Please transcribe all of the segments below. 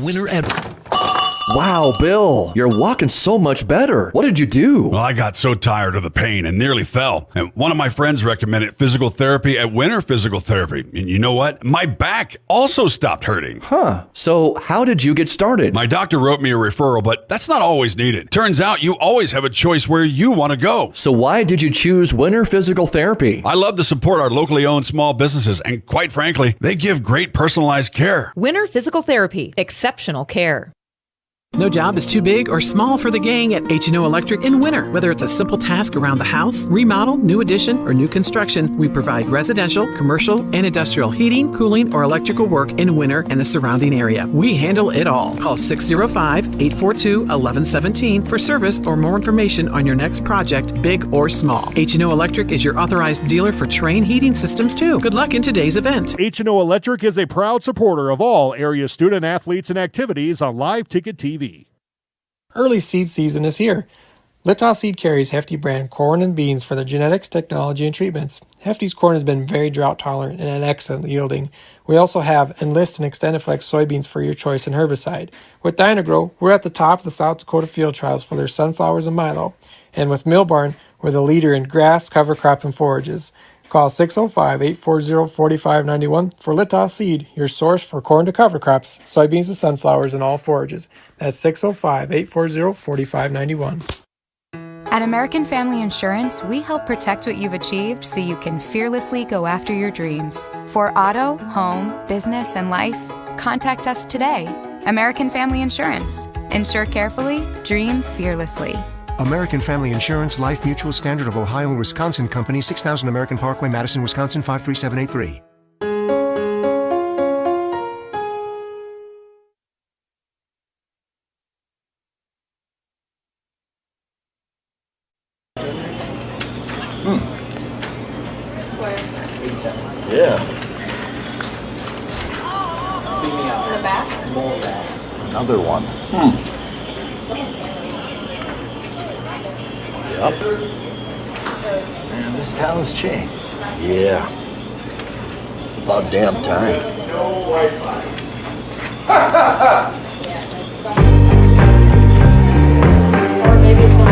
winner and... Wow, Bill, you're walking so much better. What did you do? Well, I got so tired of the pain and nearly fell. And one of my friends recommended physical therapy at Winter Physical Therapy. And you know what? My back also stopped hurting. Huh. So how did you get started? My doctor wrote me a referral, but that's not always needed. Turns out you always have a choice where you want to go. So why did you choose Winter Physical Therapy? I love to support our locally owned small businesses, and quite frankly, they give great personalized care. Winter Physical Therapy. Exceptional care. No job is too big or small for the gang at H&O Electric in winter. Whether it's a simple task around the house, remodel, new addition, or new construction, we provide residential, commercial, and industrial heating, cooling, or electrical work in winter and the surrounding area. We handle it all. Call 605-842-1117 for service or more information on your next project, big or small. H&O Electric is your authorized dealer for Trane heating systems, too. Good luck in today's event. H&O Electric is a proud supporter of all area student athletes and activities on Live Ticket TV. Early seed season is here. Littow Seed carries Hefty brand corn and beans for their genetics, technology, and treatments. Hefty's corn has been very drought tolerant and an excellent yielding. We also have Enlist and XtendFlex soybeans for your choice in herbicide. With Dynagrow, we're at the top of the South Dakota field trials for their sunflowers and milo. And with Mill Barn, we're the leader in grass, cover crop, and forages. Call 605-840-4591 for Littow Seed, your source for corn to cover crops, soybeans to sunflowers, and all forages. That's 605-840-4591. At American Family Insurance, we help protect what you've achieved so you can fearlessly go after your dreams. For auto, home, business, and life, contact us today. American Family Insurance. Insure carefully, dream fearlessly. American Family Insurance, Life Mutual, Standard of Ohio and Wisconsin Company, 6000 American Parkway, Madison, Wisconsin, 53783. Yeah. The back? Another one. Yep. Man, this town's changed. Yeah. About damn time. No Wi-Fi. Or maybe it's not.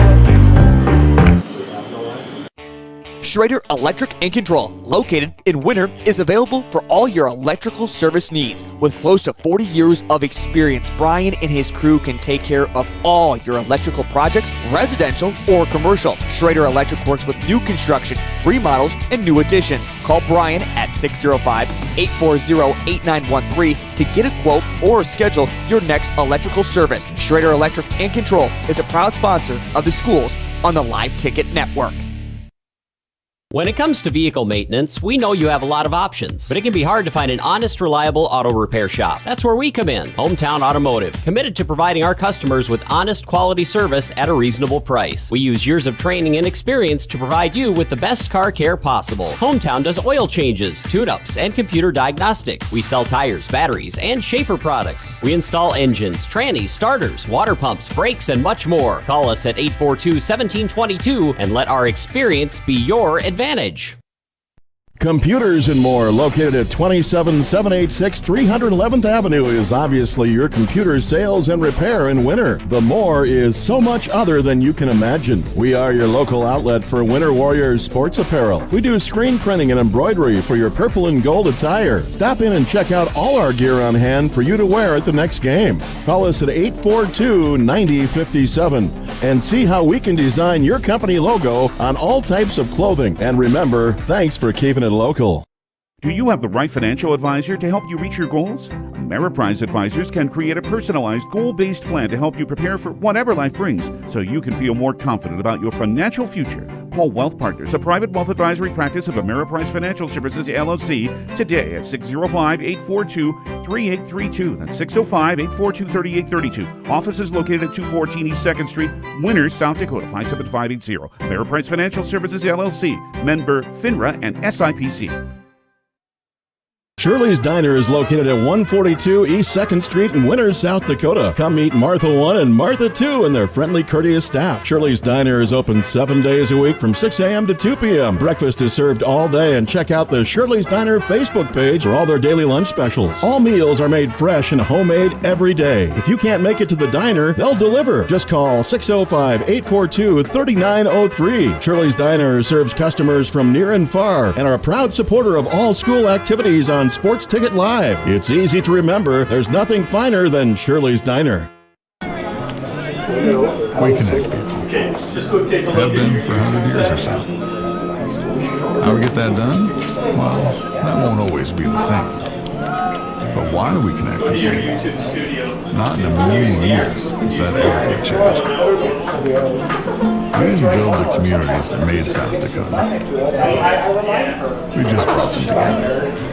Schrader Electric and Control, located in Winter, is available for all your electrical service needs. With close to 40 years of experience, Brian and his crew can take care of all your electrical projects, residential or commercial. Schrader Electric works with new construction, remodels, and new additions. Call Brian at 605-840-8913 to get a quote or schedule your next electrical service. Schrader Electric and Control is a proud sponsor of the schools on the Live Ticket Network. When it comes to vehicle maintenance, we know you have a lot of options, but it can be hard to find an honest, reliable auto repair shop. That's where we come in. Hometown Automotive, committed to providing our customers with honest, quality service at a reasonable price. We use years of training and experience to provide you with the best car care possible. Hometown does oil changes, tune-ups, and computer diagnostics. We sell tires, batteries, and Schaefer products. We install engines, trannies, starters, water pumps, brakes, and much more. Call us at 842-1722 and let our experience be your advantage. Computers and More, located at 27786 311th Avenue, is obviously your computer sales and repair in winter. The More is so much other than you can imagine. We are your local outlet for Winter Warriors sports apparel. We do screen printing and embroidery for your purple and gold attire. Stop in and check out all our gear on hand for you to wear at the next game. Call us at 842-9057 and see how we can design your company logo on all types of clothing. And remember, thanks for keeping it local. Do you have the right financial advisor to help you reach your goals? Ameriprise Advisors can create a personalized, goal-based plan to help you prepare for whatever life brings so you can feel more confident about your financial future. Call Wealth Partners, a private wealth advisory practice of Ameriprise Financial Services, LLC, today at 605-842-3832. That's 605-842-3832. Office is located at 214 East 2nd Street, Winter, South Dakota, 57580. Ameriprise Financial Services, LLC, member FINRA and SIPC. Shirley's Diner is located at 142 East 2nd Street in Winter, South Dakota. Come meet Martha 1 and Martha 2 and their friendly, courteous staff. Shirley's Diner is open 7 days a week from 6 a.m. to 2 p.m. Breakfast is served all day, and check out the Shirley's Diner Facebook page for all their daily lunch specials. All meals are made fresh and homemade every day. If you can't make it to the diner, they'll deliver. Just call 605-842-3903. Shirley's Diner serves customers from near and far and are a proud supporter of all school activities on Sports Ticket Live. It's easy to remember. There's nothing finer than Shirley's Diner. We connect people. Have been for 100 years or so. How we get that done? Well, that won't always be the same. But why do we connect people? Not in a million years is that ever going to change. We didn't build the communities that made South Dakota. We just brought them together.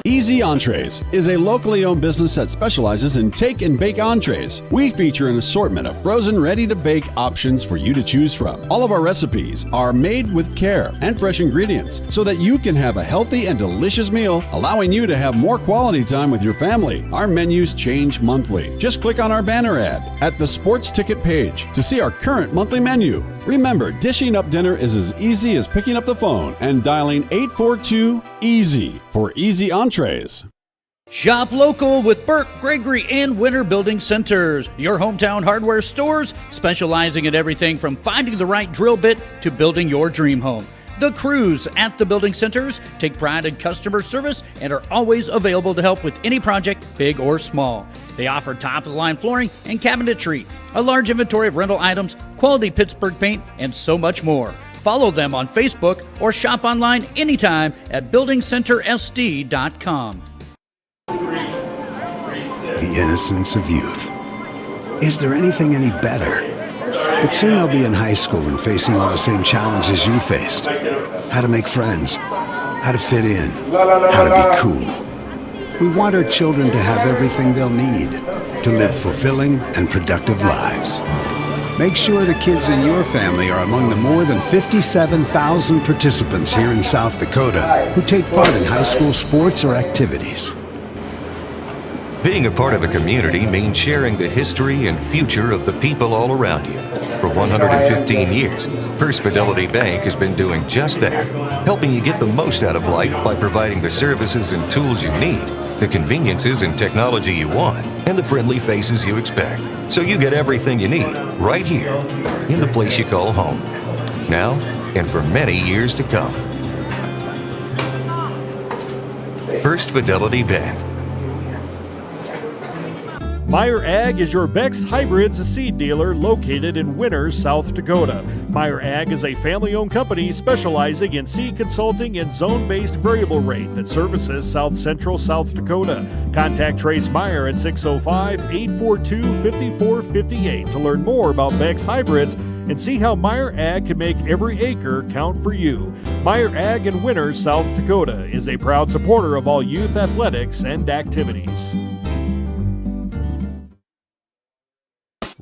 Easy Entrees is a locally owned business that specializes in take and bake entrees. We feature an assortment of frozen, ready-to-bake options for you to choose from. All of our recipes are made with care and fresh ingredients so that you can have a healthy and delicious meal, allowing you to have more quality time with your family. Our menus change monthly. Just click on our banner ad at the Sports Ticket page to see our current monthly menu. Remember, dishing up dinner is as easy as picking up the phone and dialing 842-EASY for Easy Entrees. Shop local with Burke, Gregory, and Winter Building Centers, your hometown hardware stores specializing in everything from finding the right drill bit to building your dream home. The crews at the building centers take pride in customer service and are always available to help with any project, big or small. They offer top-of-the-line flooring and cabinetry, a large inventory of rental items, quality Pittsburgh paint, and so much more. Follow them on Facebook or shop online anytime at buildingcentersd.com. The innocence of youth. Is there anything any better? But soon they'll be in high school and facing all the same challenges you faced. How to make friends, how to fit in, how to be cool. We want our children to have everything they'll need to live fulfilling and productive lives. Make sure the kids in your family are among the more than 57,000 participants here in South Dakota who take part in high school sports or activities. Being a part of a community means sharing the history and future of the people all around you. For 115 years, First Fidelity Bank has been doing just that, helping you get the most out of life by providing the services and tools you need, the conveniences and technology you want, and the friendly faces you expect. So you get everything you need right here in the place you call home. Now and for many years to come. First Fidelity Bank. Meyer Ag is your Beck's Hybrids seed dealer located in Winters, South Dakota. Meyer Ag is a family-owned company specializing in seed consulting and zone-based variable rate that services South Central South Dakota. Contact Trace Meyer at 605-842-5458 to learn more about Beck's Hybrids and see how Meyer Ag can make every acre count for you. Meyer Ag in Winters, South Dakota is a proud supporter of all youth athletics and activities.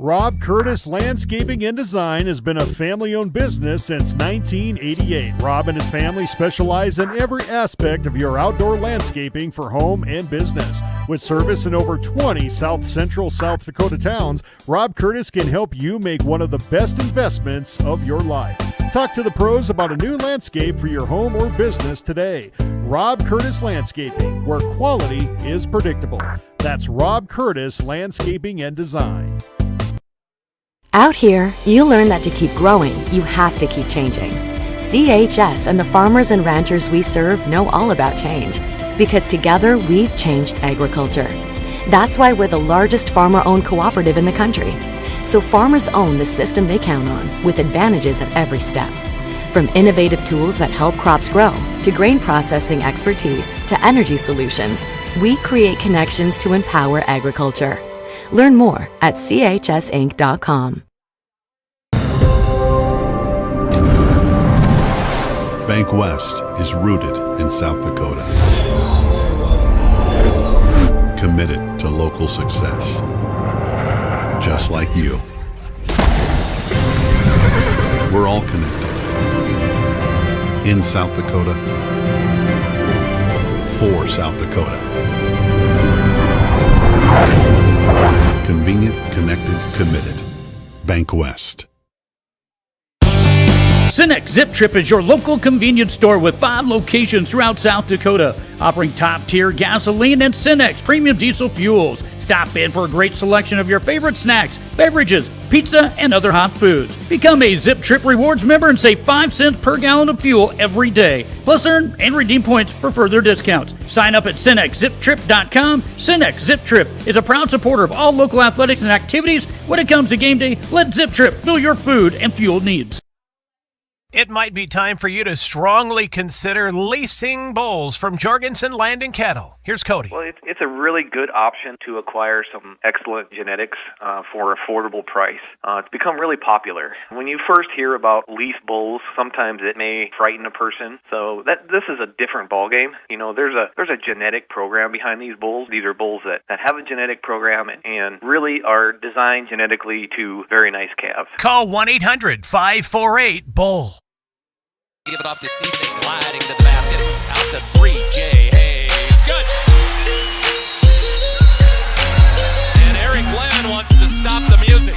Rob Curtis Landscaping and Design has been a family-owned business since 1988. Rob and his family specialize in every aspect of your outdoor landscaping for home and business. With service in over 20 South Central South Dakota towns, Rob Curtis can help you make one of the best investments of your life. Talk to the pros about a new landscape for your home or business today. Rob Curtis Landscaping, where quality is predictable. That's Rob Curtis Landscaping and Design. Out here, you learn that to keep growing, you have to keep changing. CHS and the farmers and ranchers we serve know all about change, because together we've changed agriculture. That's why we're the largest farmer-owned cooperative in the country. So farmers own the system they count on, with advantages at every step. From innovative tools that help crops grow, to grain processing expertise, to energy solutions, we create connections to empower agriculture. Learn more at chsinc.com. Bank West is rooted in South Dakota. Committed to local success. Just like you. We're all connected. In South Dakota. For South Dakota. Convenient, connected, committed. Bank West. Cenex Zip Trip is your local convenience store with 5 locations throughout South Dakota, offering top-tier gasoline and Cenex premium diesel fuels. Stop in for a great selection of your favorite snacks, beverages, pizza, and other hot foods. Become a Zip Trip Rewards member and save 5 cents per gallon of fuel every day. Plus, earn and redeem points for further discounts. Sign up at CenexZipTrip.com. Cenex Zip Trip is a proud supporter of all local athletics and activities. When it comes to game day, let Zip Trip fill your food and fuel needs. It might be time for you to strongly consider leasing bulls from Jorgensen Land and Cattle. Here's Cody. Well, it's a really good option to acquire some excellent genetics for an affordable price. It's become really popular. When you first hear about lease bulls, sometimes it may frighten a person. So this is a different ballgame. You know, there's a genetic program behind these bulls. These are bulls that have a genetic program and really are designed genetically to very nice calves. Call 1-800-548-BULL. Give it off to Cisse, gliding to the basket. Out to 3, Jay Hayes. Good. And Eric Glenn wants to stop the music.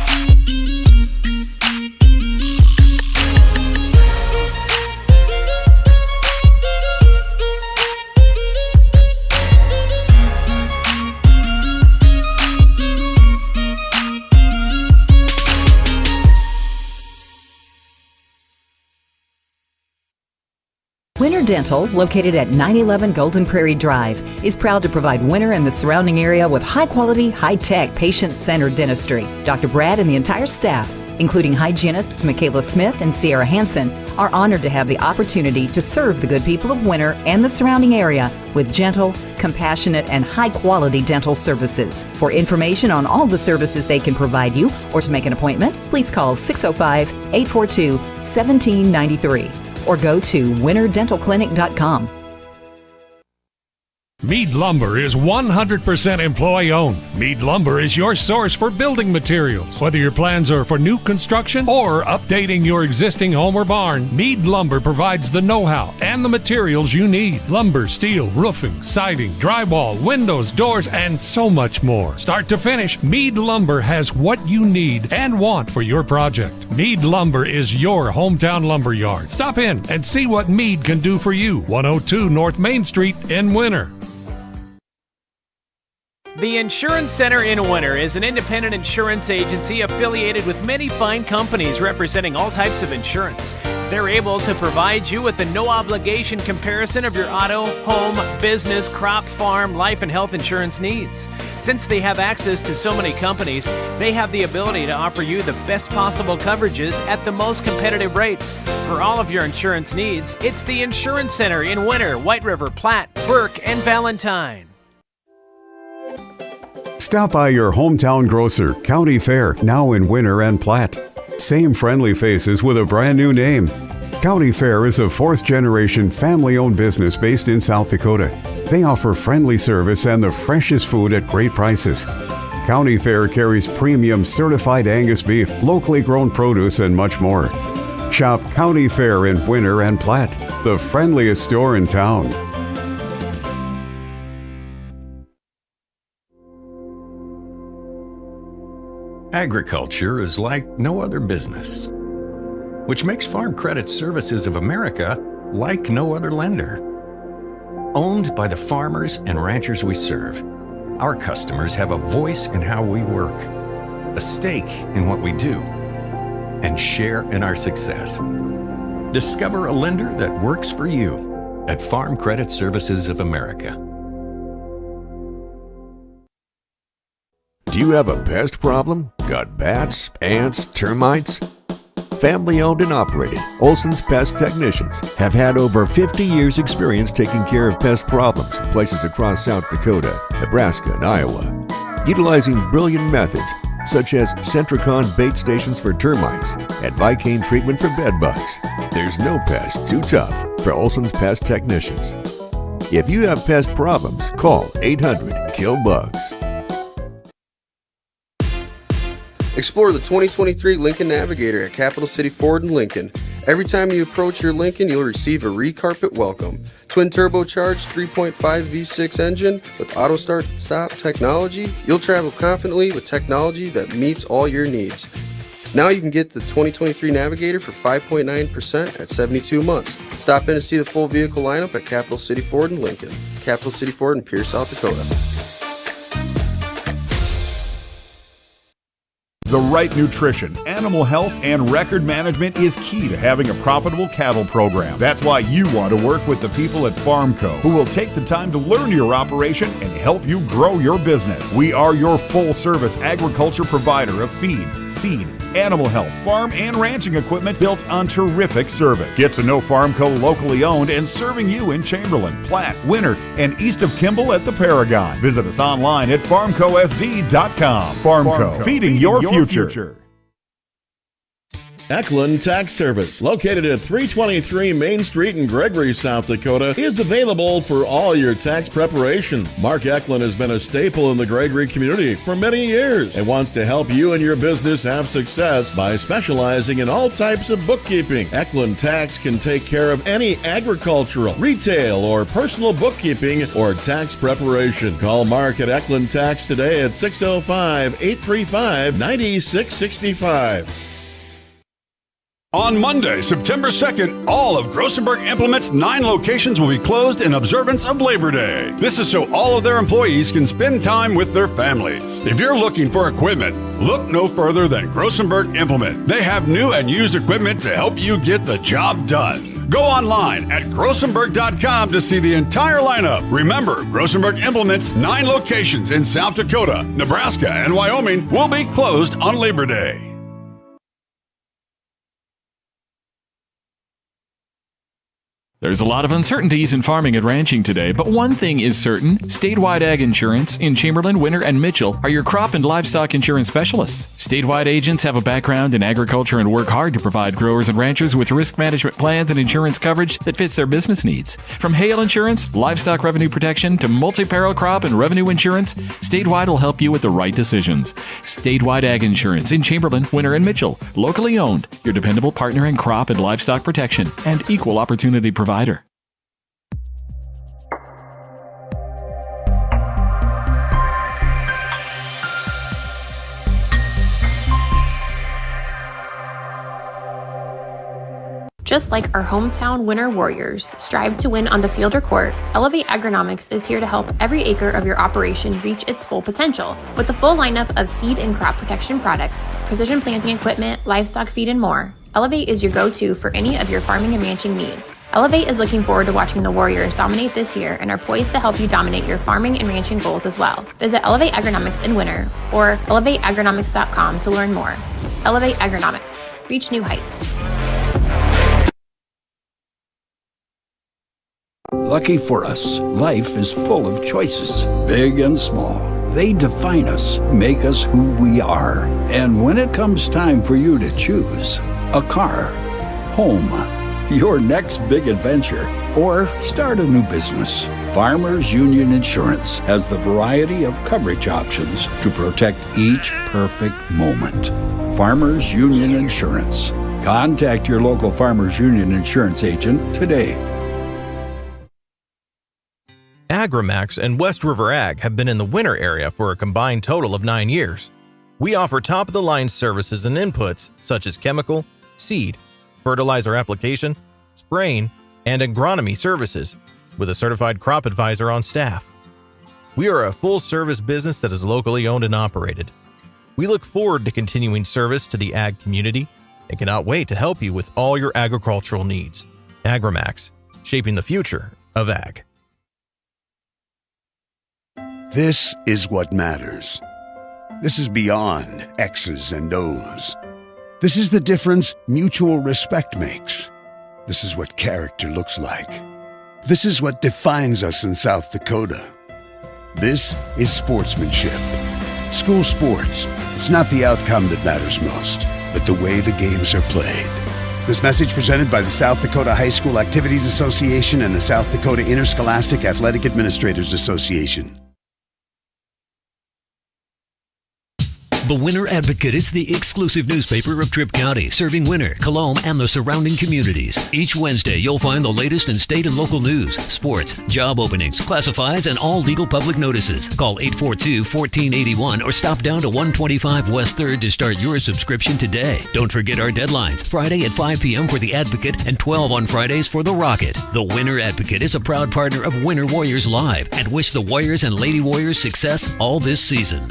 Winter Dental, located at 911 Golden Prairie Drive, is proud to provide Winter and the surrounding area with high-quality, high-tech, patient-centered dentistry. Dr. Brad and the entire staff, including hygienists Michaela Smith and Sierra Hansen, are honored to have the opportunity to serve the good people of Winter and the surrounding area with gentle, compassionate, and high-quality dental services. For information on all the services they can provide you or to make an appointment, please call 605-842-1793. or go to winterdentalclinic.com. Mead Lumber is 100% employee-owned. Mead Lumber is your source for building materials. Whether your plans are for new construction or updating your existing home or barn, Mead Lumber provides the know-how and the materials you need. Lumber, steel, roofing, siding, drywall, windows, doors, and so much more. Start to finish, Mead Lumber has what you need and want for your project. Mead Lumber is your hometown lumber yard. Stop in and see what Mead can do for you. 102 North Main Street in Winter. The Insurance Center in Winter is an independent insurance agency affiliated with many fine companies representing all types of insurance. They're able to provide you with a no-obligation comparison of your auto, home, business, crop, farm, life, and health insurance needs. Since they have access to so many companies, they have the ability to offer you the best possible coverages at the most competitive rates. For all of your insurance needs, it's the Insurance Center in Winter, White River, Platte, Burke, and Valentine. Stop by your hometown grocer, County Fair, now in Winter and Platte. Same friendly faces with a brand new name. County Fair is a 4th-generation family-owned business based in South Dakota. They offer friendly service and the freshest food at great prices. County Fair carries premium certified Angus beef, locally grown produce, and much more. Shop County Fair in Winter and Platte, the friendliest store in town. Agriculture is like no other business, which makes Farm Credit Services of America like no other lender. Owned by the farmers and ranchers we serve, our customers have a voice in how we work, a stake in what we do, and share in our success. Discover a lender that works for you at Farm Credit Services of America. Do you have a pest problem? Got bats, ants, termites? Family owned and operated, Olson's Pest Technicians have had over 50 years experience taking care of pest problems in places across South Dakota, Nebraska, and Iowa. Utilizing brilliant methods such as Centricon bait stations for termites and Vicane treatment for bed bugs. There's no pest too tough for Olson's Pest Technicians. If you have pest problems, call 800-KILL-BUGS. Explore the 2023 Lincoln Navigator at Capital City Ford in Lincoln. Every time you approach your Lincoln, you'll receive a re-carpet welcome. Twin turbocharged 3.5 V6 engine with auto start-stop technology, you'll travel confidently with technology that meets all your needs. Now you can get the 2023 Navigator for 5.9% at 72 months. Stop in to see the full vehicle lineup at Capital City Ford in Lincoln. Capital City Ford in Pierce, South Dakota. The right nutrition, animal health, and record management is key to having a profitable cattle program. That's why you want to work with the people at FarmCo, who will take the time to learn your operation and help you grow your business. We are your full-service agriculture provider of feed, seed, animal health, farm, and ranching equipment built on terrific service. Get to know FarmCo locally owned and serving you in Chamberlain, Platte, Winter, and east of Kimball at the Paragon. Visit us online at farmcosd.com. FarmCo, feeding your future. Eklund Tax Service, located at 323 Main Street in Gregory, South Dakota, is available for all your tax preparations. Mark Eklund has been a staple in the Gregory community for many years and wants to help you and your business have success by specializing in all types of bookkeeping. Eklund Tax can take care of any agricultural, retail, or personal bookkeeping or tax preparation. Call Mark at Eklund Tax today at 605-835-9665. On Monday, September 2nd, all of Grossenberg Implement's 9 locations will be closed in observance of Labor Day. This is so all of their employees can spend time with their families. If you're looking for equipment, look no further than Grossenberg Implement. They have new and used equipment to help you get the job done. Go online at grossenberg.com to see the entire lineup. Remember, Grossenberg Implement's 9 locations in South Dakota, Nebraska, and Wyoming will be closed on Labor Day. There's a lot of uncertainties in farming and ranching today, but one thing is certain. Statewide Ag Insurance in Chamberlain, Winter, and Mitchell are your crop and livestock insurance specialists. Statewide agents have a background in agriculture and work hard to provide growers and ranchers with risk management plans and insurance coverage that fits their business needs. From hail insurance, livestock revenue protection, to multi-peril crop and revenue insurance, Statewide will help you with the right decisions. Statewide Ag Insurance in Chamberlain, Winter, and Mitchell. Locally owned, your dependable partner in crop and livestock protection and equal opportunity provider. Just like our hometown Winter Warriors strive to win on the field or court, Elevate Agronomics is here to help every acre of your operation reach its full potential. With the full lineup of seed and crop protection products, precision planting equipment, livestock feed, and more, Elevate is your go-to for any of your farming and ranching needs. Elevate is looking forward to watching the Warriors dominate this year and are poised to help you dominate your farming and ranching goals as well. Visit Elevate Agronomics in Winter or elevateagronomics.com to learn more. Elevate Agronomics. Reach new heights. Lucky for us, life is full of choices, big and small. They define us, make us who we are. And when it comes time for you to choose, a car, home, your next big adventure, or start a new business, Farmers Union Insurance has the variety of coverage options to protect each perfect moment. Farmers Union Insurance. Contact your local Farmers Union Insurance agent today. Agrimax and West River Ag have been in the Winter area for a combined total of 9 years. We offer top-of-the-line services and inputs such as chemical, seed, fertilizer application, spraying, and agronomy services with a certified crop advisor on staff. We are a full-service business that is locally owned and operated. We look forward to continuing service to the ag community and cannot wait to help you with all your agricultural needs. Agrimax, shaping the future of ag. This is what matters. This is beyond X's and O's. This is the difference mutual respect makes. This is what character looks like. This is what defines us in South Dakota. This is sportsmanship. School sports, it's not the outcome that matters most, but the way the games are played. This message presented by the South Dakota High School Activities Association and the South Dakota Interscholastic Athletic Administrators Association. The Winter Advocate is the exclusive newspaper of Tripp County, serving Winter, Colome, and the surrounding communities. Each Wednesday, you'll find the latest in state and local news, sports, job openings, classifieds, and all legal public notices. Call 842-1481 or stop down to 125 West 3rd to start your subscription today. Don't forget our deadlines, Friday at 5 p.m. for The Advocate and 12 on Fridays for The Rocket. The Winter Advocate is a proud partner of Winter Warriors Live and wish the Warriors and Lady Warriors success all this season.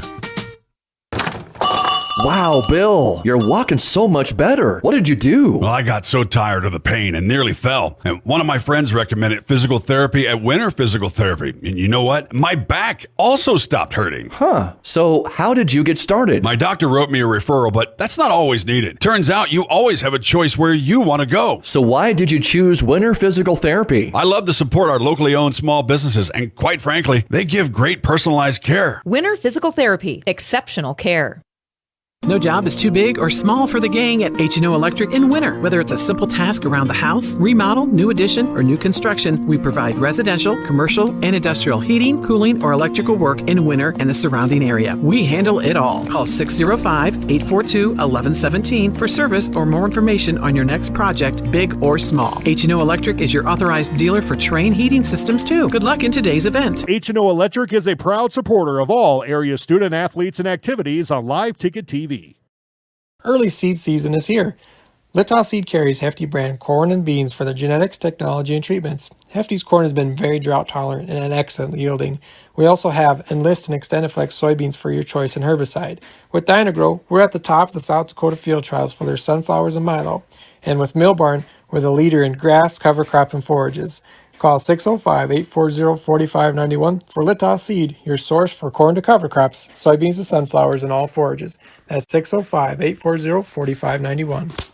Wow, Bill, you're walking so much better. What did you do? Well, I got so tired of the pain and nearly fell. And one of my friends recommended physical therapy at Winter Physical Therapy. And you know what? My back also stopped hurting. Huh. So how did you get started? My doctor wrote me a referral, but that's not always needed. Turns out you always have a choice where you want to go. So why did you choose Winter Physical Therapy? I love to support our locally owned small businesses, and quite frankly, they give great personalized care. Winter Physical Therapy. Exceptional care. No job is too big or small for the gang at H&O Electric in Winter. Whether it's a simple task around the house, remodel, new addition, or new construction, we provide residential, commercial, and industrial heating, cooling, or electrical work in Winter and the surrounding area. We handle it all. Call 605-842-1117 for service or more information on your next project, big or small. H&O Electric is your authorized dealer for Trane heating systems, too. Good luck in today's event. H&O Electric is a proud supporter of all area student athletes and activities on Live Ticket TV. Early seed season is here. Litaw Seed carries Hefty brand corn and beans for their genetics, technology, and treatments. Hefty's corn has been very drought tolerant and an excellent yielding. We also have Enlist and XtendFlex soybeans for your choice in herbicide. With Dynagrow, we're at the top of the South Dakota field trials for their sunflowers and milo. And with Mill Barn, we're the leader in grass, cover crop, and forages. Call 605-840-4591 for Litaw Seed, your source for corn to cover crops, soybeans to sunflowers, and all forages. That's 605-840-4591.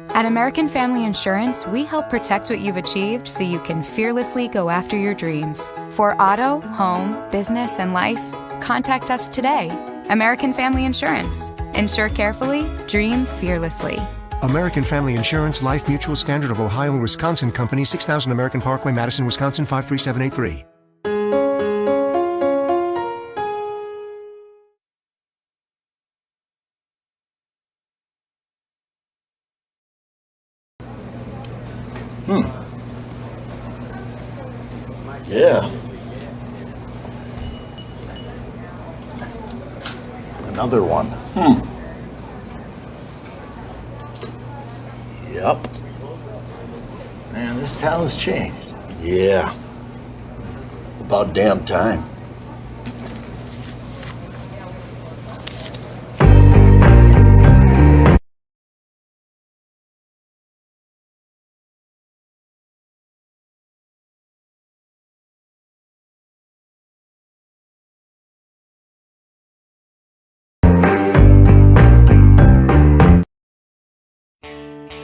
At American Family Insurance, we help protect what you've achieved so you can fearlessly go after your dreams. For auto, home, business, and life, contact us today. American Family Insurance. Insure carefully, dream fearlessly. American Family Insurance, Life Mutual, Standard of Ohio and Wisconsin Company, 6000 American Parkway, Madison, Wisconsin, 53783. Yeah. Another one. Yep. Man, this town's changed. Yeah. About damn time.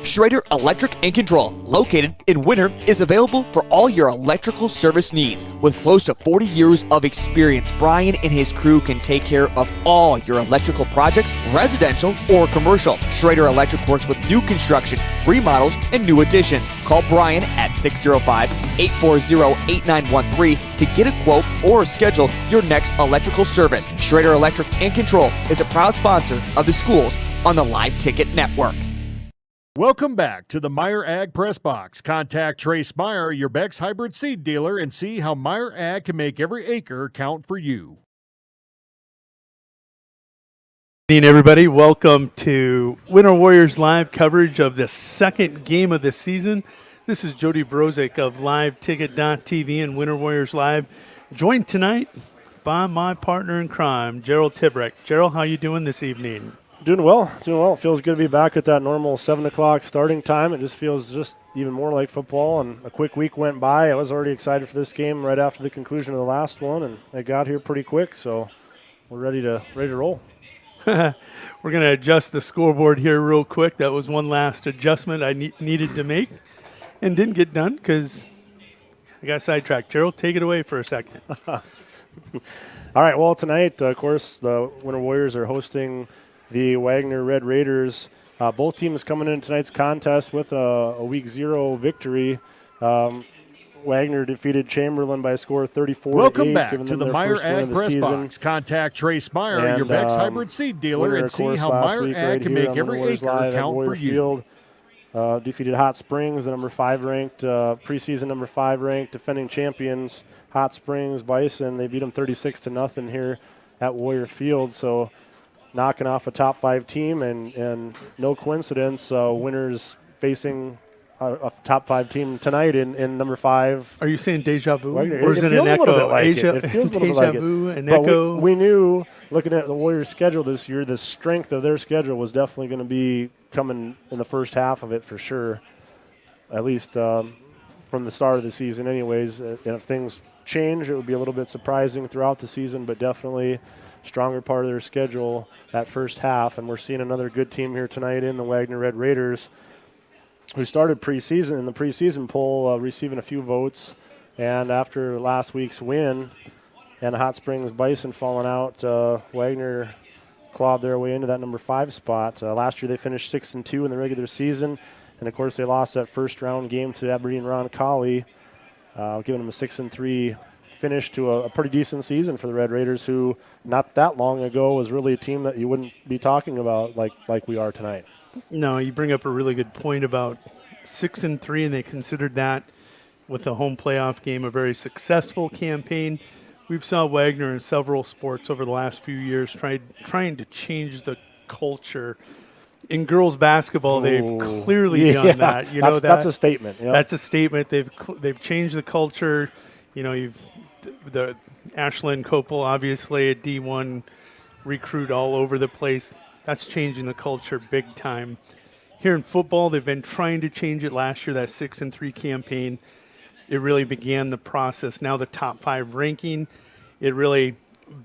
Schrader Electric and Control, located in Winter, is available for all your electrical service needs. With close to 40 years of experience, Brian and his crew can take care of all your electrical projects, residential or commercial. Schrader Electric works with new construction, remodels, and new additions. Call Brian at 605-840-8913 to get a quote or schedule your next electrical service. Schrader Electric and Control is a proud sponsor of the schools on the Live Ticket Network. Welcome back to the Meyer Ag Press Box. Contact Trace Meyer, your Beck's hybrid seed dealer, and see how Meyer Ag can make every acre count for you. Good evening, everybody. Welcome to Winter Warriors Live coverage of the second game of the season. This is Jody Brozick of LiveTicket.tv and Winter Warriors Live, joined tonight by my partner in crime, Gerald Tibrick. Gerald, how you doing this evening? Doing well. It feels good to be back at that normal 7 o'clock starting time. It just feels just even more like football, and a quick week went by. I was already excited for this game right after the conclusion of the last one, and it got here pretty quick, so we're ready to roll. We're going to adjust the scoreboard here real quick. That was one last adjustment I needed to make and didn't get done because I got sidetracked. Gerald, take it away for a second. All right, well, tonight, of course, the Winter Warriors are hosting the Wagner Red Raiders. Both teams coming in tonight's contest with a Week 0 victory. Wagner defeated Chamberlain by a score of 34-8. Welcome back giving to them the their Meyer first win Ag of the Press season. Box. Contact Trace Meyer, And, your Beck's hybrid seed dealer, winner, and of see course, how last Meyer week Ag right can here make on every Warriors acre Live at count Warrior for you. Field. Defeated Hot Springs, the number 5 ranked, preseason number 5 ranked, defending champions, Hot Springs Bison. They beat them 36-0 here at Warrior Field. So knocking off a top 5 team, and no coincidence, winners facing a top 5 team tonight in number 5. Are you saying deja vu? Wagner. Or is it feels an a little echo? bit like it feels a little bit Deja like vu, it. an But echo. we knew, looking at the Warriors' schedule this year, the strength of their schedule was definitely going to be coming in the first half of it for sure, at least from the start of the season anyways. And if things change, it would be a little bit surprising throughout the season, but definitely stronger part of their schedule that first half. And we're seeing another good team here tonight in the Wagner Red Raiders, who started preseason in the preseason poll, receiving a few votes. And after last week's win and the Hot Springs Bison falling out, Wagner clawed their way into that number 5 spot. Last year they finished 6-2 in the regular season. And, of course, they lost that first-round game to Aberdeen Roncalli, giving them a 6-3 finish to a pretty decent season for the Red Raiders, who not that long ago was really a team that you wouldn't be talking about like we are tonight. No, you bring up a really good point about 6-3, and they considered that with the home playoff game a very successful campaign. We've saw Wagner in several sports over the last few years trying to change the culture. In girls basketball, they've clearly done that. You know, that's a statement. Yep. That's a statement. They've changed the culture. You know, the Ashlyn Copel, obviously a D1 recruit all over the place. That's changing the culture big time. Here in football, they've been trying to change it last year, that 6-3 campaign. It really began the process. Now the top 5 ranking, it really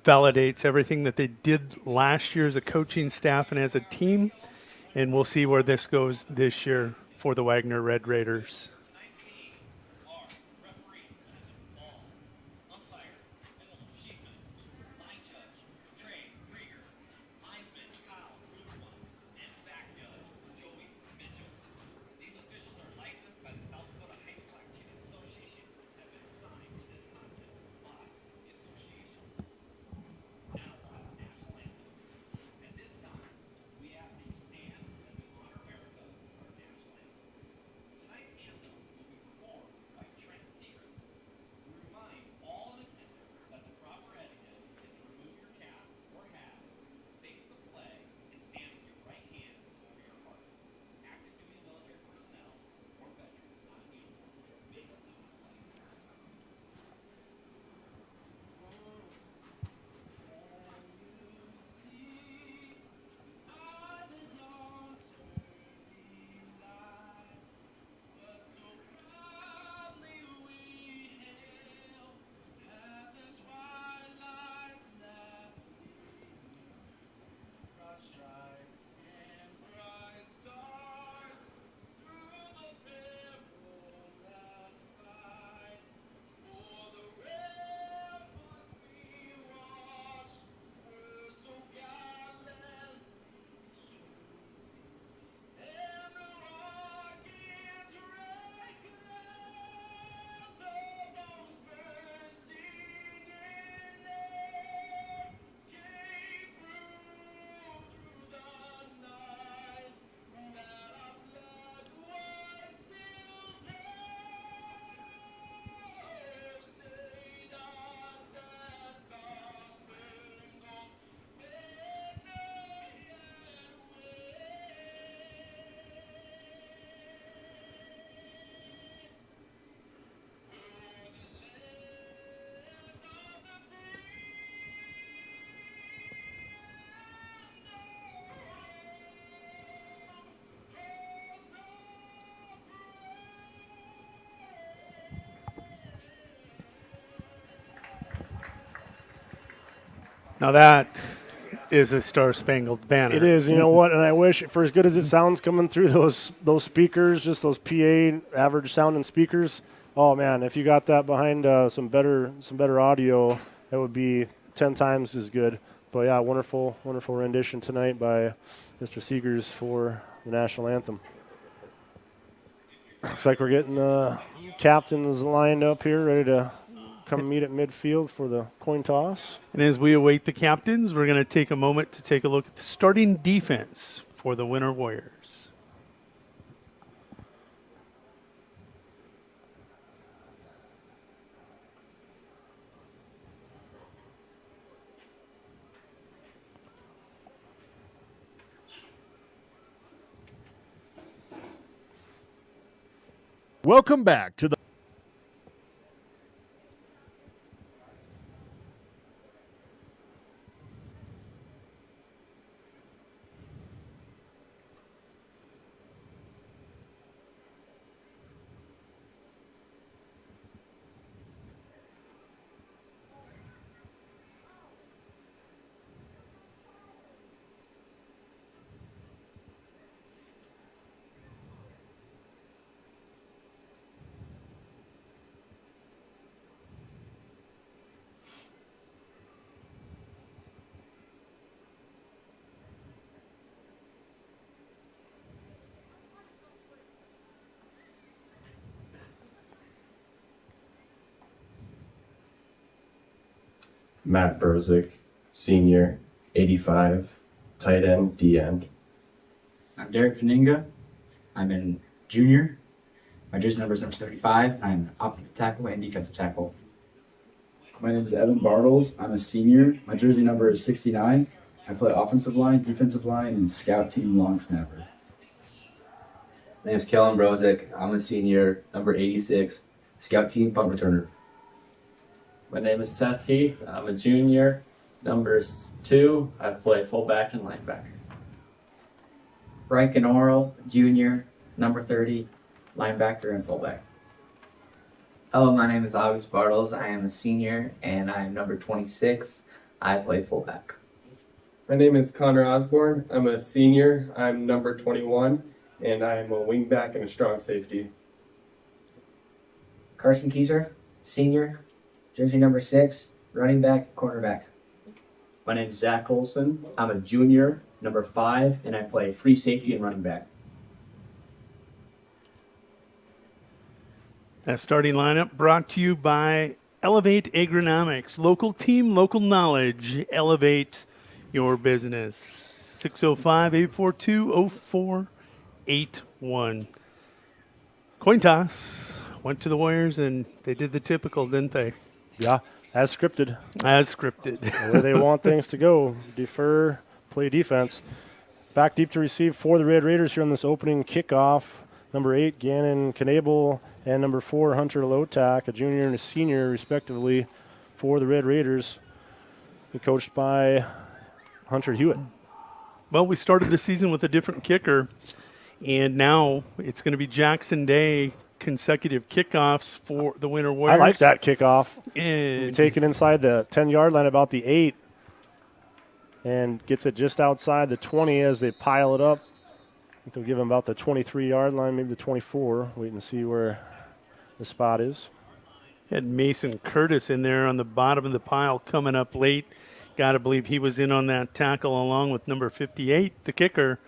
validates everything that they did last year as a coaching staff and as a team. And we'll see where this goes this year for the Wagner Red Raiders. Now that is a Star-Spangled Banner. It is. You know what? And I wish, for as good as it sounds coming through those speakers, just those PA average sounding speakers. Oh man, if you got that behind some better audio, that would be 10 times as good. But yeah, wonderful rendition tonight by Mr. Seegers for the national anthem. Looks like we're getting captains lined up here, ready to come meet at midfield for the coin toss. And as we await the captains, we're going to take a moment to take a look at the starting defense for the Winter Warriors. Welcome back to the Matt Berzik, senior, 85, tight end, D end. I'm Derek Faninga. I'm a junior. My jersey number is number 75. I'm offensive tackle and defensive tackle. My name is Evan Bartles. I'm a senior. My jersey number is 69. I play offensive line, defensive line, and scout team long snapper. My name is Colome Royals. I'm a senior, number 86, scout team punt returner. My name is Seth Heath. I'm a junior, number 2. I play fullback and linebacker. Bryken Oral, junior, number 30, linebacker and fullback. Hello, my name is August Bartles. I am a senior and I am number 26. I play fullback. My name is Connor Osborne. I'm a senior. I'm number 21 and I am a wingback and a strong safety. Carson Kieser, senior, jersey number 6, running back, cornerback. My name is Zach Olson. I'm a junior, number 5, and I play free safety and running back. That starting lineup brought to you by Elevate Agronomics. Local team, local knowledge. Elevate your business. 605-842-0481. Coin toss. Went to the Warriors, and they did the typical, didn't they? Yeah, as scripted. As scripted. The way they want things to go. Defer, play defense. Back deep to receive for the Red Raiders here on this opening kickoff. Number 8, Gannon Knable, and number 4, Hunter Lotak, a junior and a senior, respectively, for the Red Raiders, coached by Hunter Hewitt. Well, we started the season with a different kicker, and now it's going to be Jackson Day consecutive kickoffs for the Winter Warriors. I like that kickoff. And taken inside the 10-yard line, about the 8, and gets it just outside the 20 as they pile it up. I think they'll give him about the 23-yard line, maybe the 24. Wait and see where the spot is. Had Mason Curtis in there on the bottom of the pile coming up late. Got to believe he was in on that tackle along with number 58, the kicker,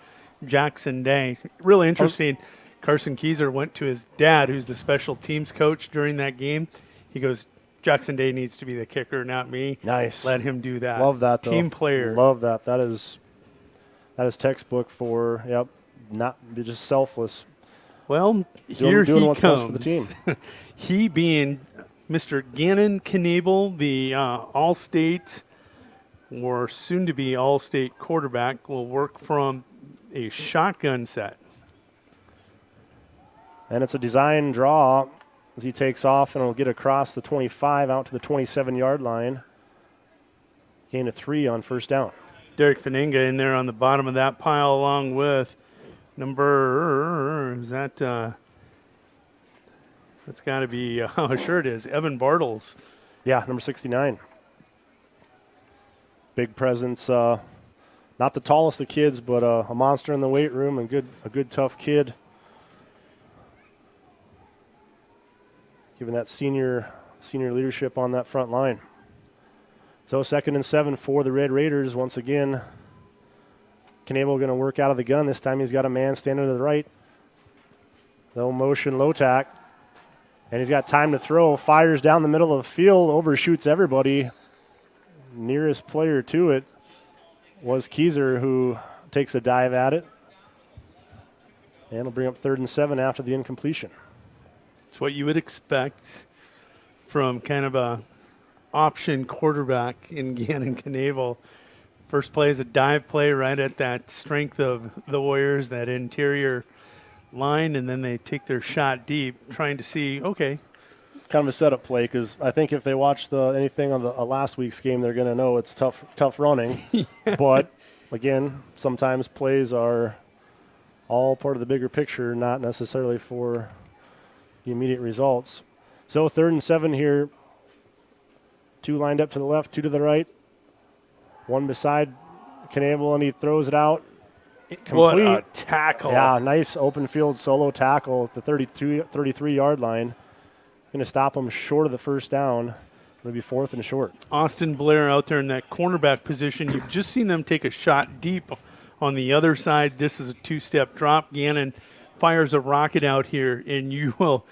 Jackson Day. Really interesting. Carson Kieser went to his dad, who's the special teams coach during that game. He goes, Jackson Day needs to be the kicker, not me. Nice. Let him do that. Love that, though. Team player. Love that. That is textbook for, not be just selfless. Well, here doing he what's comes. best for the team. He being Mr. Gannon Knable, the All-State or soon-to-be All-State quarterback, will work from a shotgun set. And it's a design draw as he takes off, and will get across the 25 out to the 27-yard line. Gain of 3 on first down. Derek Faninga in there on the bottom of that pile along with number, that's got to be, sure it is, Evan Bartles. Yeah, number 69. Big presence. Not the tallest of kids, but a monster in the weight room and a good tough kid. Giving that senior leadership on that front line. So 2nd and 7 for the Red Raiders. Once again, Knable going to work out of the gun. This time he's got a man standing to the right. They'll motion low tack. And he's got time to throw. Fires down the middle of the field, overshoots everybody. Nearest player to it was Keyser, who takes a dive at it. And will bring up 3rd and 7 after the incompletion. It's what you would expect from kind of a option quarterback in Gannon Knavel. First play is a dive play right at that strength of the Warriors, that interior line, and then they take their shot deep, trying to see, okay. Kind of a setup play, because I think if they watch anything on the last week's game, they're going to know it's tough running. Yeah. But, again, sometimes plays are all part of the bigger picture, not necessarily for the immediate results. So 3rd and 7 here. 2 lined up to the left, 2 to the right. 1 beside Knable, and he throws it out. Complete. What a tackle. Yeah, nice open field solo tackle at the 33-yard line. Going to stop him short of the first down. It'll be 4th and short. Austin Blair out there in that cornerback position. You've just seen them take a shot deep on the other side. This is a 2-step drop. Gannon fires a rocket out here, and you will,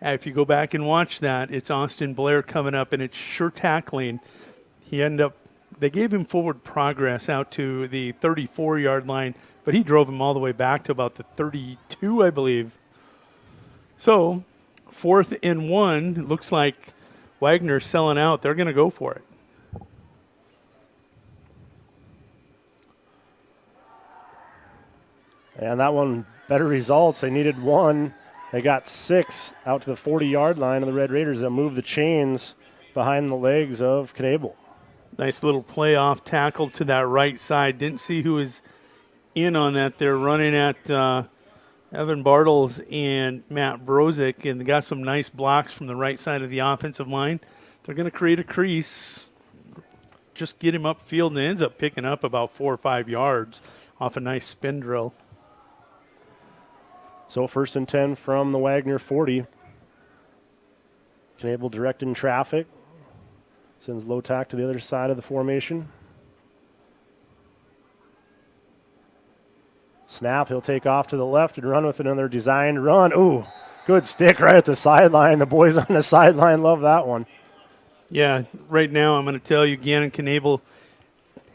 if you go back and watch that, it's Austin Blair coming up, and it's sure tackling. They gave him forward progress out to the 34-yard line, but he drove him all the way back to about the 32, I believe. So 4th and 1, it looks like Wagner's selling out. They're going to go for it. And that one, better results. They needed 1. They got 6 out to the 40-yard line of the Red Raiders. They'll move the chains behind the legs of Knable. Nice little playoff tackle to that right side. Didn't see who was in on that. They're running at Evan Bartles and Matt Brozick, and they got some nice blocks from the right side of the offensive line. They're going to create a crease, just get him upfield, and it ends up picking up about 4 or 5 yards off a nice spin drill. So 1st and 10 from the Wagner 40. Knable directing traffic. Sends low tack to the other side of the formation. Snap, he'll take off to the left and run with another designed run. Ooh, good stick right at the sideline. The boys on the sideline love that one. Yeah, right now I'm going to tell you, Gannon Knable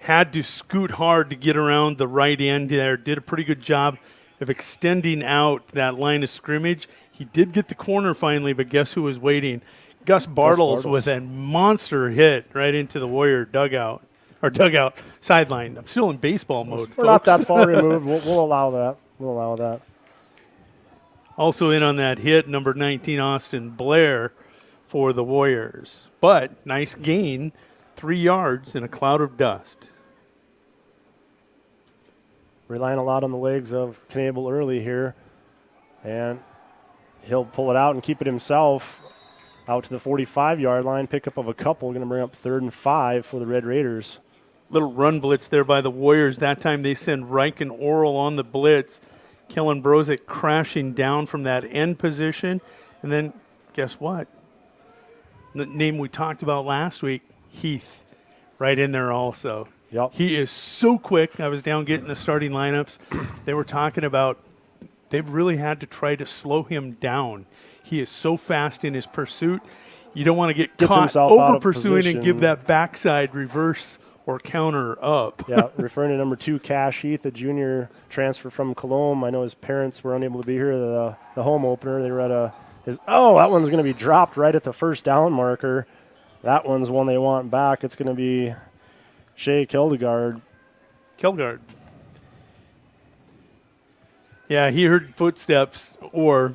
had to scoot hard to get around the right end there. Did a pretty good job of extending out that line of scrimmage. He did get the corner finally, but guess who was waiting? Gus Bartles with a monster hit right into the Warrior dugout sideline. I'm still in baseball mode, We're not that far removed. We'll allow that. We'll allow that. Also in on that hit, number 19, Austin Blair for the Warriors. But nice gain, 3 yards in a cloud of dust. Relying a lot on the legs of Knable early here. And he'll pull it out and keep it himself. Out to the 45-yard line, pickup of a couple. Going to bring up 3rd and 5 for the Red Raiders. Little run blitz there by the Warriors. That time they send Reich and Oral on the blitz. Kellen Brozick crashing down from that end position. And then guess what? The name we talked about last week, Heath, right in there also. Yep. He is so quick. I was down getting the starting lineups. They were talking about they've really had to try to slow him down. He is so fast in his pursuit. You don't want to get caught over pursuing and give that backside reverse or counter up. Yeah, referring to number 2, Cash Heath, a junior transfer from Colome. I know his parents were unable to be here. The home opener, they were at that one's going to be dropped right at the first down marker. That one's one they want back. It's going to be Shea Kildegard. Yeah, he heard footsteps, or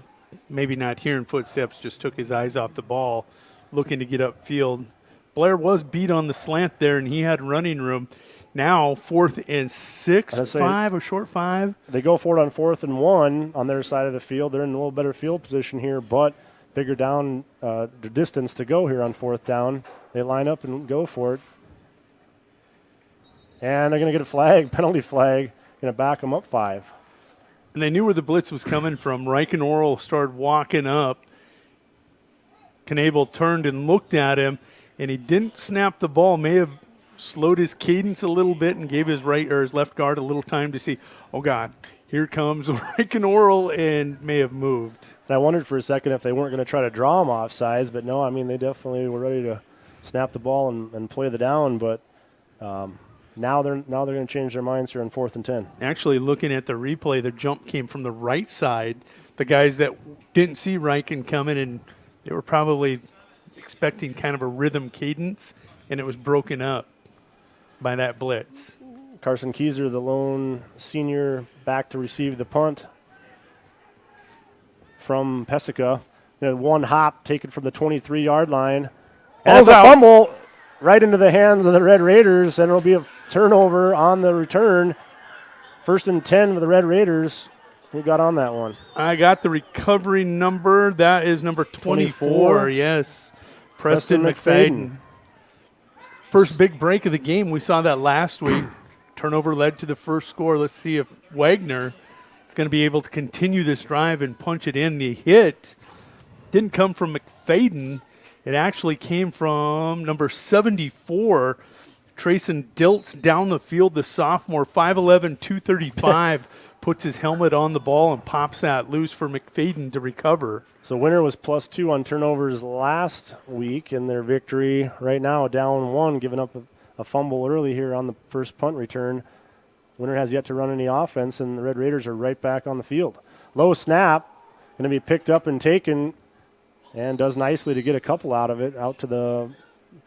maybe not hearing footsteps, just took his eyes off the ball, looking to get upfield. Blair was beat on the slant there, and he had running room. Now 4th and 6, 5, a short 5. They go for it on 4th and 1 on their side of the field. They're in a little better field position here, but bigger down the distance to go here on 4th down. They line up and go for it. And they're going to get a flag, penalty flag, going to back them up 5. And they knew where the blitz was coming from. Reich and Oral started walking up. Knable turned and looked at him, and he didn't snap the ball. May have slowed his cadence a little bit and gave his left guard a little time to see, oh God, here comes Reich and Oral, and may have moved. And I wondered for a second if they weren't going to try to draw him off sides, but no, I mean, they definitely were ready to snap the ball and play the down, but now they're going to change their minds here on 4th and 10. Actually, looking at the replay, the jump came from the right side. The guys that didn't see Reichen coming, and they were probably expecting kind of a rhythm cadence, and it was broken up by that blitz. Carson Keyser, the lone senior, back to receive the punt from Pesica. Then one hop taken from the 23-yard line. And it's a fumble right into the hands of the Red Raiders, and it'll be a turnover on the return. 1st and 10 for the Red Raiders. Who got on that one? I got the recovery number. That is number 24. Yes. Preston McFadden. First big break of the game. We saw that last week. Turnover led to the first score. Let's see if Wagner is going to be able to continue this drive and punch it in. The hit didn't come from McFadden. It actually came from number 74, Trayson Diltz, down the field. The sophomore, 5'11", 235, puts his helmet on the ball and pops that loose for McFadden to recover. So Winter was +2 on turnovers last week in their victory. Right now, down 1, giving up a fumble early here on the first punt return. Winter has yet to run any offense, and the Red Raiders are right back on the field. Low snap, going to be picked up and taken, and does nicely to get a couple out of it, out to the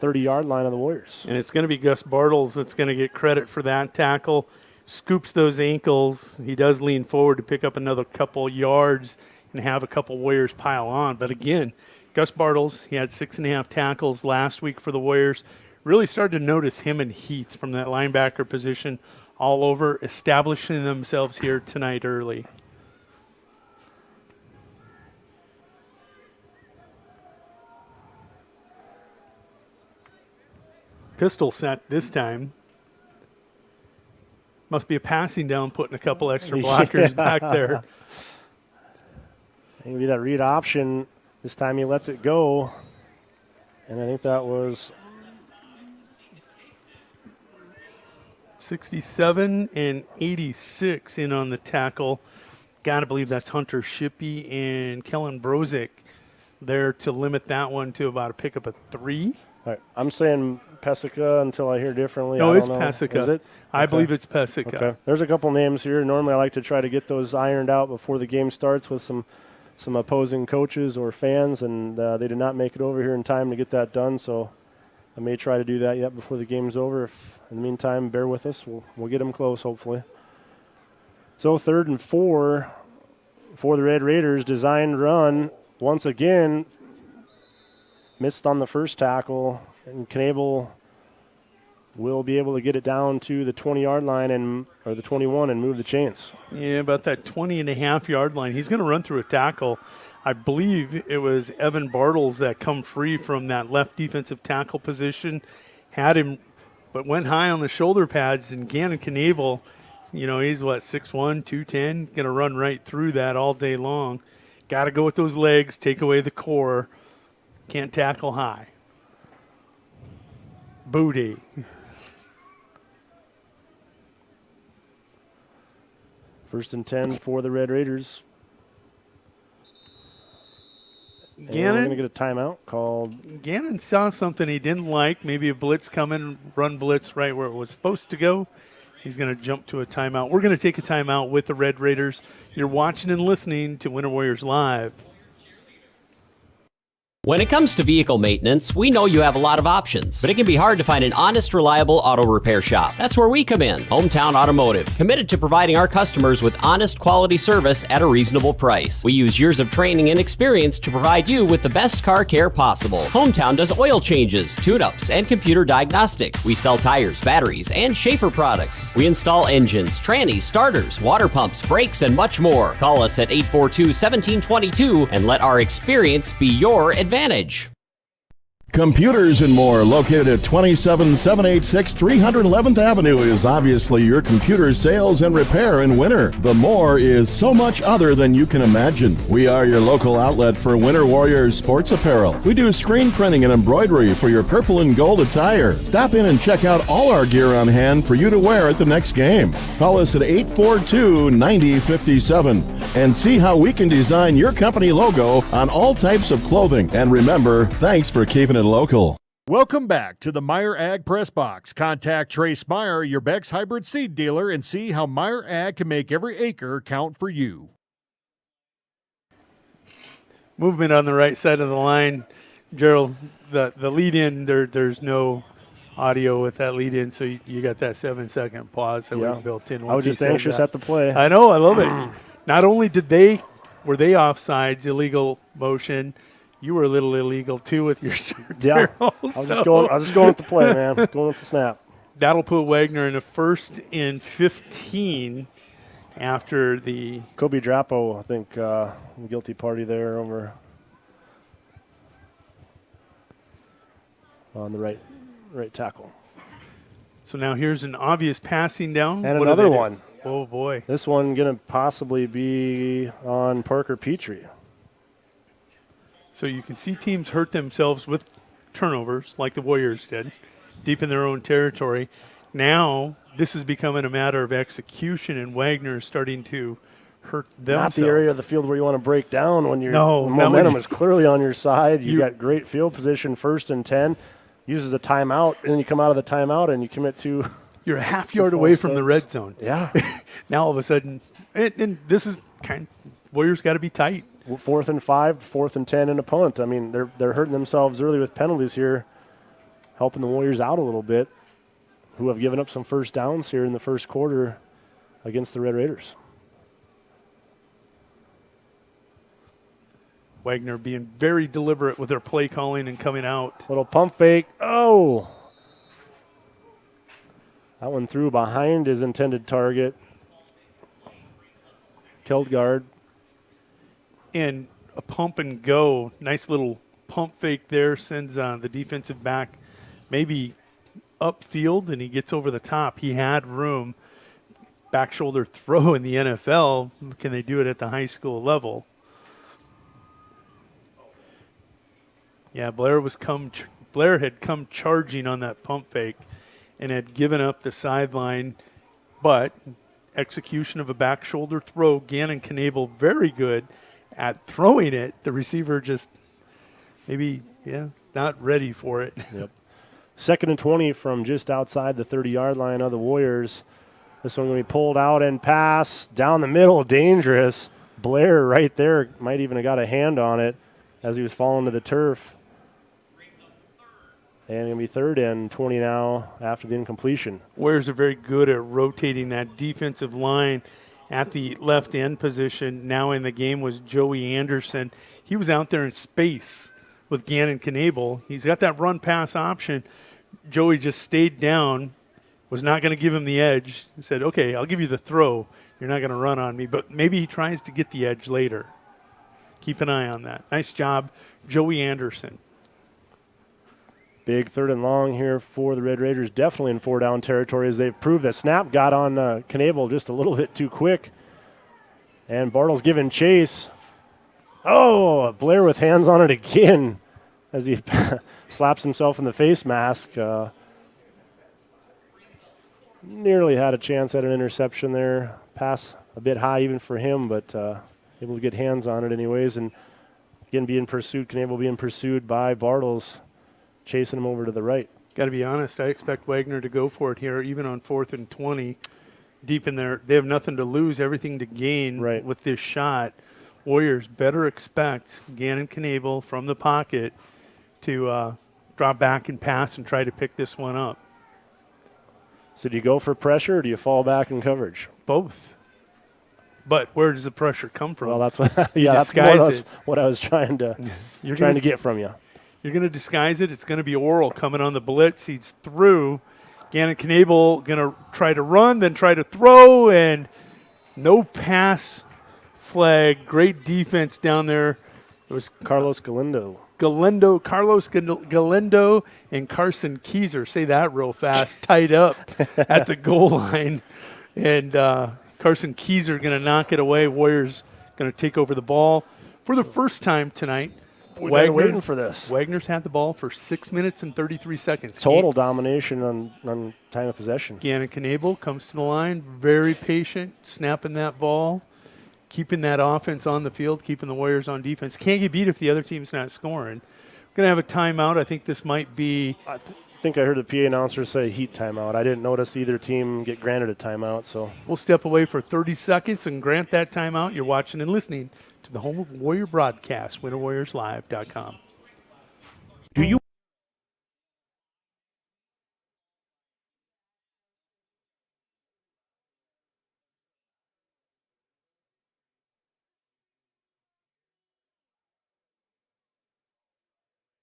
30-yard line of the Warriors. And it's going to be Gus Bartles that's going to get credit for that tackle. Scoops those ankles. He does lean forward to pick up another couple yards and have a couple Warriors pile on. But again, Gus Bartles, he had 6.5 tackles last week for the Warriors. Really started to notice him and Heath from that linebacker position all over, establishing themselves here tonight early. Pistol set this time. Must be a passing down, putting a couple extra blockers back there. Maybe that read option. This time he lets it go. And I think that was 67 and 86 in on the tackle. Got to believe that's Hunter Shippey and Kellen Brozick there to limit that one to about a pickup of 3. All right, I'm saying Pesica until I hear differently. No, it's know. Pesica. Is it? I believe it's Pesica. Okay. There's a couple names here. Normally I like to try to get those ironed out before the game starts with some opposing coaches or fans, and they did not make it over here in time to get that done, so I may try to do that yet before the game's over. If in the meantime, bear with us. We'll get them close, hopefully. So 3rd and 4 for the Red Raiders. Designed run. Once again, missed on the first tackle, and Knable will be able to get it down to the 20-yard line or the 21 and move the chains. Yeah, about that 20.5-yard line. He's going to run through a tackle. I believe it was Evan Bartles that come free from that left defensive tackle position, had him, but went high on the shoulder pads, and Gannon Knable, he's 6'1", 210, going to run right through that all day long. Got to go with those legs, take away the core. Can't tackle high. Booty. First and 10 for the Red Raiders. Gannon, we're going to get a timeout called. Gannon saw something he didn't like, maybe a blitz coming, run blitz right where it was supposed to go. He's going to jump to a timeout. We're going to take a timeout with the Red Raiders. You're watching and listening to Winter Warriors Live. When it comes to vehicle maintenance, we know you have a lot of options, but it can be hard to find an honest, reliable auto repair shop. That's where we come in, Hometown Automotive, committed to providing our customers with honest, quality service at a reasonable price. We use years of training and experience to provide you with the best car care possible. Hometown does oil changes, tune-ups, and computer diagnostics. We sell tires, batteries, and Schaefer products. We install engines, trannies, starters, water pumps, brakes, and much more. Call us at 842-1722 and let our experience be your advantage. Computers and More, located at 27786 311th Avenue, is obviously your computer sales and repair in winter. The More is so much other than you can imagine. We are your local outlet for Winter Warriors sports apparel. We do screen printing and embroidery for your purple and gold attire. Stop in and check out all our gear on hand for you to wear at the next game. Call us at 842-9057 and see how we can design your company logo on all types of clothing. And remember, thanks for keeping it local. Welcome back to the Meyer Ag Press Box. Contact Trace Meyer, your Beck's hybrid seed dealer, and see how Meyer Ag can make every acre count for you. Movement on the right side of the line. Gerald, the lead in, there's no audio with that lead in, so you got that 7-second pause that we built in. I was just anxious at the play. I know, I love it. Not only were they offsides, illegal motion, you were a little illegal too with your shirt. Yeah, I was just going with the play, man. Going with the snap. That'll put Wagner in a 1st and 15 after the Kobe Drapo, I think, guilty party there over on the right tackle. So now here's an obvious passing down. And another one. Oh, boy. This one going to possibly be on Parker Petrie. So you can see teams hurt themselves with turnovers like the Warriors did, deep in their own territory. Now this is becoming a matter of execution, and Wagner is starting to hurt themselves. Not the area of the field where you want to break down when your momentum is clearly on your side. You got great field position, 1st and 10. Uses a timeout, and then you come out of the timeout and you commit to. You're a half yard away from the red zone. Yeah. Now all of a sudden, and this is Warriors got to be tight. 4th and 5, 4th and 10, and a punt. I mean, they're hurting themselves early with penalties here, helping the Warriors out a little bit, who have given up some first downs here in the first quarter against the Red Raiders. Wagner being very deliberate with their play calling and coming out. Little pump fake. Oh! That one threw behind his intended target. Killed guard. And a pump and go. Nice little pump fake there. Sends the defensive back maybe upfield, and he gets over the top. He had room. Back shoulder throw in the NFL. Can they do it at the high school level? Yeah, Blair had come charging on that pump fake and had given up the sideline, but execution of a back shoulder throw. Gannon Knable very good at throwing it. The receiver just maybe, not ready for it. Yep. 2nd and 20 from just outside the 30-yard line of the Warriors. This one going to be pulled out and pass down the middle, dangerous. Blair right there might even have got a hand on it as he was falling to the turf. And going to be 3rd and 20 now after the incompletion. Warriors are very good at rotating that defensive line at the left end position. Now in the game was Joey Anderson. He was out there in space with Gannon Knable. He's got that run pass option. Joey just stayed down, was not going to give him the edge. He said, okay, I'll give you the throw. You're not going to run on me, but maybe he tries to get the edge later. Keep an eye on that. Nice job, Joey Anderson. Big 3rd and long here for the Red Raiders, definitely in 4-down territory as they've proved that snap got on Knable just a little bit too quick. And Bartles giving chase. Oh, Blair with hands on it again as he slaps himself in the face mask. Nearly had a chance at an interception there. Pass a bit high even for him, but able to get hands on it anyways. And again, being pursued, Knable being pursued by Bartles, chasing him over to the right. Got to be honest, I expect Wagner to go for it here, even on 4th and 20. Deep in there, they have nothing to lose, everything to gain with this shot. Warriors better expect Gannon Knable from the pocket to drop back and pass and try to pick this one up. So do you go for pressure or do you fall back in coverage? Both. But where does the pressure come from? Well, that's what that's what I was trying to get from you. You're going to disguise it. It's going to be Oral coming on the blitz. He's through. Gannon Knable going to try to run, then try to throw, and no pass flag. Great defense down there. It was Carlos Galindo. Carlos Galendo and Carson Keyser, say that real fast, tied up at the goal line. And Carson Keyser going to knock it away. Warriors going to take over the ball for the first time tonight. We've been waiting for this. Wagner's had the ball for 6 minutes and 33 seconds. Total domination on time of possession. Gannon Knable comes to the line, very patient, snapping that ball, keeping that offense on the field, keeping the Warriors on defense. Can't get beat if the other team's not scoring. Going to have a timeout. I think this might be. I think I heard the PA announcer say heat timeout. I didn't notice either team get granted a timeout. So we'll step away for 30 seconds and grant that timeout. You're watching and listening to the home of Warrior broadcast, winterwarriorslive.com. Do you?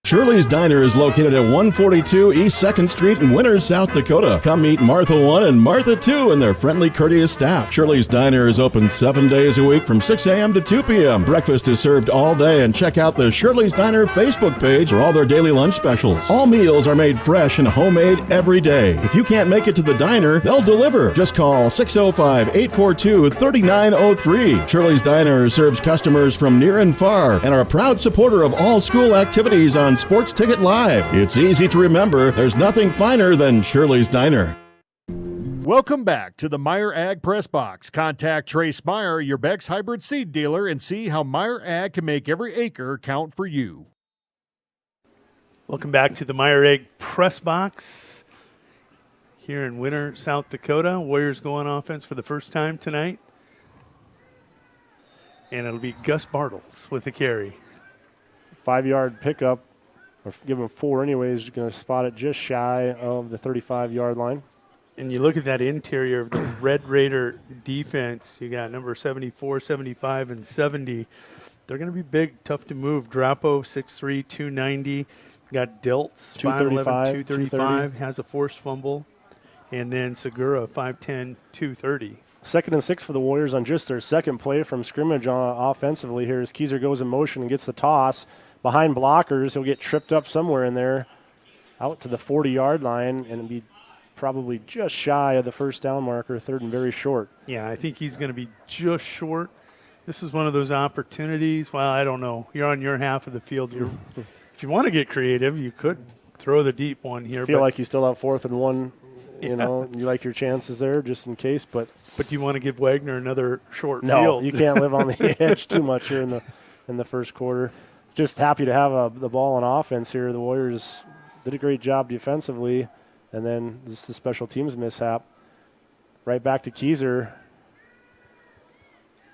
Shirley's Diner is located at 142 East 2nd Street in Winter, South Dakota. Come meet Martha 1 and Martha 2 and their friendly, courteous staff. Shirley's Diner is open 7 days a week from 6 a.m. to 2 p.m. Breakfast is served all day, and check out the Shirley's Diner Facebook page for all their daily lunch specials. All meals are made fresh and homemade every day. If you can't make it to the diner, they'll deliver. Just call 605-842-3903. Shirley's Diner serves customers from near and far and are a proud supporter of all school activities on Sports Ticket Live. It's easy to remember. There's nothing finer than Shirley's Diner. Welcome back to the Meyer Ag Press Box. Contact Trace Meyer, your Beck's hybrid seed dealer, and see how Meyer Ag can make every acre count for you. Welcome back to the Meyer Ag Press Box here in Winter, South Dakota. Warriors go on offense for the first time tonight. And it'll be Gus Bartles with the carry. 5-yard pickup, or give him 4 anyways. You're going to spot it just shy of the 35-yard line. And you look at that interior of the Red Raider defense. You got number 74, 75, and 70. They're going to be big, tough to move. Drapo, 6'3", 290. You got Diltz, 5'11", 235, has a forced fumble. And then Segura, 5'10", 230. 2nd and 6 for the Warriors on just their second play from scrimmage offensively here as Keyser goes in motion and gets the toss. Behind blockers, he'll get tripped up somewhere in there out to the 40-yard line and be probably just shy of the first down marker, 3rd and very short. Yeah, I think he's going to be just short. This is one of those opportunities. Well, I don't know. You're on your half of the field. If you want to get creative, you could throw the deep one here. I feel like you still have 4th and 1, you know, you like your chances there just in case. But do you want to give Wagner another short field? No, you can't live on the edge too much here in the first quarter. Just happy to have the ball on offense here. The Warriors did a great job defensively, and then just the special teams mishap. Right back to Keyser,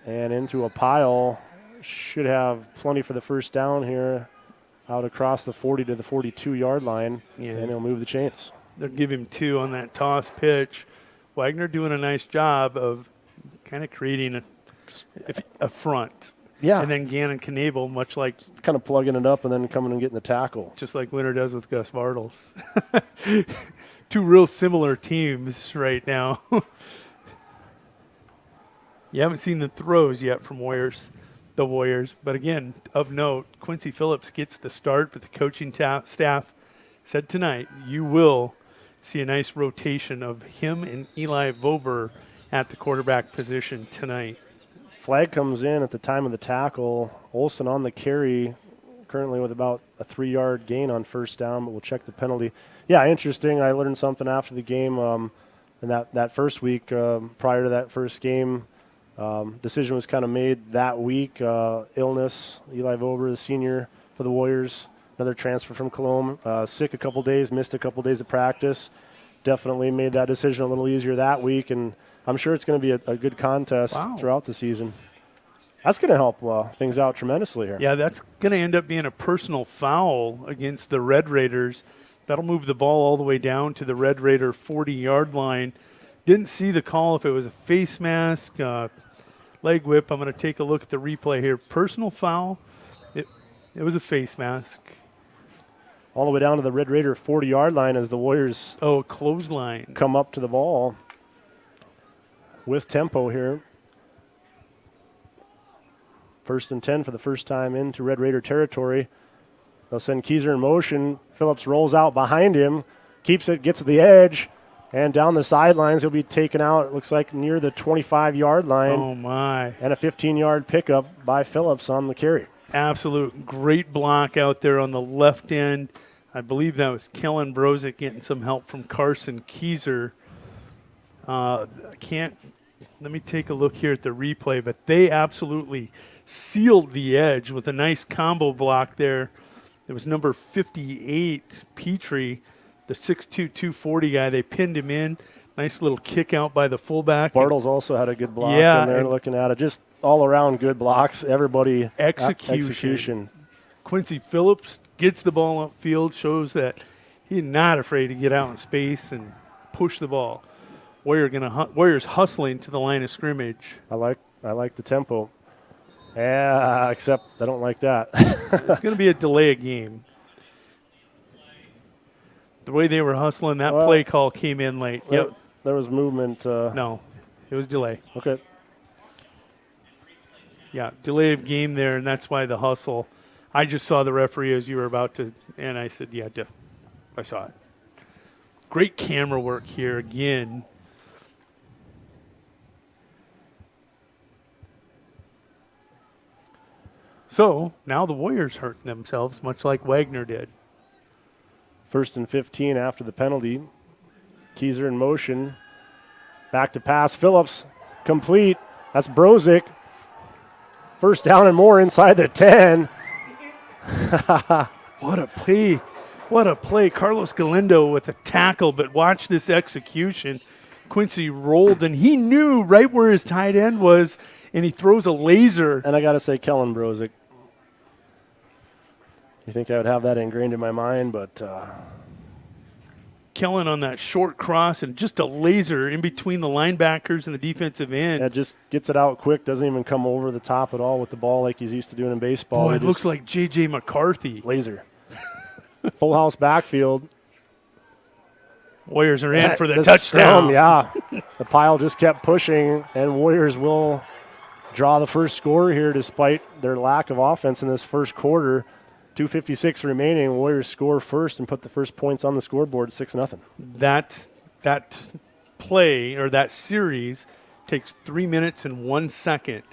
and into a pile. Should have plenty for the first down here, out across the 40 to the 42-yard line, and he'll move the chains. They'll give him 2 on that toss pitch. Wagner doing a nice job of kind of creating a front. Yeah. And then Gannon Knable, much like kind of plugging it up and then coming and getting the tackle. Just like Winter does with Gus Bartles. 2 real similar teams right now. You haven't seen the throws yet from the Warriors. But again, of note, Quincy Phillips gets the start, but the coaching staff said tonight you will see a nice rotation of him and Eli Vober at the quarterback position tonight. Flag comes in at the time of the tackle. Olsen on the carry, currently with about a 3-yard gain on first down, but we'll check the penalty. Yeah, interesting. I learned something after the game in that first week. Prior to that first game, decision was kind of made that week. Illness, Eli Vober, the senior for the Warriors, another transfer from Colome, sick a couple days, missed a couple days of practice. Definitely made that decision a little easier that week, and I'm sure it's going to be a good contest throughout the season. That's going to help things out tremendously here. Yeah, that's going to end up being a personal foul against the Red Raiders. That'll move the ball all the way down to the Red Raider 40-yard line. Didn't see the call if it was a face mask, leg whip. I'm going to take a look at the replay here. Personal foul. It was a face mask. All the way down to the Red Raider 40-yard line as the Warriors clothesline come up to the ball with tempo here. 1st and 10 for the first time into Red Raider territory. They'll send Keyser in motion. Phillips rolls out behind him, keeps it, gets to the edge, and down the sidelines he'll be taken out, it looks like near the 25-yard line. Oh, my. And a 15-yard pickup by Phillips on the carry. Absolute great block out there on the left end. I believe that was Kellen Brozick getting some help from Carson Keyser. Let me take a look here at the replay, but they absolutely sealed the edge with a nice combo block there. It was number 58, Petrie, the 6'2", 240 guy. They pinned him in. Nice little kick out by the fullback. Bartles also had a good block in there looking at it. Just all around good blocks. Everybody execution. Quincy Phillips gets the ball upfield, shows that he's not afraid to get out in space and push the ball. Warriors hustling to the line of scrimmage. I like the tempo. Yeah, except I don't like that. It's going to be a delay of game. The way they were hustling, that play call came in late. Yep. There was movement. No, it was delay. Okay. Yeah, delay of game there, and that's why the hustle. I just saw the referee as you were about to, and I said, yeah, I saw it. Great camera work here again. So now the Warriors hurting themselves, much like Wagner did. 1st and 15 after the penalty. Keyser in motion. Back to pass. Phillips complete. That's Brozick. First down and more inside the 10. What a play. What a play. Carlos Galindo with a tackle, but watch this execution. Quincy rolled, and he knew right where his tight end was, and he throws a laser. And I got to say, Kellen Brozick. You think I would have that ingrained in my mind, but Kellen on that short cross and just a laser in between the linebackers and the defensive end. Yeah, just gets it out quick, doesn't even come over the top at all with the ball like he's used to doing in baseball. Boy, it looks like J.J. McCarthy. Laser. Full house backfield. Warriors are in for the touchdown. Scrum, yeah. The pile just kept pushing, and Warriors will draw the first score here despite their lack of offense in this first quarter. 2:56 remaining. Warriors score first and put the first points on the scoreboard, 6-0. That play or that series takes 3 minutes and 1 second.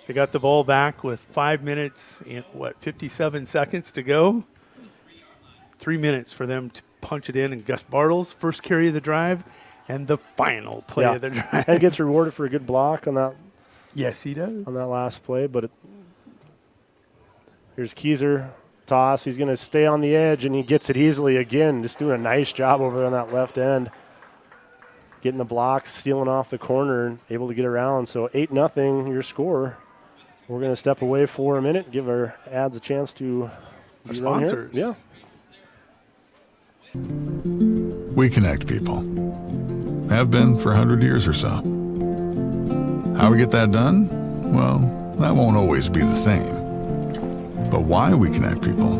They got the ball back with 5 minutes and 57 seconds to go. 3 minutes for them to punch it in, and Gus Bartles, first carry of the drive, and the final play of the drive. And gets rewarded for a good block on that. Yes, he does. On that last play, but here's Keyser. Toss. He's going to stay on the edge, and he gets it easily again. Just doing a nice job over there on that left end. Getting the blocks, stealing off the corner, able to get around. So 8-0, your score. We're going to step away for a minute, give our ads a chance to our sponsors. Yeah. We connect people. Have been for 100 years or so. How we get that done? Well, that won't always be the same. But why we connect people?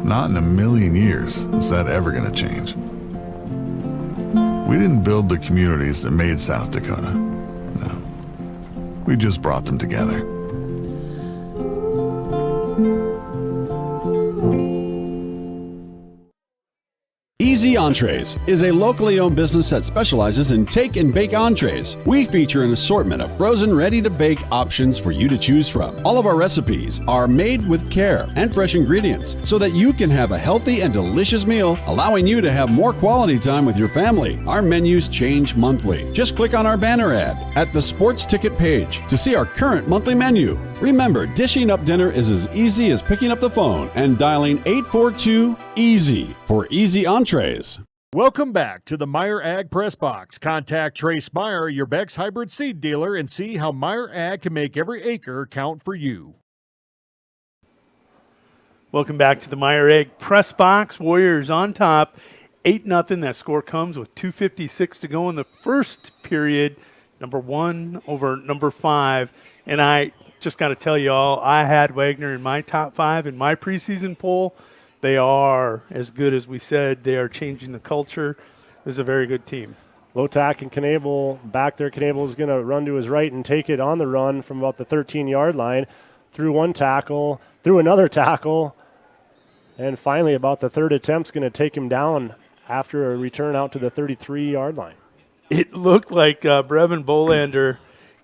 Not in a million years is that ever going to change. We didn't build the communities that made South Dakota. No. We just brought them together. Easy Entrees is a locally owned business that specializes in take and bake entrees. We feature an assortment of frozen, ready-to-bake options for you to choose from. All of our recipes are made with care and fresh ingredients so that you can have a healthy and delicious meal, allowing you to have more quality time with your family. Our menus change monthly. Just click on our banner ad at the sports ticket page to see our current monthly menu. Remember, dishing up dinner is as easy as picking up the phone and dialing 842-EASY for Easy Entrees. Welcome back to the Meyer Ag Press Box. Contact Trace Meyer, your Beck's hybrid seed dealer, and see how Meyer Ag can make every acre count for you. Welcome back to the Meyer Ag Press Box. Warriors on top, 8-0. That score comes with 2:56 to go in the first period. Number 1 over number 5. And I just got to tell you all, I had Wagner in my top 5 in my preseason poll. They are as good as we said. They are changing the culture. This is a very good team. Lotak and Knable back there. Knable is going to run to his right and take it on the run from about the 13-yard line. Through one tackle, through another tackle. And finally, about the third attempt's going to take him down after a return out to the 33-yard line. It looked like Brevin Bolander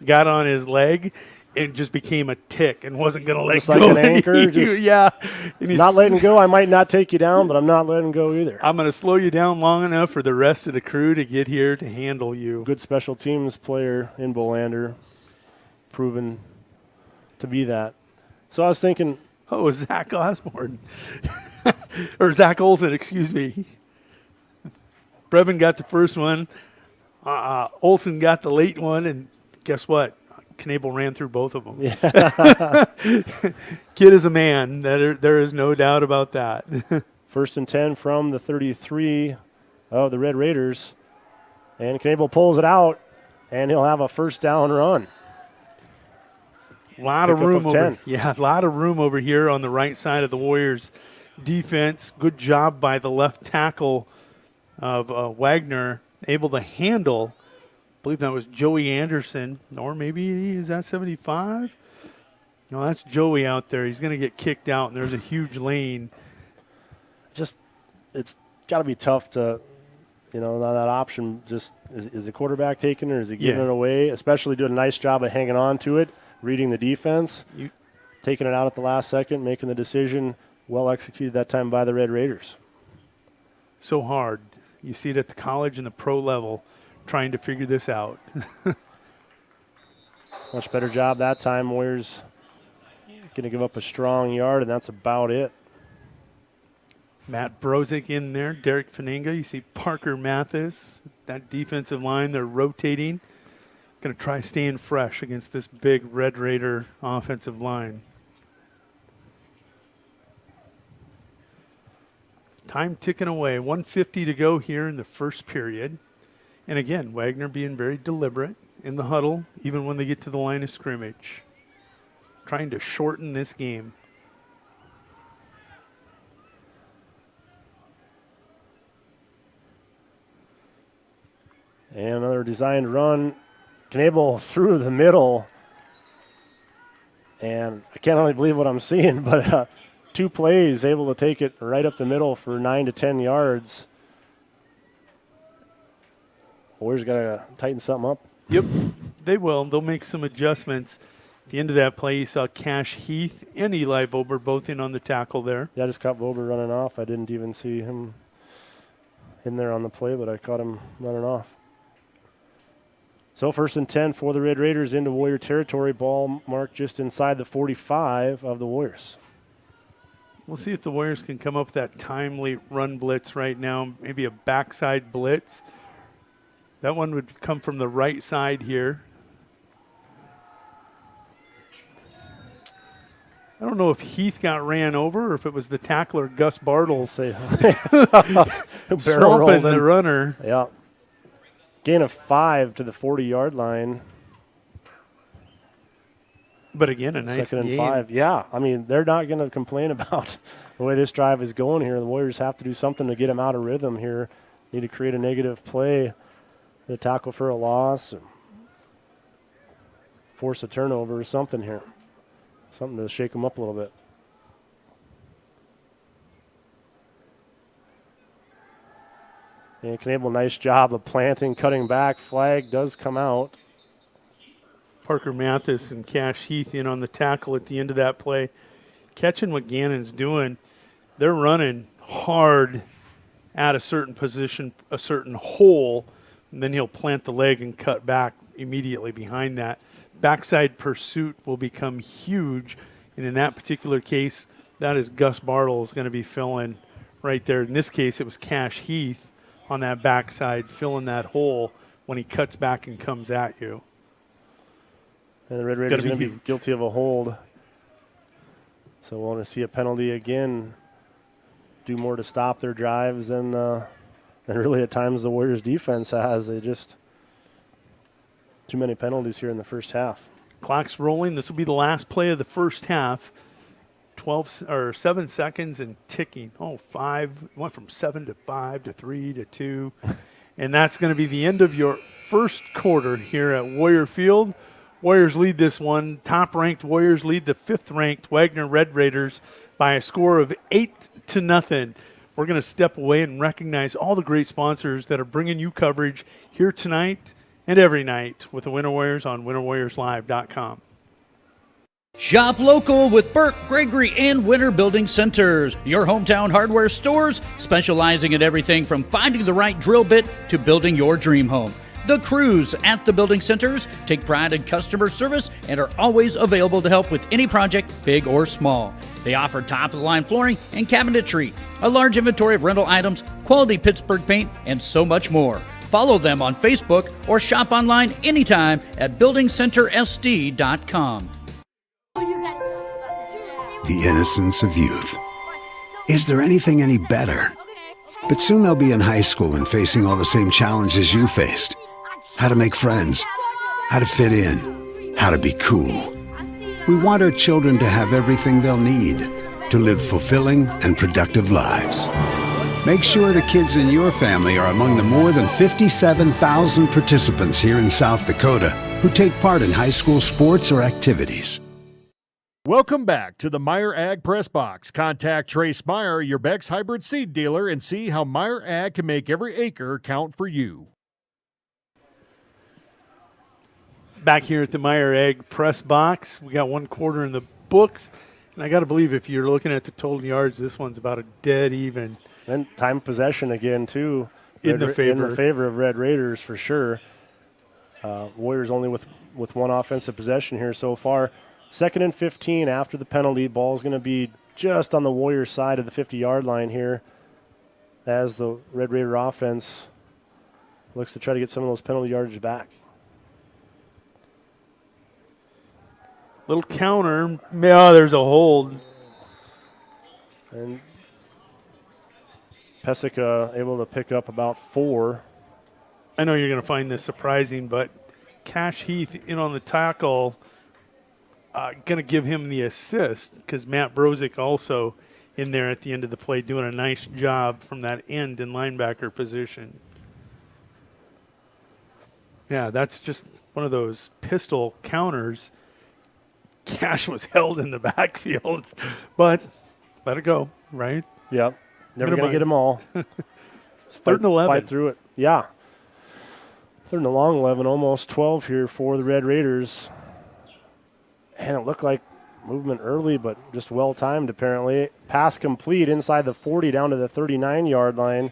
got on his leg and just became a tick and wasn't going to let just go. Like an anchor. Just yeah. Not letting go. I might not take you down, but I'm not letting go either. I'm going to slow you down long enough for the rest of the crew to get here to handle you. Good special teams player in Bolander, proven to be that. So I was thinking. Oh, Zach Osborne. Or Zach Olson, excuse me. Brevin got the first one. Olson got the late one, and guess what? Knable ran through both of them. Yeah. Kid is a man. There is no doubt about that. 1st and 10 from the 33 of the Red Raiders. And Knable pulls it out, and he'll have a first down run. A lot of room over here on the right side of the Warriors defense. Good job by the left tackle of Wagner, able to handle, I believe that was Joey Anderson, or maybe is that 75? No, that's Joey out there. He's going to get kicked out, and there's a huge lane. It's got to be tough to, that option. Just is the quarterback taking it or is he giving it away? Especially doing a nice job of hanging on to it, reading the defense, taking it out at the last second, making the decision. Well executed that time by the Red Raiders. So hard. You see it at the college and the pro level, trying to figure this out. Much better job that time. Warriors going to give up a strong yard, and that's about it. Matt Brozick in there, Derek Faninga. You see Parker Mathis. That defensive line, they're rotating. Going to try staying fresh against this big Red Raider offensive line. Time ticking away. 1:50 to go here in the first period. And again, Wagner being very deliberate in the huddle, even when they get to the line of scrimmage. Trying to shorten this game. And another designed run. Knable through the middle. And I can't really believe what I'm seeing, but 2 plays able to take it right up the middle for 9 to 10 yards. Warriors got to tighten something up. Yep, they will. They'll make some adjustments. At the end of that play, you saw Cash Heath and Eli Vober both in on the tackle there. Yeah, I just caught Vober running off. I didn't even see him in there on the play, but I caught him running off. So 1st and 10 for the Red Raiders into Warrior territory. Ball marked just inside the 45 of the Warriors. We'll see if the Warriors can come up with that timely run blitz right now, maybe a backside blitz. That one would come from the right side here. I don't know if Heath got ran over or if it was the tackler, Gus Bartles, swamping the runner. Yeah. Gain of 5 to the 40-yard line. But again, a nice 2nd and game. 5. Yeah, I mean, they're not going to complain about the way this drive is going here. The Warriors have to do something to get them out of rhythm here. Need to create a negative play, a tackle for a loss, or force a turnover or something here. Something to shake them up a little bit. And Knable, nice job of planting, cutting back. Flag does come out. Parker Mathis and Cash Heath in on the tackle at the end of that play. Catching what Gannon's doing, they're running hard at a certain position, a certain hole, and then he'll plant the leg and cut back immediately behind that. Backside pursuit will become huge, and in that particular case, that is Gus Bartles going to be filling right there. In this case, it was Cash Heath on that backside filling that hole when he cuts back and comes at you. And the Red Raiders are going to be guilty of a hold. So we'll want to see a penalty again. Do more to stop their drives than really at times the Warriors defense has. They just too many penalties here in the first half. Clock's rolling. This will be the last play of the first half. 7 seconds and ticking. 5. Went from 7 to 5 to 3 to 2. And that's going to be the end of your first quarter here at Warrior Field. Warriors lead this one. Top-ranked Warriors lead the 5th-ranked Wagner Red Raiders by a score of 8 to nothing. We're going to step away and recognize all the great sponsors that are bringing you coverage here tonight and every night with the Winter Warriors on winterwarriorslive.com. Shop local with Burke, Gregory, and Winter Building Centers, your hometown hardware stores specializing in everything from finding the right drill bit to building your dream home. The crews at the building centers take pride in customer service and are always available to help with any project, big or small. They offer top-of-the-line flooring and cabinetry, a large inventory of rental items, quality Pittsburgh paint, and so much more. Follow them on Facebook or shop online anytime at buildingcentersd.com. The innocence of youth. Is there anything any better? But soon they'll be in high school and facing all the same challenges you faced. How to make friends, how to fit in, how to be cool. We want our children to have everything they'll need to live fulfilling and productive lives. Make sure the kids in your family are among the more than 57,000 participants here in South Dakota who take part in high school sports or activities. Welcome back to the Meyer Ag Press Box. Contact Trace Meyer, your Beck's hybrid seed dealer, and see how Meyer Ag can make every acre count for you. Back here at the Meyer Ag Press Box, we got 1 quarter in the books, and I got to believe if you're looking at the total yards, this one's about a dead even. And time possession again, too. In the favor of Red Raiders, for sure. Warriors only with one offensive possession here so far. 2nd and 15 after the penalty. Ball is going to be just on the Warriors' side of the 50-yard line here as the Red Raider offense looks to try to get some of those penalty yardage back. Little counter. Oh, there's a hold. And Pesica able to pick up about 4. I know you're going to find this surprising, but Cash Heath in on the tackle, going to give him the assist because Matt Brozick also in there at the end of the play doing a nice job from that end in linebacker position. Yeah, that's just one of those pistol counters. Cash was held in the backfield, but let it go, right? Yep. Never going to get them all. 3rd and 11. Fight through it. Yeah. 3rd and a long 11, almost 12 here for the Red Raiders. And it looked like movement early, but just well-timed apparently. Pass complete inside the 40 down to the 39-yard line.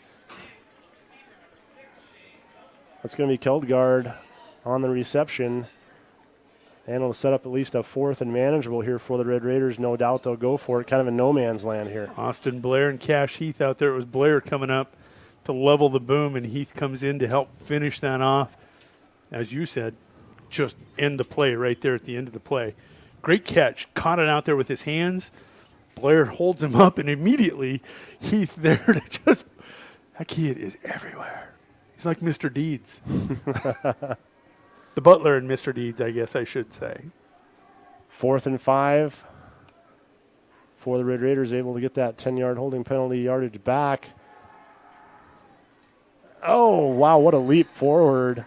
That's going to be Keldgaard on the reception. And it'll set up at least a 4th and manageable here for the Red Raiders. No doubt they'll go for it. Kind of a no-man's land here. Austin Blair and Cash Heath out there. It was Blair coming up to level the boom, and Heath comes in to help finish that off. As you said, just end the play right there at the end of the play. Great catch. Caught it out there with his hands. Blair holds him up, and immediately Heath there to just – that kid is everywhere. He's like Mr. Deeds. The butler and Mr. Deeds, I guess I should say. 4th and 5 for the Red Raiders, able to get that 10-yard holding penalty yardage back. Oh, wow, what a leap forward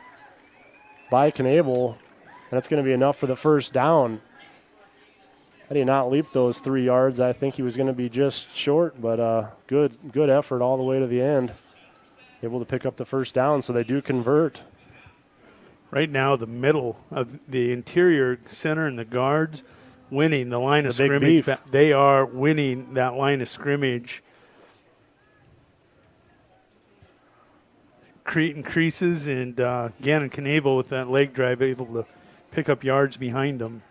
by Knable. And that's going to be enough for the first down. Had he not leaped those 3 yards, I think he was going to be just short, but good effort all the way to the end. Able to pick up the first down, so they do convert. Right now, the middle of the interior center and the guards winning the line of scrimmage. They are winning that line of scrimmage. Cretin creases and Gannon Knable with that leg drive able to pick up yards behind them.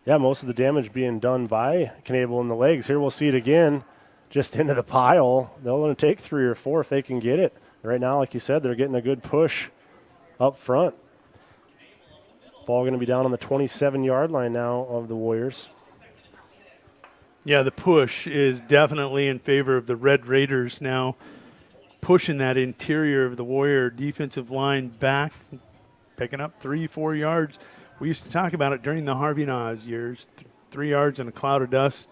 Yeah, most of the damage being done by Knable in the legs. Here we'll see it again, just into the pile. They'll want to take 3 or 4 if they can get it. Right now, like you said, they're getting a good push up front. Ball going to be down on the 27-yard line now of the Warriors. Yeah, the push is definitely in favor of the Red Raiders now, pushing that interior of the Warrior defensive line back, picking up 3-4 yards. We used to talk about it during the Harvey Nas years. 3 yards in a cloud of dust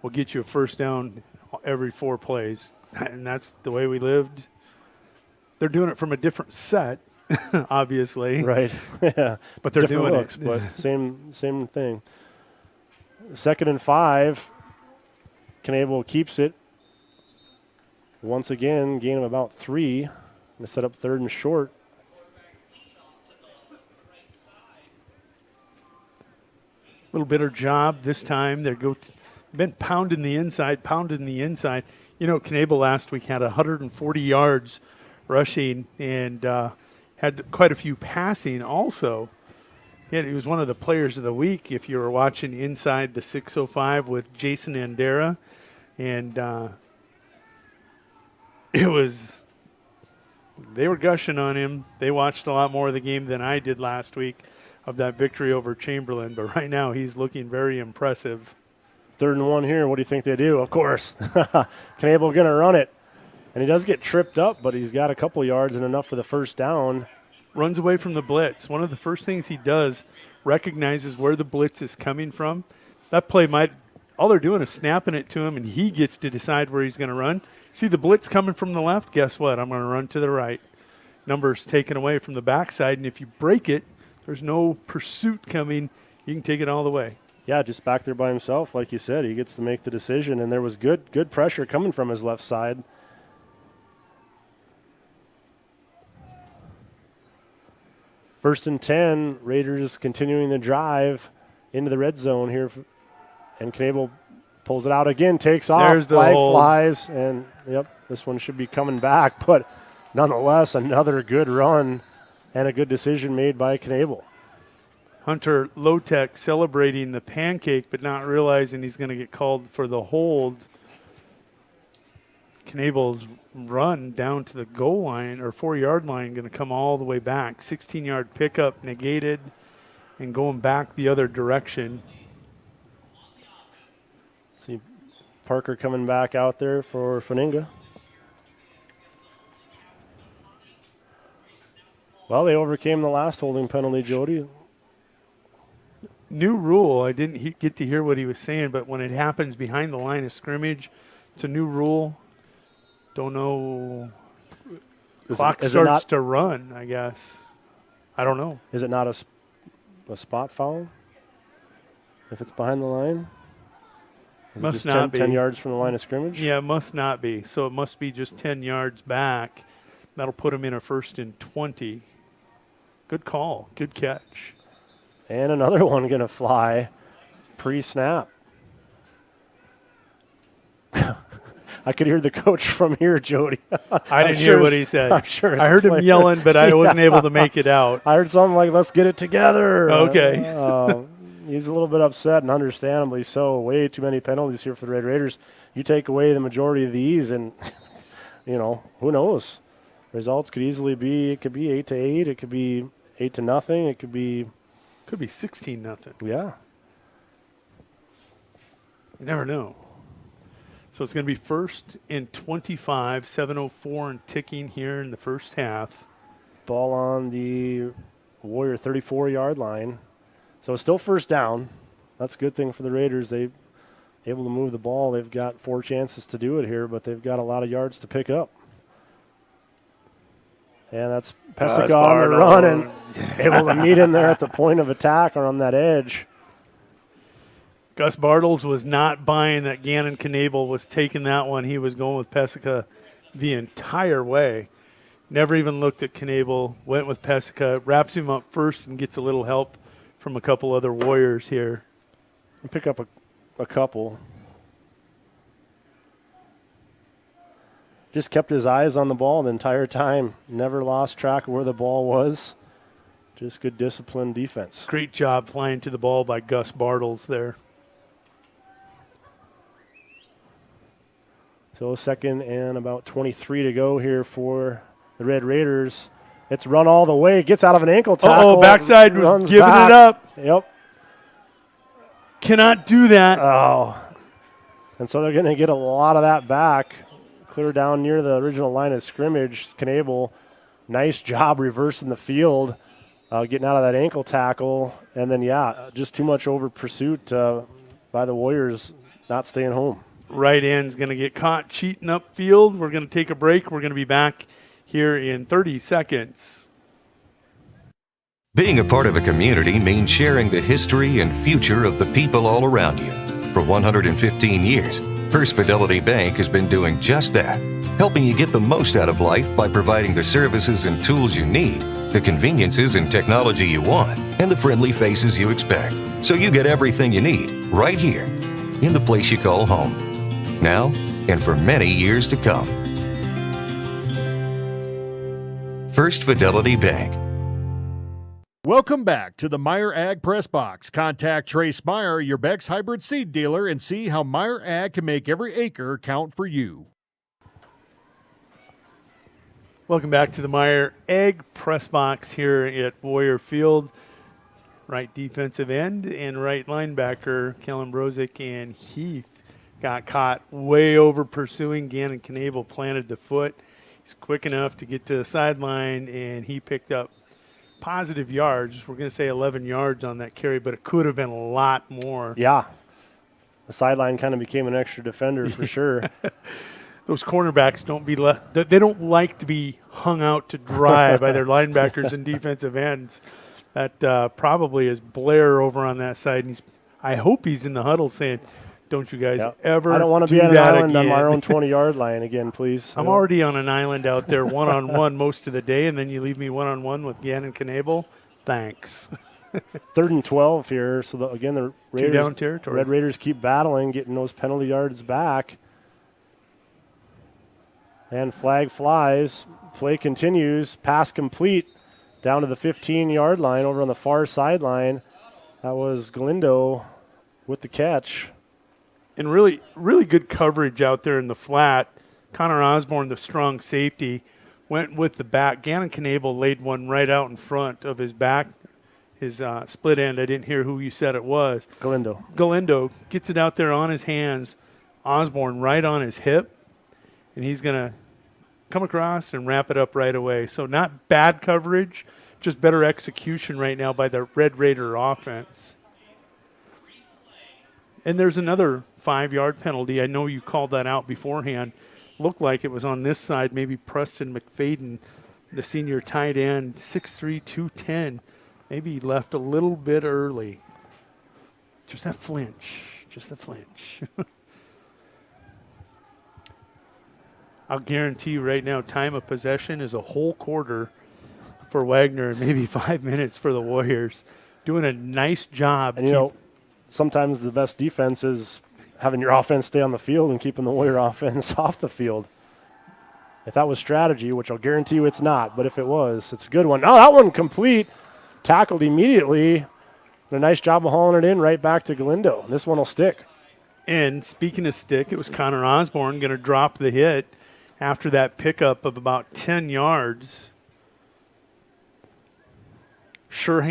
will get you a first down every 4 plays, and that's the way we lived. They're doing it from a different set, obviously. Right. Yeah. But they're different doing looks, it. But same thing. 2nd and 5. Knable keeps it once again, gain of about 3. To set up 3rd and short. Little better job this time. They're been pounding the inside. You know, Knable last week had 140 yards rushing and had quite a few passing also. He was one of the players of the week if you were watching Inside the 605 with Jason Andera. And they were gushing on him. They watched a lot more of the game than I did last week of that victory over Chamberlain. But right now he's looking very impressive. 3rd and 1 here. What do you think they do? Of course, Knable going to run it. And he does get tripped up, but he's got a couple yards and enough for the first down. Runs away from the blitz. One of the first things he does, recognizes where the blitz is coming from. That play all they're doing is snapping it to him, and he gets to decide where he's going to run. See the blitz coming from the left? Guess what? I'm going to run to the right. Numbers taken away from the backside, and if you break it, there's no pursuit coming. You can take it all the way. Yeah, just back there by himself, like you said. He gets to make the decision, and there was good pressure coming from his left side. First and 10, Raiders continuing the drive into the red zone here. And Knable pulls it out again, takes off, There's the flag hold. flies, and this one should be coming back. But nonetheless, another good run and a good decision made by Knable. Hunter Lotek celebrating the pancake, but not realizing he's going to get called for the hold. Knable's run down to the goal line or 4-yard line going to come all the way back. 16-yard pickup negated and going back the other direction. See Parker coming back out there for Faninga. Well, they overcame the last holding penalty, Jody. New rule. I didn't get to hear what he was saying, but when it happens behind the line of scrimmage, it's a new rule. Don't know. Clock starts to run, I guess. I don't know. Is it not a spot foul if it's behind the line? Must not be. 10 yards from the line of scrimmage? Yeah, it must not be. So it must be just 10 yards back. That'll put him in a 1st and 20. Good call. Good catch. And another one going to fly pre-snap. I could hear the coach from here, Jody. I didn't hear what he said. I'm sure I heard him yelling, but I wasn't able to make it out. I heard something like, let's get it together. Okay. He's a little bit upset, and understandably so. Way too many penalties here for the Red Raiders. You take away the majority of these, and, who knows? Results could easily be, it could be 8-8. It could be 8-0. It could be 16-0. Yeah. You never know. So it's going to be 1st and 25, 7:04 and ticking here in the first half. Ball on the Warrior 34-yard line. So it's still first down. That's a good thing for the Raiders. They're able to move the ball. They've got 4 chances to do it here, but they've got a lot of yards to pick up. And that's Pesic on the run and able to meet him there at the point of attack or on that edge. Gus Bartles was not buying that Gannon Knable was taking that one. He was going with Pesic the entire way. Never even looked at Knable, went with Pesic, wraps him up first and gets a little help from a couple other Warriors here. Pick up a couple. Just kept his eyes on the ball the entire time. Never lost track of where the ball was. Just good disciplined defense. Great job flying to the ball by Gus Bartles there. So 2nd and about 23 to go here for the Red Raiders. It's run all the way. Gets out of an ankle tackle. Oh, backside giving it up. Yep. Cannot do that. Oh. And so they're going to get a lot of that back. Clear down near the original line of scrimmage. Knable, nice job reversing the field, getting out of that ankle tackle. And then, just too much over pursuit by the Warriors not staying home. Right end's going to get caught cheating upfield. We're going to take a break. We're going to be back here in 30 seconds. Being a part of a community means sharing the history and future of the people all around you. For 115 years, First Fidelity Bank has been doing just that. helping you get the most out of life by providing the services and tools you need, the conveniences and technology you want, and the friendly faces you expect. So you get everything you need right here in the place you call home. Now and for many years to come. First Fidelity Bank. Welcome back to the Meyer Ag Press Box. Contact Trace Meyer, your Beck's hybrid seed dealer, and see how Meyer Ag can make every acre count for you. Welcome back to the Meyer Ag Press Box here at Warrior Field. Right defensive end and right linebacker, Kellen Brozick and Heath got caught way over pursuing. Gannon Knable planted the foot. He's quick enough to get to the sideline, and he picked up positive yards. We're going to say 11 yards on that carry, but it could have been a lot more. Yeah. The sideline kind of became an extra defender for sure. Those cornerbacks they don't like to be hung out to dry by their linebackers and defensive ends. That probably is Blair over on that side, and I hope he's in the huddle saying, don't you guys ever I don't want to be on an island on my own 20-yard line again, please. I'm already on an island out there one-on-one most of the day, and then you leave me one-on-one with Gannon Knable. Thanks. 3rd and 12 here. So, the Raiders, down territory. Red Raiders keep battling, getting those penalty yards back. And flag flies. Play continues. Pass complete down to the 15-yard line over on the far sideline. That was Galindo with the catch. And really, really good coverage out there in the flat. Connor Osborne, the strong safety, went with the back. Gannon Knable laid one right out in front of his back, his split end. I didn't hear who you said it was. Galindo gets it out there on his hands. Osborne right on his hip, and he's going to come across and wrap it up right away. So not bad coverage, just better execution right now by the Red Raider offense. And there's another 5-yard penalty. I know you called that out beforehand. Looked like it was on this side. Maybe Preston McFadden, the senior tight end, 6'3", 210. Maybe he left a little bit early. Just that flinch. I'll guarantee you right now, time of possession is a whole quarter for Wagner and maybe 5 minutes for the Warriors. Doing a nice job. And, sometimes the best defense is having your offense stay on the field and keeping the Warrior offense off the field. If that was strategy, which I'll guarantee you it's not, but if it was, it's a good one. Oh, that one complete. Tackled immediately. And a nice job of hauling it in right back to Galindo. This one will stick. And speaking of stick, it was Connor Osborne going to drop the hit after that pickup of about 10 yards. Sure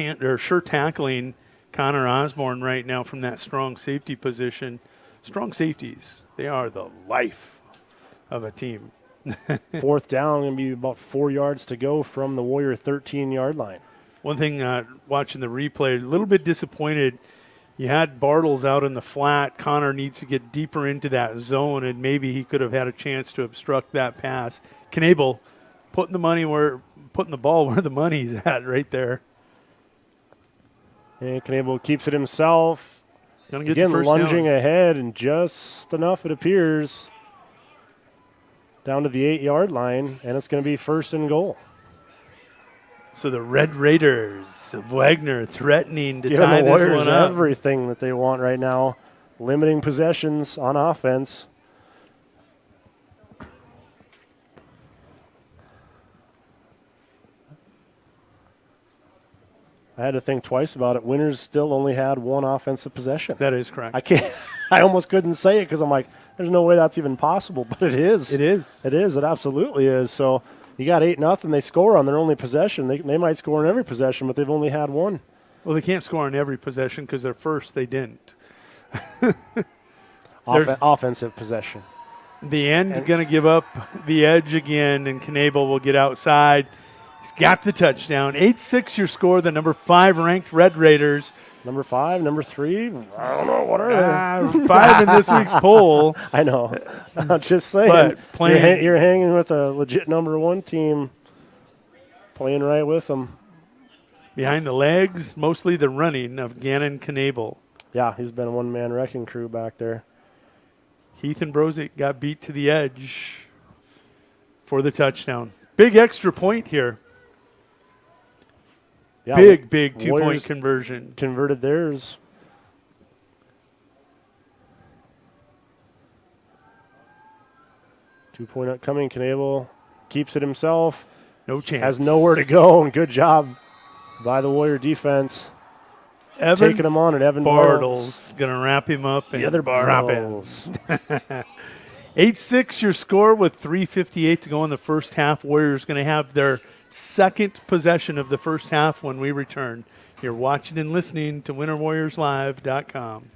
tackling Connor Osborne right now from that strong safety position. Strong safeties, they are the life of a team. 4th down, going to be about 4 yards to go from the Warrior 13-yard line. One thing, watching the replay, a little bit disappointed. You had Bartles out in the flat. Connor needs to get deeper into that zone, and maybe he could have had a chance to obstruct that pass. Knable putting the ball where the money's at right there. And Knable keeps it himself. Again, lunging ahead, and just enough, it appears, down to the 8-yard line, and it's going to be 1st and goal. So the Red Raiders of Wagner threatening to tie this one up. Everything that they want right now, limiting possessions on offense. I had to think twice about it. Winners still only had one offensive possession. That is correct. I almost couldn't say it because I'm like, there's no way that's even possible, but it is. It is. It is. It absolutely is. So you got 8-0. They score on their only possession. They might score on every possession, but they've only had one. Well, they can't score on every possession because their first they didn't. Offensive possession. The end's going to give up the edge again, and Knable will get outside. He's got the touchdown. 8-6 your score, the number 5 ranked Red Raiders. Number 5, number 3, I don't know, what are they? 5 in this week's poll. I know. I'm just saying. But you're hanging with a legit number 1 team, playing right with them. Behind the legs, mostly the running of Gannon Knable. Yeah, he's been a one-man wrecking crew back there. Heath and Brozick got beat to the edge. for the touchdown. Big extra point here. Yeah, big 2-point Warriors conversion. Converted theirs. Two-point upcoming. Knable keeps it himself. No chance. Has nowhere to go, and good job by the Warrior defense. Taking him on, and Evan Bartles going to wrap him up. And the other drop Bartles. in. 8-6 your score with 3:58 to go in the first half. Warriors going to have their second possession of the first half when we return. You're watching and listening to winterwarriorslive.com.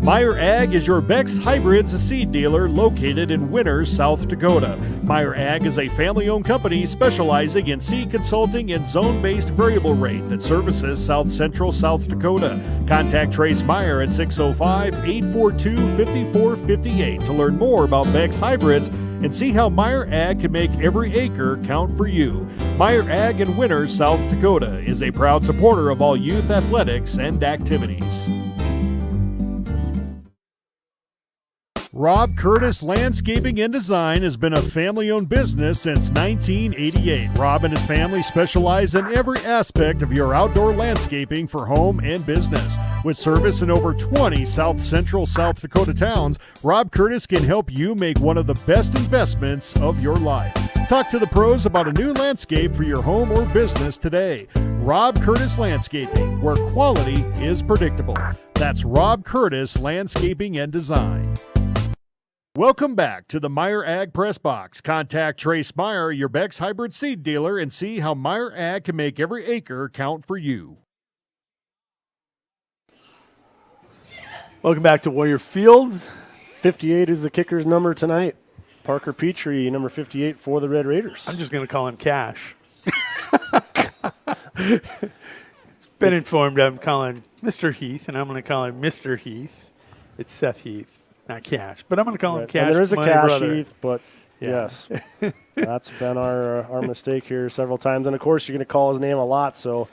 Meyer Ag is your Beck's Hybrids seed dealer located in Winters, South Dakota. Meyer Ag is a family-owned company specializing in seed consulting and zone-based variable rate that services South Central South Dakota. Contact Trace Meyer at 605-842-5458 to learn more about Beck's Hybrids and see how Meyer Ag can make every acre count for you. Meyer Ag in Winters, South Dakota is a proud supporter of all youth athletics and activities. Rob Curtis Landscaping and Design has been a family-owned business since 1988. Rob and his family specialize in every aspect of your outdoor landscaping for home and business. With service in over 20 South Central South Dakota towns, Rob Curtis can help you make one of the best investments of your life. Talk to the pros about a new landscape for your home or business today. Rob Curtis Landscaping, where quality is predictable. That's Rob Curtis Landscaping and Design. Welcome back to the Meyer Ag Press Box. Contact Trace Meyer, your Beck's Hybrid seed dealer, and see how Meyer Ag can make every acre count for you. Welcome back to Warrior Fields. 58 is the kicker's number tonight. Parker Petrie, number 58 for the Red Raiders. I'm just going to call him Cash. Been informed I'm calling Mr. Heath, and I'm going to call him Mr. Heath. It's Seth Heath. Not Cash, but I'm going to call him Cash. And there is a Cash brother. Heath, but Yeah. yes, that's been our mistake here several times. And, of course, you're going to call his name a lot, so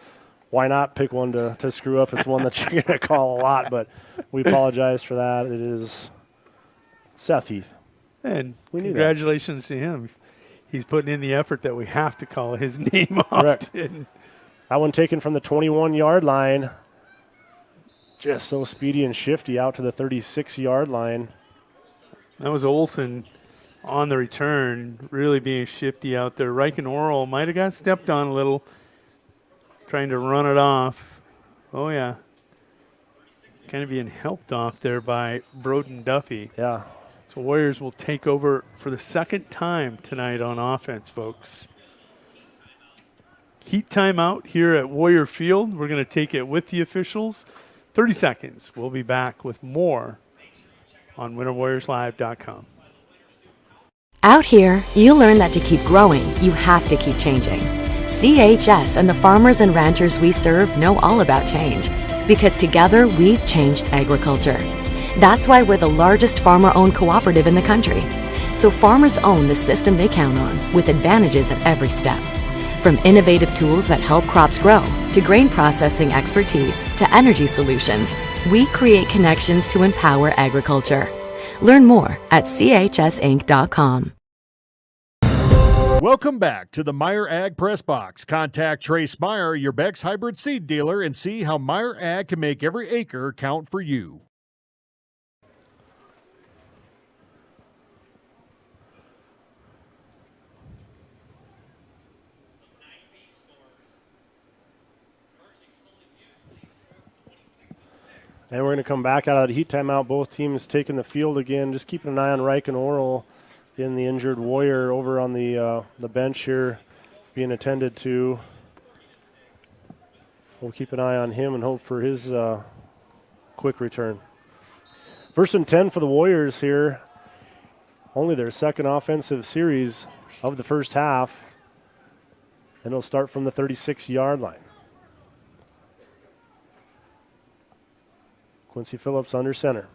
why not pick one to screw up? It's one that you're going to call a lot, but we apologize for that. It is Seth Heath. And we knew congratulations to him. He's putting in the effort that we have to call his name Correct. often. That one taken from the 21-yard line. Just so speedy and shifty out to the 36-yard line. That was Olsen on the return, really being shifty out there. Reichen Oral might have got stepped on a little, trying to run it off. Oh, yeah. Kind of being helped off there by Broden Duffy. Yeah. So Warriors will take over for the second time tonight on offense, folks. Heat timeout here at Warrior Field. We're going to take it with the officials. 30 seconds. We'll be back with more on winterwarriorslive.com. Out here, you learn that to keep growing, you have to keep changing. CHS and the farmers and ranchers we serve know all about change, because together we've changed agriculture. That's why we're the largest farmer-owned cooperative in the country. So farmers own the system they count on, with advantages at every step. From innovative tools that help crops grow, to grain processing expertise, to energy solutions, we create connections to empower agriculture. Learn more at chsinc.com. Welcome back to the Meyer Ag Press Box. Contact Trace Meyer, your Beck's Hybrid seed dealer, and see how Meyer Ag can make every acre count for you. And we're going to come back out of the heat timeout. Both teams taking the field again. Just keeping an eye on Reich and Oral, getting the injured Warrior over on the bench here, being attended to. We'll keep an eye on him and hope for his quick return. 1st and 10 for the Warriors here. Only their second offensive series of the first half. And it'll start from the 36-yard line. Quincy Phillips under center.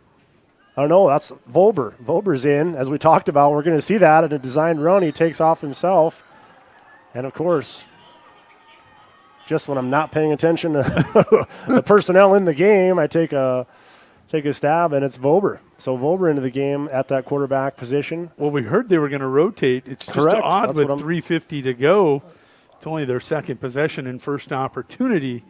Oh, no, that's Volber. Volber's in, as we talked about. We're going to see that in a designed run. He takes off himself. And, of course, just when I'm not paying attention to the personnel in the game, I take a take a stab, and it's Vober. So Vober into the game at that quarterback position. Well, we heard they were going to rotate. It's just Correct. odd That's with what 3:50 to go. It's only their second possession and first opportunity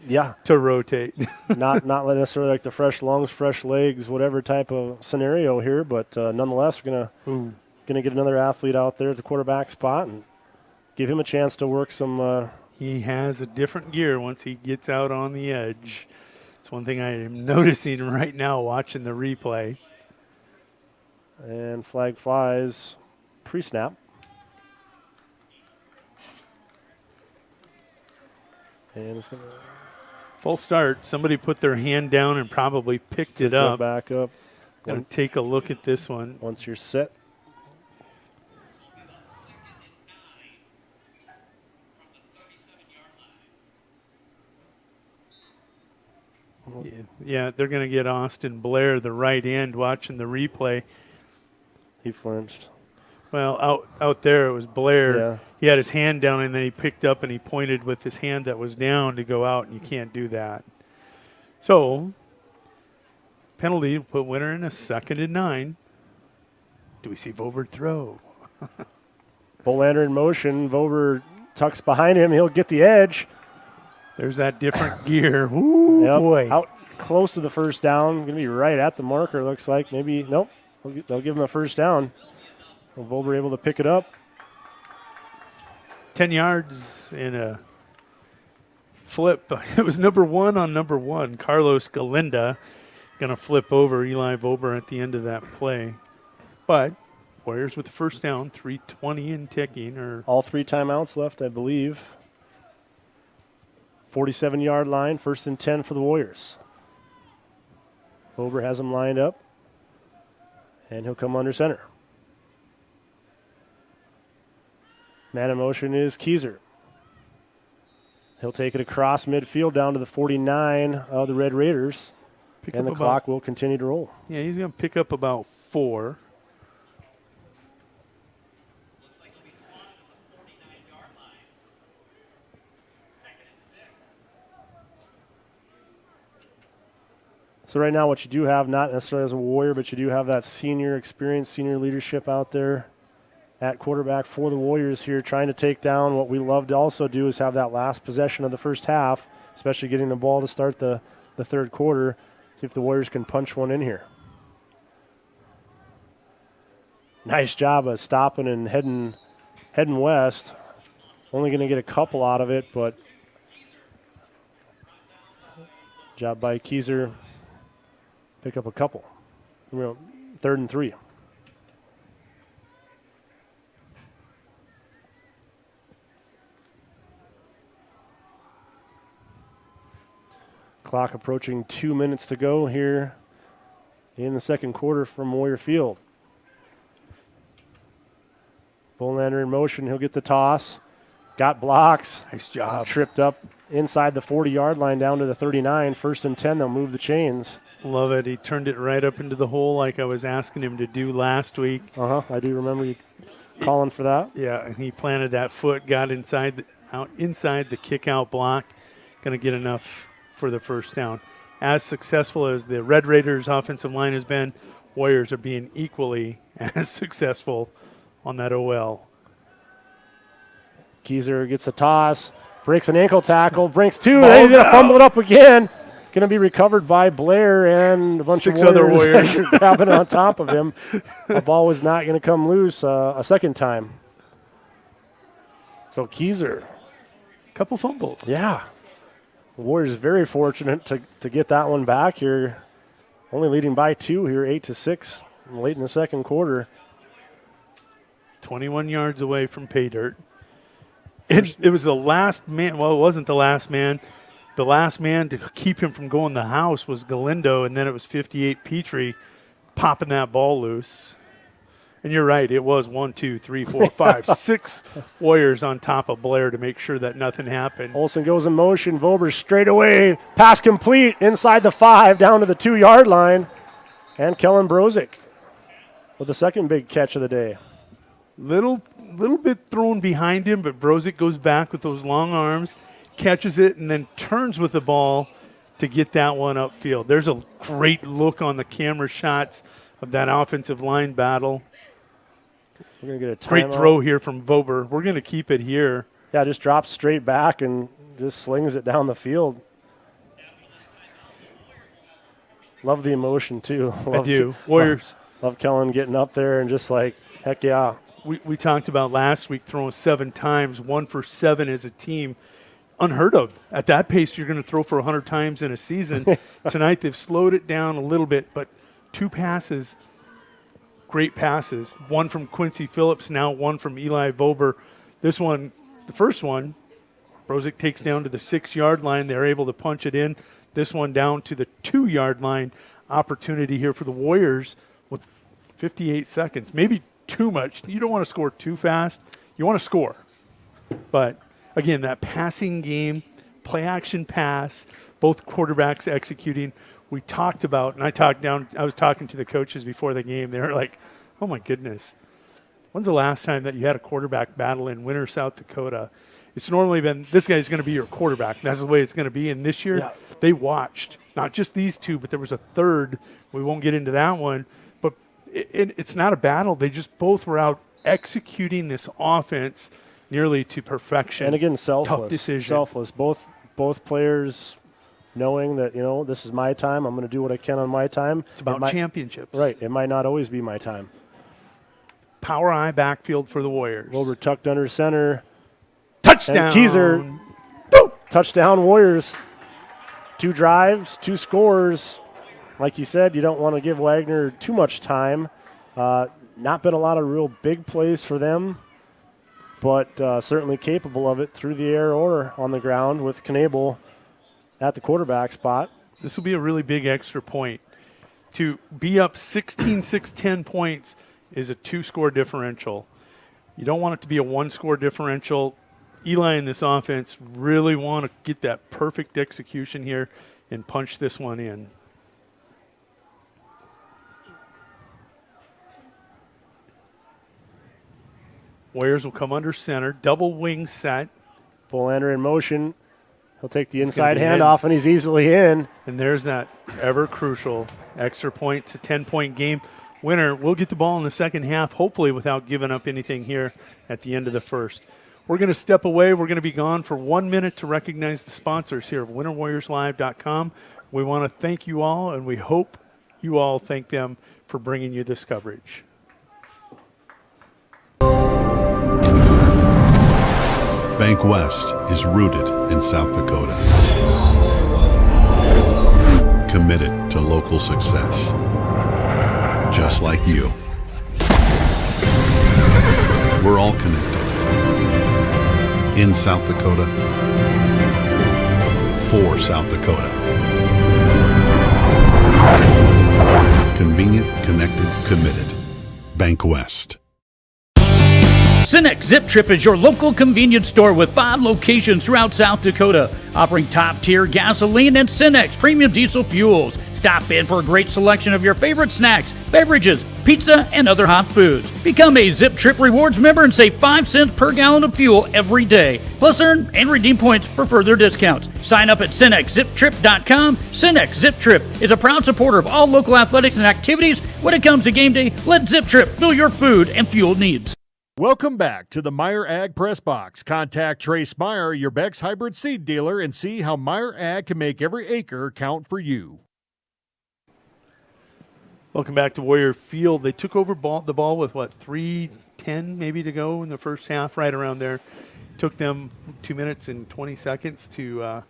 to rotate. not necessarily like the fresh lungs, fresh legs, whatever type of scenario here, but nonetheless, we're gonna get another athlete out there at the quarterback spot and give him a chance to work some. He has a different gear once he gets out on the edge. It's one thing I am noticing right now watching the replay. And flag flies pre-snap. And it's gonna full start. Somebody put their hand down and probably picked it up. Back up. Going to take a look at this one. Once you're set. Yeah, they're going to get Austin Blair, the right end, watching the replay. He flinched. Well, out there it was Blair. Yeah. He had his hand down, and then he picked up and he pointed with his hand that was down to go out, and you can't do that. So, penalty will put winner in a 2nd and 9. Do we see Vober throw? Bolander in motion. Vober tucks behind him. He'll get the edge. There's that different gear. Ooh, boy. Out close to the first down. Going to be right at the marker, looks like. Maybe, nope. They'll give him a first down. Vober able to pick it up. 10 yards in a flip. It was number 1 on number 1. Carlos Galinda going to flip over Eli Vober at the end of that play. But Warriors with the first down, 3:20 and ticking. All 3 timeouts left, I believe. 47-yard line, 1st and 10 for the Warriors. Vober has him lined up, and he'll come under center. Man in motion is Keyser. He'll take it across midfield down to the 49 of the Red Raiders, and the clock will continue to roll. Yeah, he's going to pick up about 4. So right now what you do have, not necessarily as a Warrior, but you do have that senior experience, senior leadership out there at quarterback for the Warriors here, trying to take down. What we love to also do is have that last possession of the first half, especially getting the ball to start the third quarter. See if the Warriors can punch one in here. Nice job of stopping and heading west. Only going to get a couple out of it, but job by Keyser. Pick up a couple. 3rd and 3. Clock approaching 2 minutes to go here in the second quarter from Warrior Field. Bolander in motion. He'll get the toss. Got blocks. Nice job. Tripped up inside the 40-yard line down to the 39. 1st and 10. They'll move the chains. Love it. He turned it right up into the hole like I was asking him to do last week. I do remember you calling for that. Yeah, and he planted that foot, got inside the kick-out block. Going to get enough for the first down. As successful as the Red Raiders' offensive line has been, Warriors are being equally as successful on that OL. Keyser gets a toss, breaks an ankle tackle, breaks 2. He's going to fumble it up again. Going to be recovered by Blair and a bunch 6 of other Warriors grabbing on top of him. The ball was not going to come loose a second time. So Keyser. Couple fumbles. Yeah. The Warriors very fortunate to get that one back here. Only leading by 2 here, 8-6, late in the second quarter. 21 yards away from pay dirt. It was the last man. Well, it wasn't the last man. The last man to keep him from going the house was Galindo, and then it was 58 Petrie popping that ball loose. And you're right, it was 1, 2, 3, 4, 5, 6 Warriors on top of Blair to make sure that nothing happened. Olsen goes in motion. Vober straight away. Pass complete inside the 5 down to the 2-yard line. And Kellen Brozick with the second big catch of the day. Little bit thrown behind him, but Brozick goes back with those long arms, catches it, and then turns with the ball to get that one upfield. There's a great look on the camera shots of that offensive line battle. We're going to get a great timeout. throw here from Vober. We're going to keep it here. Yeah, just drops straight back and just slings it down the field. Love the emotion, too. I do. Warriors. Love Kellen getting up there and just like, heck yeah. We talked about last week throwing 7 times, 1 for 7 as a team. Unheard of. At that pace, you're going to throw for 100 times in a season. Tonight, they've slowed it down a little bit, but 2 passes, great passes. 1 from Quincy Phillips, now 1 from Eli Vober. This one, the first one, Brozick takes down to the 6-yard line. They're able to punch it in. This one down to the 2-yard line. Opportunity here for the Warriors with 58 seconds. Maybe too much. You don't want to score too fast. You want to score. But again, that passing game, play action pass, both quarterbacks executing. We talked about, and I was talking to the coaches before the game. They were like, oh my goodness. When's the last time that you had a quarterback battle in Winter, South Dakota? It's normally been, this guy's going to be your quarterback. That's the way it's going to be. And this year, they watched, not just these 2, but there was a third. We won't get into that one. But it's not a battle. They just both were out executing this offense nearly to perfection. And again, selfless. Tough decision. Selfless. Both players knowing that, this is my time. I'm going to do what I can on my time. It's about championships. Right. It might not always be my time. Power eye backfield for the Warriors. Wilbur tucked under center. Touchdown. And Keyser. Boom. Touchdown Warriors. 2 drives, 2 scores. Like you said, you don't want to give Wagner too much time. Not been a lot of real big plays for them, but certainly capable of it through the air or on the ground with Knable at the quarterback spot. This will be a really big extra point. To be up 16-6, 10 points is a 2-score differential. You don't want it to be a 1-score differential. Eli and this offense really want to get that perfect execution here and punch this one in. Warriors will come under center, double wing set. Bolander in motion. He'll take the inside handoff, and he's easily in. And there's that ever crucial extra point. It's a 10-point game winner. We'll get the ball in the second half, hopefully without giving up anything here at the end of the first. We're going to step away. We're going to be gone for 1 minute to recognize the sponsors here of winterwarriorslive.com. We want to thank you all, and we hope you all thank them for bringing you this coverage. Bank West is rooted in South Dakota. Committed to local success. Just like you. We're all connected. In South Dakota. For South Dakota. Convenient, connected, committed. Bank West. Cenex Zip Trip is your local convenience store with 5 locations throughout South Dakota, offering top-tier gasoline and Cenex premium diesel fuels. Stop in for a great selection of your favorite snacks, beverages, pizza, and other hot foods. Become a Zip Trip Rewards member and save 5 cents per gallon of fuel every day. Plus, earn and redeem points for further discounts. Sign up at CenexZipTrip.com. Cenex Zip Trip is a proud supporter of all local athletics and activities. When it comes to game day, let Zip Trip fill your food and fuel needs. Welcome back to the Meyer Ag Press Box. Contact Trace Meyer, your Beck's hybrid seed dealer, and see how Meyer Ag can make every acre count for you. Welcome back to Warrior Field. They took over the ball with, 3:10 maybe to go in the first half, right around there. Took them 2 minutes and 20 seconds to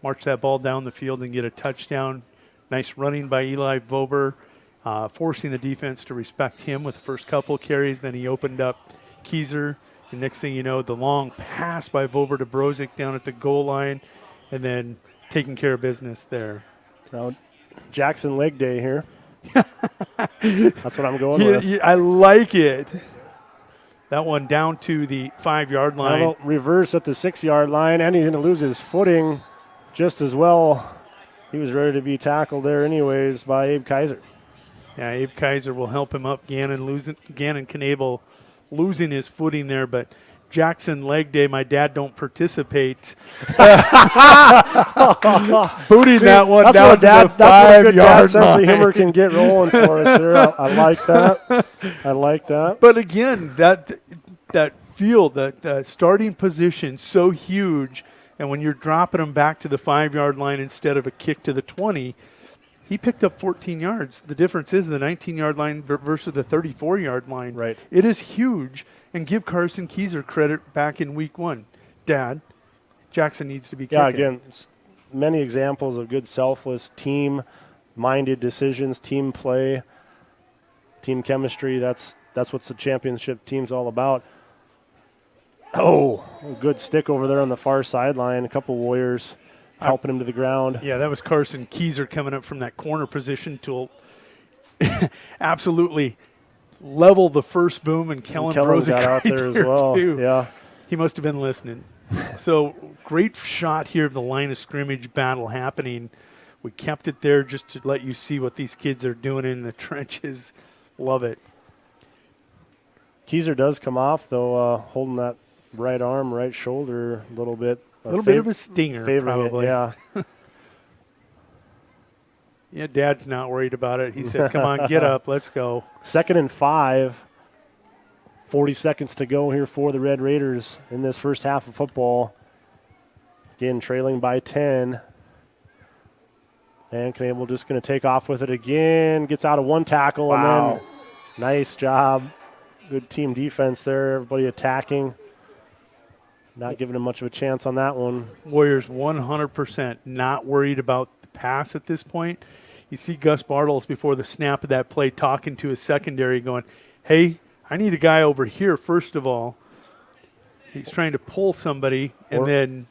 march that ball down the field and get a touchdown. Nice running by Eli Vober, forcing the defense to respect him with the first couple carries. Then he opened up Keyser, and next thing you know, the long pass by Vober to Brozick down at the goal line, and then taking care of business there. Now, Jackson leg day here. That's what I'm going with. I like it. That one down to the 5-yard line. Now reverse at the 6-yard line, and he's going to lose his footing just as well. He was ready to be tackled there anyways by Abe Kaiser. Yeah, Abe Kaiser will help him up. Gannon Knable losing his footing there, but Jackson leg day, my dad don't participate. Booting See, that one that's down what to the 5-yard line. Sense of humor can get rolling for us here. I like that. I like that. But again, that field, that starting position, so huge, and when you're dropping them back to the 5-yard line instead of a kick to the 20, he picked up 14 yards. The difference is the 19-yard line versus the 34-yard line. Right. It is huge. And give Carson Keyser credit back in week 1. Dad, Jackson needs to be kicking. Yeah, again, many examples of good selfless, team-minded decisions, team play, team chemistry. That's what the championship team's all about. Oh, good stick over there on the far sideline. A couple Warriors helping him to the ground. Yeah, that was Carson Keyser coming up from that corner position to absolutely level the first boom, and Kellen Brosick got out there as well. Too. Yeah, he must have been listening. So great shot here of the line of scrimmage battle happening. We kept it there just to let you see what these kids are doing in the trenches. Love it. Keyser does come off though, holding that right arm, right shoulder a little bit. A little bit of a stinger, probably. Yeah. Yeah, Dad's not worried about it. He said, come on, get up, let's go. 2nd and 5, 40 seconds to go here for the Red Raiders in this first half of football. Again, trailing by 10. And Knable just going to take off with it again. Gets out of one tackle, and then nice job. Good team defense there. Everybody attacking. Not giving him much of a chance on that one. Warriors 100% not worried about the pass at this point. You see Gus Bartles before the snap of that play talking to his secondary going, hey, I need a guy over here first of all. He's trying to pull somebody, and then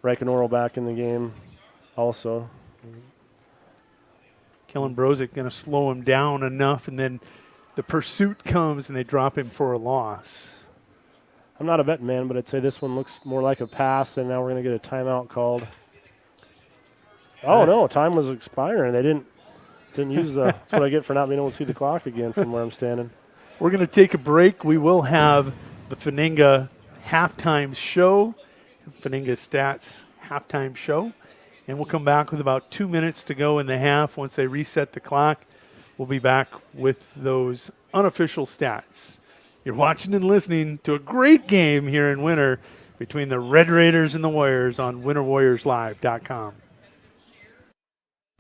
Reichenauer back in the game also. Kellen Brosick going to slow him down enough, and then the pursuit comes and they drop him for a loss. I'm not a betting man, but I'd say this one looks more like a pass, and now we're going to get a timeout called. Oh, no, time was expiring. They didn't use the – that's what I get for not being able to see the clock again from where I'm standing. We're going to take a break. We will have the Faninga halftime show, Faninga Stats halftime show, and we'll come back with about 2 minutes to go in the half. Once they reset the clock, we'll be back with those unofficial stats. You're watching and listening to a great game here in Winter between the Red Raiders and the Warriors on winterwarriorslive.com.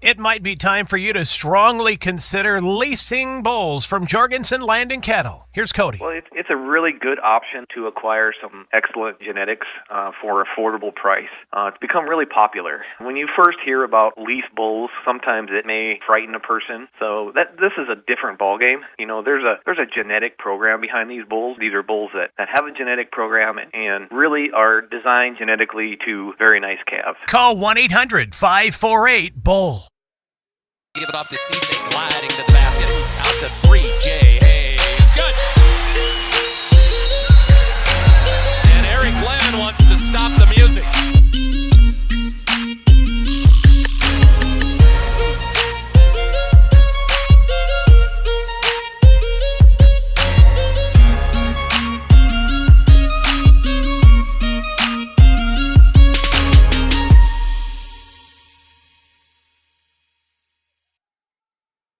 It might be time for you to strongly consider leasing bulls from Jorgensen Land and Cattle. Here's Cody. Well, it's a really good option to acquire some excellent genetics for affordable price. It's become really popular. When you first hear about lease bulls, sometimes it may frighten a person. So this is a different ballgame. You know, there's a genetic program behind these bulls. These are bulls that have a genetic program and really are designed genetically to very nice calves. Call 1-800-548-BULL. Give it off to Cisse, gliding to the basket. Out to 3, Jay Hayes. Good. And Eric Glenn wants to stop the music.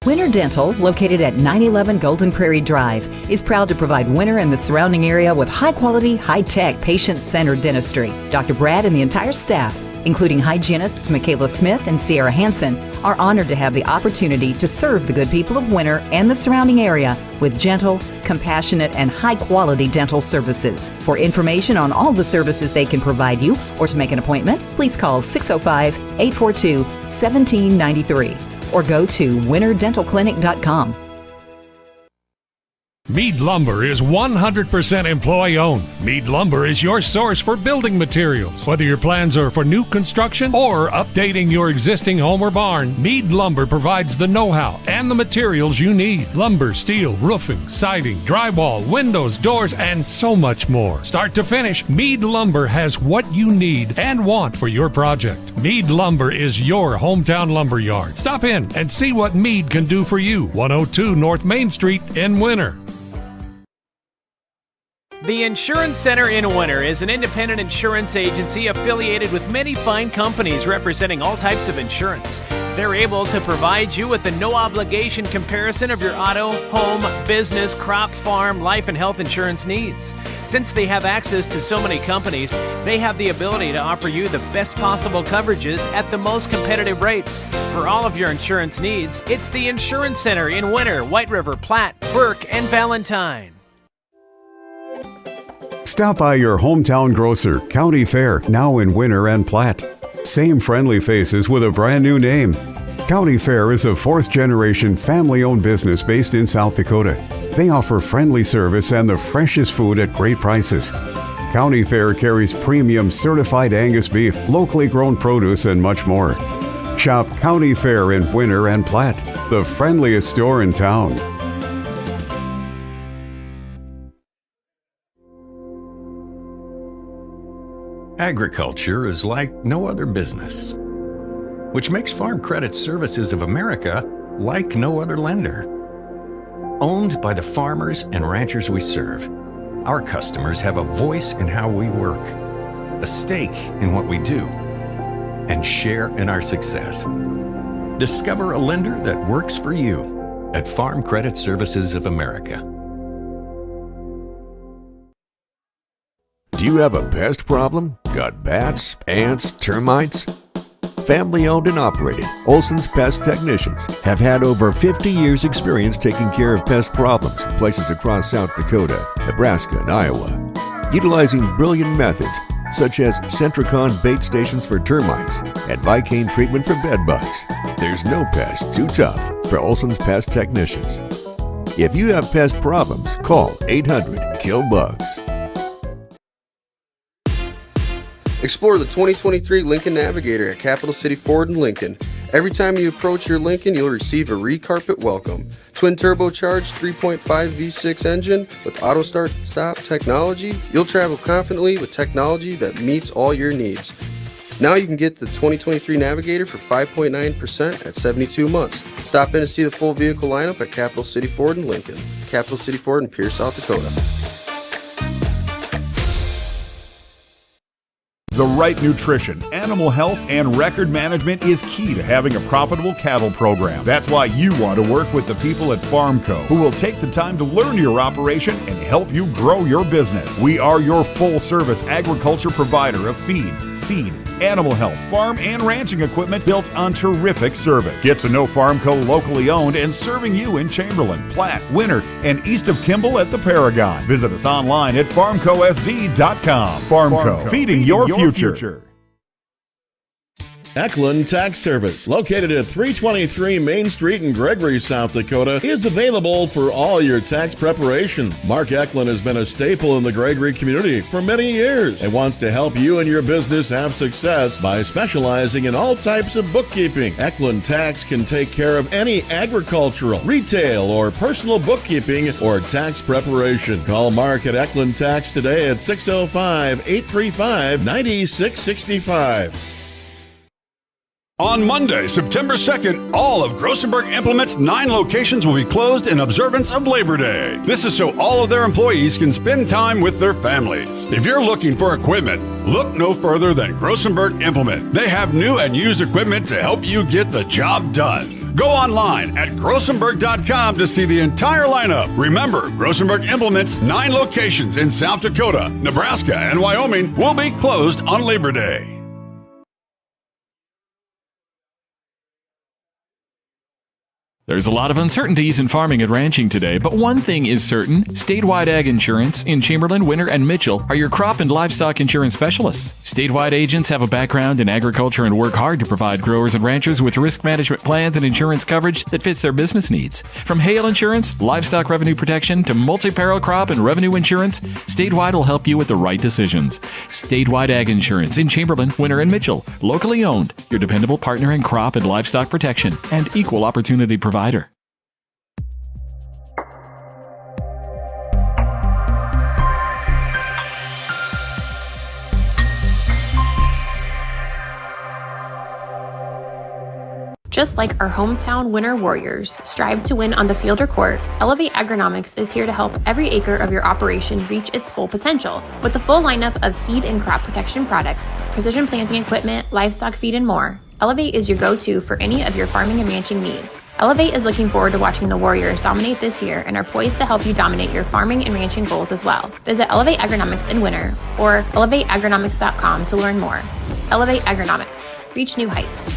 Winter Dental, located at 911 Golden Prairie Drive, is proud to provide Winter and the surrounding area with high-quality, high-tech, patient-centered dentistry. Dr. Brad and the entire staff, including hygienists Michaela Smith and Sierra Hansen, are honored to have the opportunity to serve the good people of Winter and the surrounding area with gentle, compassionate, and high-quality dental services. For information on all the services they can provide you or to make an appointment, please call 605-842-1793. or go to winterdentalclinic.com. Mead Lumber is 100% employee-owned. Mead Lumber is your source for building materials. Whether your plans are for new construction or updating your existing home or barn, Mead Lumber provides the know-how and the materials you need. Lumber, steel, roofing, siding, drywall, windows, doors, and so much more. Start to finish, Mead Lumber has what you need and want for your project. Mead Lumber is your hometown lumber yard. Stop in and see what Mead can do for you. 102 North Main Street in Winter. The Insurance Center in Winter is an independent insurance agency affiliated with many fine companies representing all types of insurance. They're able to provide you with a no-obligation comparison of your auto, home, business, crop, farm, life, and health insurance needs. Since they have access to so many companies, they have the ability to offer you the best possible coverages at the most competitive rates. For all of your insurance needs, it's the Insurance Center in Winter, White River, Platte, Burke, and Valentine. Stop by your hometown grocer, County Fair, now in Winter and Platte. Same friendly faces with a brand new name. County Fair is a fourth-generation family-owned business based in South Dakota. They offer friendly service and the freshest food at great prices. County Fair carries premium certified Angus beef, locally grown produce, and much more. Shop County Fair in Winter and Platte, the friendliest store in town. Agriculture is like no other business, which makes Farm Credit Services of America like no other lender. Owned by the farmers and ranchers we serve, our customers have a voice in how we work, a stake in what we do, and share in our success. Discover a lender that works for you at Farm Credit Services of America. Do you have a pest problem? Got bats, ants, termites? Family owned and operated, Olson's Pest Technicians have had over 50 years experience taking care of pest problems in places across South Dakota, Nebraska, and Iowa. Utilizing brilliant methods such as Centricon bait stations for termites and Vicane treatment for bed bugs. There's no pest too tough for Olson's Pest Technicians. If you have pest problems, call 800-KILL-BUGS. Explore the 2023 Lincoln Navigator at Capital City Ford in Lincoln. Every time you approach your Lincoln, you'll receive a recarpet welcome. Twin turbocharged 3.5 V6 engine with auto start stop technology. You'll travel confidently with technology that meets all your needs. Now you can get the 2023 Navigator for 5.9% at 72 months. Stop in to see the full vehicle lineup at Capital City Ford in Lincoln. Capital City Ford in Pierce, South Dakota. The right nutrition, animal health, and record management is key to having a profitable cattle program. That's why you want to work with the people at Farmco, who will take the time to learn your operation and help you grow your business. We are your full-service agriculture provider of feed, seed, animal health, farm, and ranching equipment built on terrific service. Get to know Farmco, locally owned and serving you in Chamberlain, Platte, Winter, and east of Kimball at the Paragon. Visit us online at farmcosd.com. Farmco, feeding your future. Eklund Tax Service, located at 323 Main Street in Gregory, South Dakota, is available for all your tax preparations. Mark Eklund has been a staple in the Gregory community for many years and wants to help you and your business have success by specializing in all types of bookkeeping. Eklund Tax can take care of any agricultural, retail, or personal bookkeeping or tax preparation. Call Mark at Eklund Tax today at 605-835-9665. On Monday, September 2nd, all of Grossenberg Implement's 9 locations will be closed in observance of Labor Day. This is so all of their employees can spend time with their families. If you're looking for equipment, look no further than Grossenberg Implement. They have new and used equipment to help you get the job done. Go online at grossenberg.com to see the entire lineup. Remember, Grossenberg Implement's 9 locations in South Dakota, Nebraska, and Wyoming will be closed on Labor Day. There's a lot of uncertainties in farming and ranching today, but one thing is certain. Statewide Ag Insurance in Chamberlain, Winter, and Mitchell are your crop and livestock insurance specialists. Statewide agents have a background in agriculture and work hard to provide growers and ranchers with risk management plans and insurance coverage that fits their business needs. From hail insurance, livestock revenue protection, to multi-peril crop and revenue insurance, Statewide will help you with the right decisions. Statewide Ag Insurance in Chamberlain, Winter, and Mitchell. Locally owned, your dependable partner in crop and livestock protection and equal opportunity provider. Just like our hometown winter warriors strive to win on the field or court, Elevate Agronomics is here to help every acre of your operation reach its full potential. With a full lineup of seed and crop protection products, precision planting equipment, livestock feed, and more, Elevate is your go-to for any of your farming and ranching needs. Elevate is looking forward to watching the Warriors dominate this year and are poised to help you dominate your farming and ranching goals as well. Visit Elevate Agronomics in winter or elevateagronomics.com to learn more. Elevate Agronomics. Reach new heights.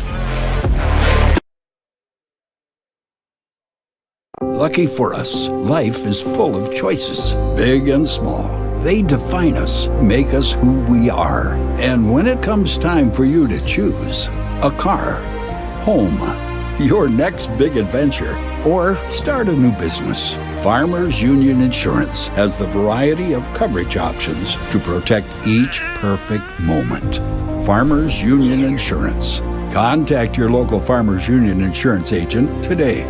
Lucky for us, life is full of choices, big and small. They define us, make us who we are. And when it comes time for you to choose, a car, home, your next big adventure, or start a new business, Farmers Union Insurance has the variety of coverage options to protect each perfect moment. Farmers Union Insurance. Contact your local Farmers Union Insurance agent today.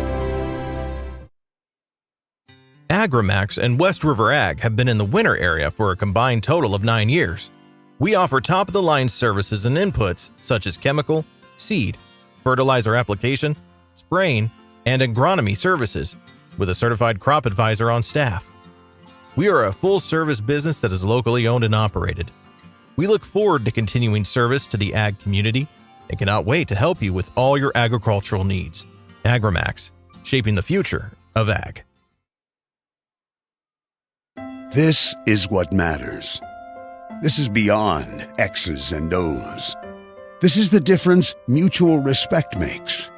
AgriMax and West River Ag have been in the winter area for a combined total of 9 years. We offer top-of-the-line services and inputs such as chemical, seed, fertilizer application, spraying, and agronomy services with a certified crop advisor on staff. We are a full-service business that is locally owned and operated. We look forward to continuing service to the ag community and cannot wait to help you with all your agricultural needs. AgriMax, shaping the future of ag. This is what matters. This is beyond X's and O's. This is the difference mutual respect makes.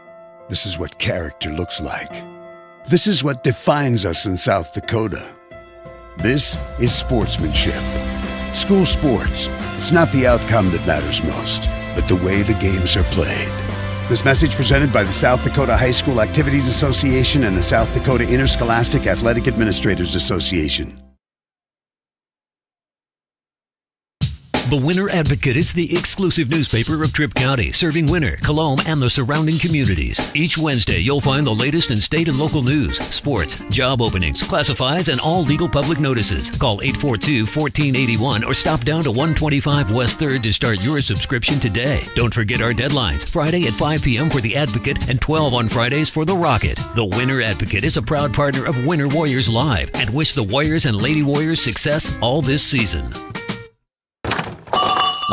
This is what character looks like. This is what defines us in South Dakota. This is sportsmanship. School sports, it's not the outcome that matters most, but the way the games are played. This message presented by the South Dakota High School Activities Association and the South Dakota Interscholastic Athletic Administrators Association. The Winter Advocate is the exclusive newspaper of Tripp County, serving Winter, Colome, and the surrounding communities. Each Wednesday, you'll find the latest in state and local news, sports, job openings, classifieds, and all legal public notices. Call 842-1481 or stop down to 125 West 3rd to start your subscription today. Don't forget our deadlines, Friday at 5 p.m. for the Advocate and 12 on Fridays for the Rocket. The Winter Advocate is a proud partner of Winter Warriors Live and wish the Warriors and Lady Warriors success all this season.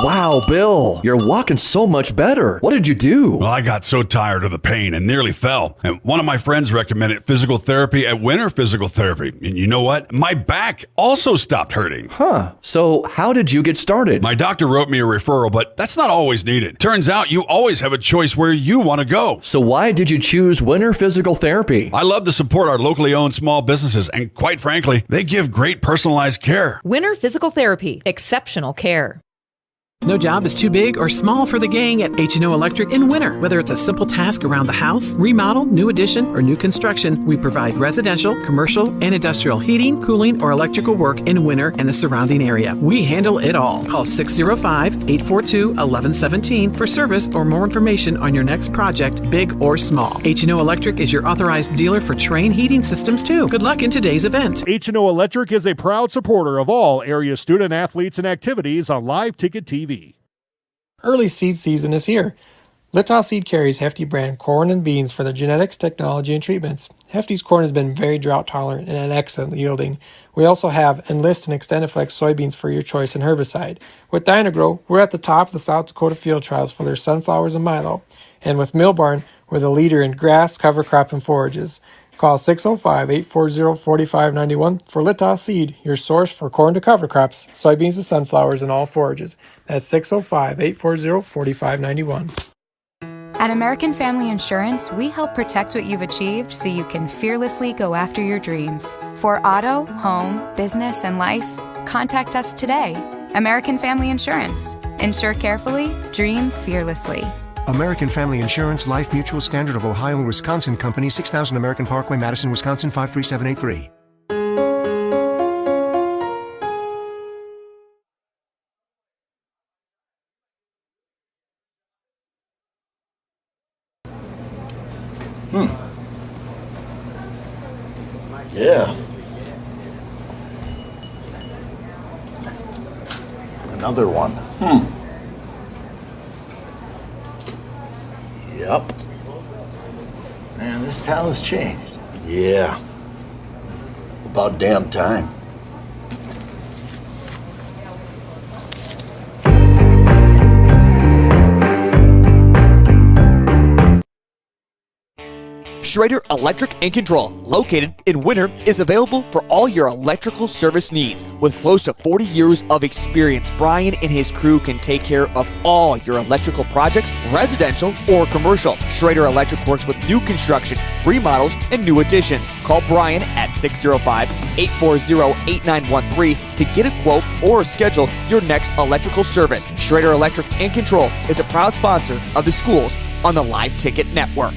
Wow, Bill, you're walking so much better. What did you do? Well, I got so tired of the pain and nearly fell. And one of my friends recommended physical therapy at Winter Physical Therapy. And you know what? My back also stopped hurting. Huh. So how did you get started? My doctor wrote me a referral, but that's not always needed. Turns out you always have a choice where you want to go. So why did you choose Winter Physical Therapy? I love to support our locally owned small businesses, and quite frankly, they give great personalized care. Winter Physical Therapy. Exceptional care. No job is too big or small for the gang at H&O Electric in winter. Whether it's a simple task around the house, remodel, new addition, or new construction, we provide residential, commercial, and industrial heating, cooling, or electrical work in winter and the surrounding area. We handle it all. Call 605-842-1117 for service or more information on your next project, big or small. H&O Electric is your authorized dealer for Trane heating systems too. Good luck in today's event. H&O Electric is a proud supporter of all area student athletes and activities on Live Ticket TV. Early seed season is here. Littow Seed carries Hefty brand corn and beans for their genetics, technology, and treatments. Hefty's corn has been very drought tolerant and an excellent yielding. We also have Enlist and XtendFlex soybeans for your choice in herbicide. With Dynagrow, we're at the top of the South Dakota field trials for their sunflowers and milo. And with Mill Barn, we're the leader in grass, cover crop, and forages. Call 605-840-4591 for Littow Seed, your source for corn to cover crops, soybeans to sunflowers, and all forages. That's 605-840-4591. At American Family Insurance, we help protect what you've achieved so you can fearlessly go after your dreams. For auto, home, business, and life, contact us today. American Family Insurance. Insure carefully, dream fearlessly. American Family Insurance, Life Mutual, Standard of Ohio and Wisconsin Company, 6000 American Parkway, Madison, Wisconsin, 53783. Yeah. Another one. Yep. This town's changed. Yeah. About damn time. Schrader Electric and Control, located in Winter, is available for all your electrical service needs. With close to 40 years of experience, Brian and his crew can take care of all your electrical projects, residential or commercial. Schrader Electric works with new construction, remodels, and new additions. Call Brian at 605-840-8913 to get a quote or schedule your next electrical service. Schrader Electric and Control is a proud sponsor of the schools on the Live Ticket Network.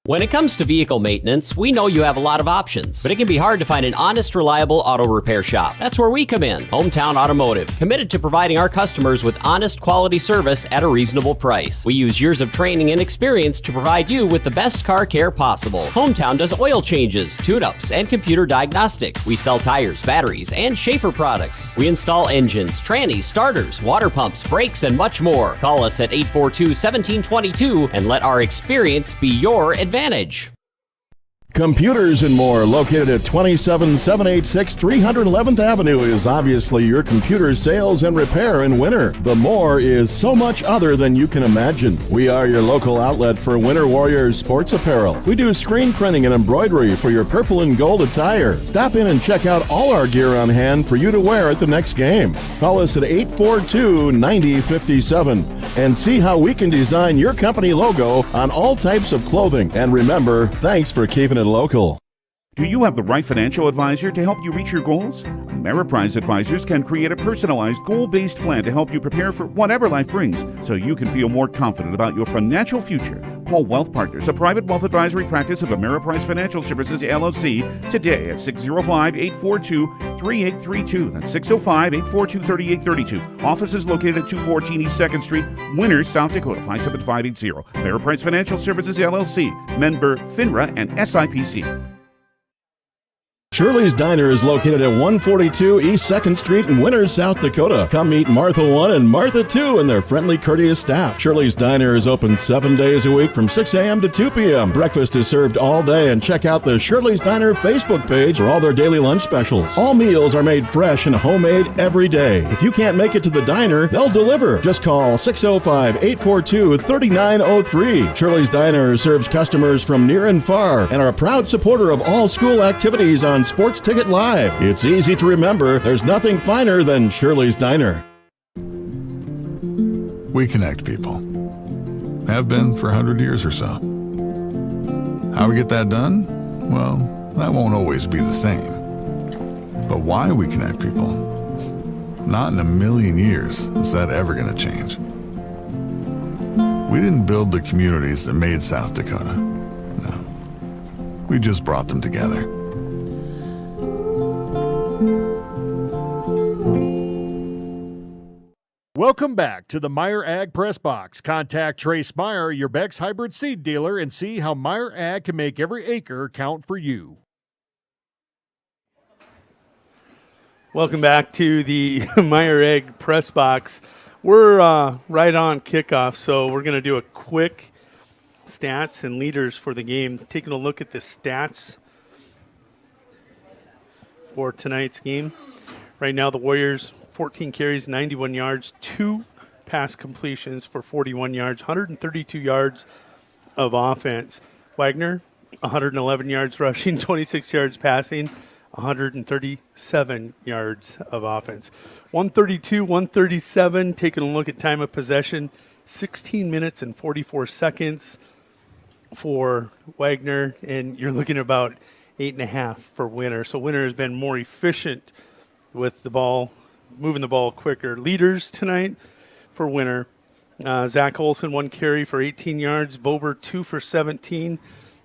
When it comes to vehicle maintenance, we know you have a lot of options, but it can be hard to find an honest, reliable auto repair shop. That's where we come in. Hometown Automotive, committed to providing our customers with honest, quality service at a reasonable price. We use years of training and experience to provide you with the best car care possible. Hometown does oil changes, tune-ups, and computer diagnostics. We sell tires, batteries, and Schaefer products. We install engines, trannies, starters, water pumps, brakes, and much more. Call us at 842-1722 and let our experience be your advantage. Computers and More, located at 27786 311th Avenue, is obviously your computer sales and repair in winter. The More is so much other than you can imagine. We are your local outlet for Winter Warriors sports apparel. We do screen printing and embroidery for your purple and gold attire. Stop in and check out all our gear on hand for you to wear at the next game. Call us at 842-9057 and see how we can design your company logo on all types of clothing. And remember, thanks for keeping it local. Do you have the right financial advisor to help you reach your goals? Ameriprise Advisors can create a personalized, goal-based plan to help you prepare for whatever life brings so you can feel more confident about your financial future. Call Wealth Partners, a private wealth advisory practice of Ameriprise Financial Services, LLC, today at 605-842-3832. That's 605-842-3832. Office is located at 214 East 2nd Street, Winter, South Dakota, 57580. Ameriprise Financial Services, LLC, member FINRA and SIPC. Shirley's Diner is located at 142 East 2nd Street in Winters, South Dakota. Come meet Martha 1 and Martha 2 and their friendly, courteous staff. Shirley's Diner is open 7 days a week from 6 a.m. to 2 p.m. Breakfast is served all day, and check out the Shirley's Diner Facebook page for all their daily lunch specials. All meals are made fresh and homemade every day. If you can't make it to the diner, they'll deliver. Just call 605-842-3903. Shirley's Diner serves customers from near and far and are a proud supporter of all school activities on Sports Ticket Live. It's easy to remember. There's nothing finer than Shirley's Diner. We connect people. Have been for 100 years or so. How we get that done? Well, that won't always be the same. But why we connect people? Not in a million years is that ever going to change. We didn't build the communities that made South Dakota. No. We just brought them together. Welcome back to the Meyer Ag Press Box. Contact Trace Meyer, your Beck's hybrid seed dealer, and see how Meyer Ag can make every acre count for you. Welcome back to the Meyer Ag Press Box. We're right on kickoff, so we're going to do a quick stats and leaders for the game. Taking a look at the stats for tonight's game. Right now, the Warriors, 14 carries, 91 yards, 2 pass completions for 41 yards, 132 yards of offense. Wagner, 111 yards rushing, 26 yards passing, 137 yards of offense. 132, 137, taking a look at time of possession, 16 minutes and 44 seconds for Wagner, and you're looking at about 8.5 for Winter. So Winter has been more efficient with the ball, moving the ball quicker. Leaders tonight for Winter. Zach Olson, 1 carry for 18 yards. Vober, 2 for 17.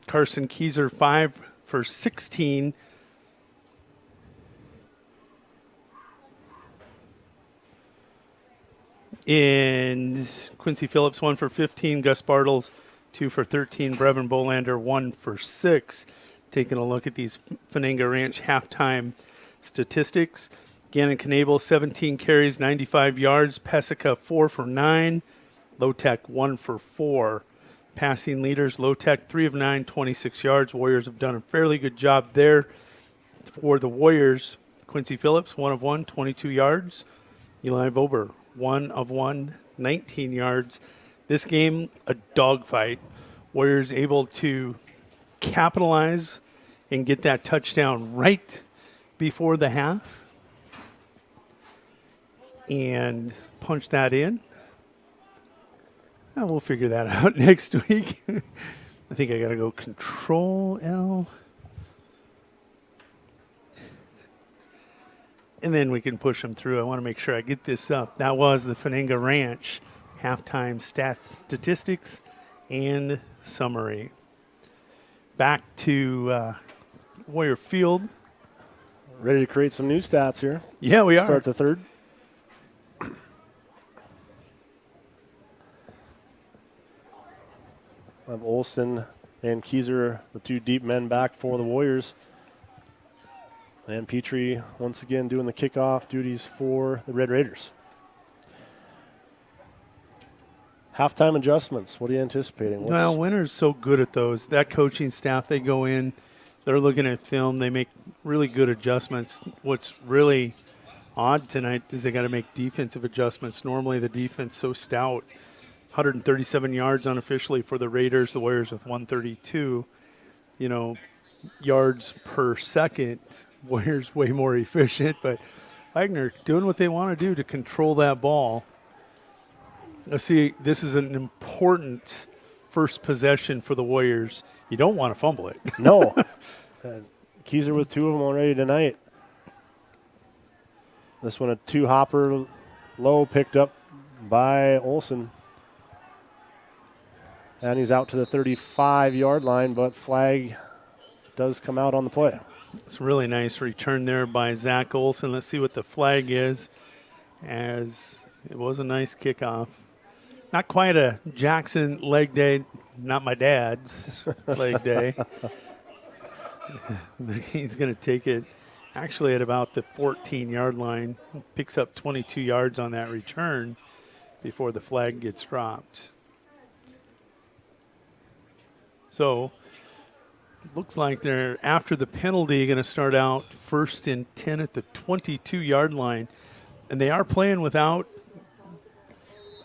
Carson Kieser, 5 for 16. And Quincy Phillips, 1 for 15. Gus Bartles, 2 for 13. Brevin Bolander, 1 for 6. Taking a look at these Fananga Ranch halftime statistics. Gannon Knable, 17 carries, 95 yards. Pesica, 4 for 9. Lotek, 1 for 4. Passing leaders, Low Tech 3 of 9, 26 yards. Warriors have done a fairly good job there. For the Warriors, Quincy Phillips, 1 of 1, 22 yards. Eli Vober, 1 of 1, 19 yards. This game, a dogfight. Warriors able to capitalize and get that touchdown right before the half and punch that in. We'll figure that out next week. I think I got to go Control L. And then we can push them through. I want to make sure I get this up. That was the Fananga Ranch halftime statistics and summary. Back to Warrior Field. Ready to create some new stats here. Yeah, we are. Start the third. Have Olsen and Keyser, the two deep men, back for the Warriors. And Petrie once again doing the kickoff duties for the Red Raiders. Halftime adjustments. What are you anticipating? Well, Winter's so good at those. That coaching staff, they go in, they're looking at film, they make really good adjustments. What's really odd tonight is they got to make defensive adjustments. Normally the defense so stout. 137 yards unofficially for the Raiders. The Warriors with 132. Yards per second. Warriors way more efficient, but Wagner doing what they want to do to control that ball. Let's see, this is an important first possession for the Warriors. You don't want to fumble it. No. Keyser with 2 of them already tonight. This one a 2-hopper low picked up by Olsen. And he's out to the 35-yard line, but flag does come out on the play. It's a really nice return there by Zach Olsen. Let's see what the flag is, as it was a nice kickoff. Not quite a Jackson leg day, not my dad's leg day. He's going to take it actually at about the 14-yard line. Picks up 22 yards on that return before the flag gets dropped. So looks like they're, after the penalty, going to start out 1st and 10 at the 22-yard line. And they are playing without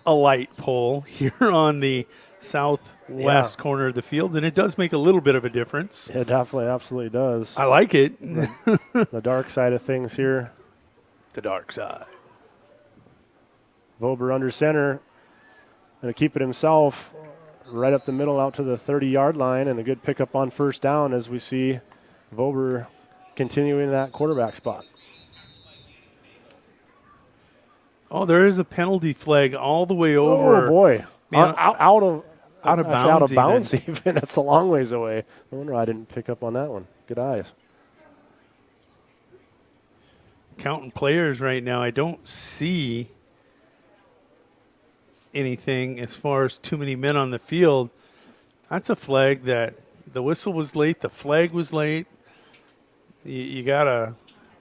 a light pole here on the southwest corner of the field. And it does make a little bit of a difference. It definitely, absolutely does. I like it. The dark side of things here. The dark side. Vober under center. Going to keep it himself. Right up the middle out to the 30-yard line, and a good pickup on first down as we see Vober continuing that quarterback spot. Oh, there is a penalty flag all the way over. Oh, boy. Man, out of bounds even. even. That's a long ways away. No wonder I didn't pick up on that one. Good eyes. Counting players right now, I don't see anything as far as too many men on the field. That's a flag that the whistle was late, the flag was late. You gotta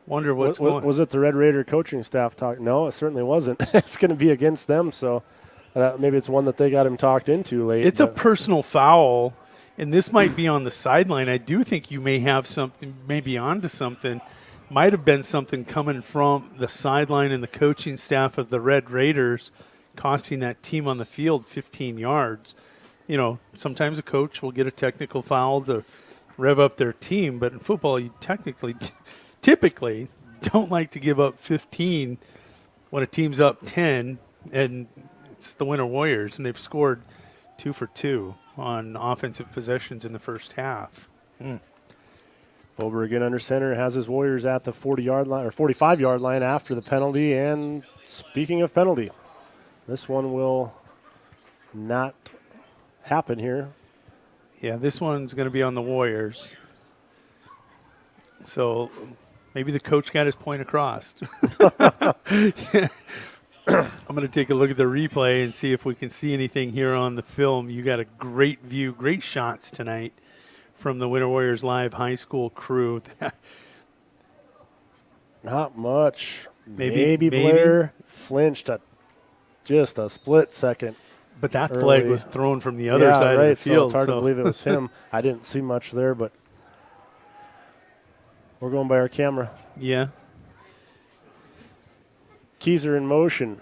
wonder what's going on. Was it the Red Raider coaching staff talking? No, it certainly wasn't. It's going to be against them, so maybe it's one that they got him talked into late. It's a personal foul, and this might be on the sideline. I do think you may have something, maybe onto something. Might have been something coming from the sideline and the coaching staff of the Red Raiders, costing that team on the field 15 yards. Sometimes a coach will get a technical foul to rev up their team, but in football you typically don't like to give up 15 when a team's up 10, and it's the Winter Warriors, and they've scored 2 for 2 on offensive possessions in the first half. Vober again under center, has his Warriors at the 40-yard line or 45-yard line after the penalty, and speaking of penalty, this one will not happen here. Yeah, this one's going to be on the Warriors. So maybe the coach got his point across. I'm going to take a look at the replay and see if we can see anything here on the film. You got a great view, great shots tonight from the Winter Warriors Live high school crew. Not much. Maybe Blair flinched just a split second. But that early. flag was thrown from the other side of the field. So it's hard to believe it was him. I didn't see much there, but we're going by our camera. Yeah. Keys are in motion.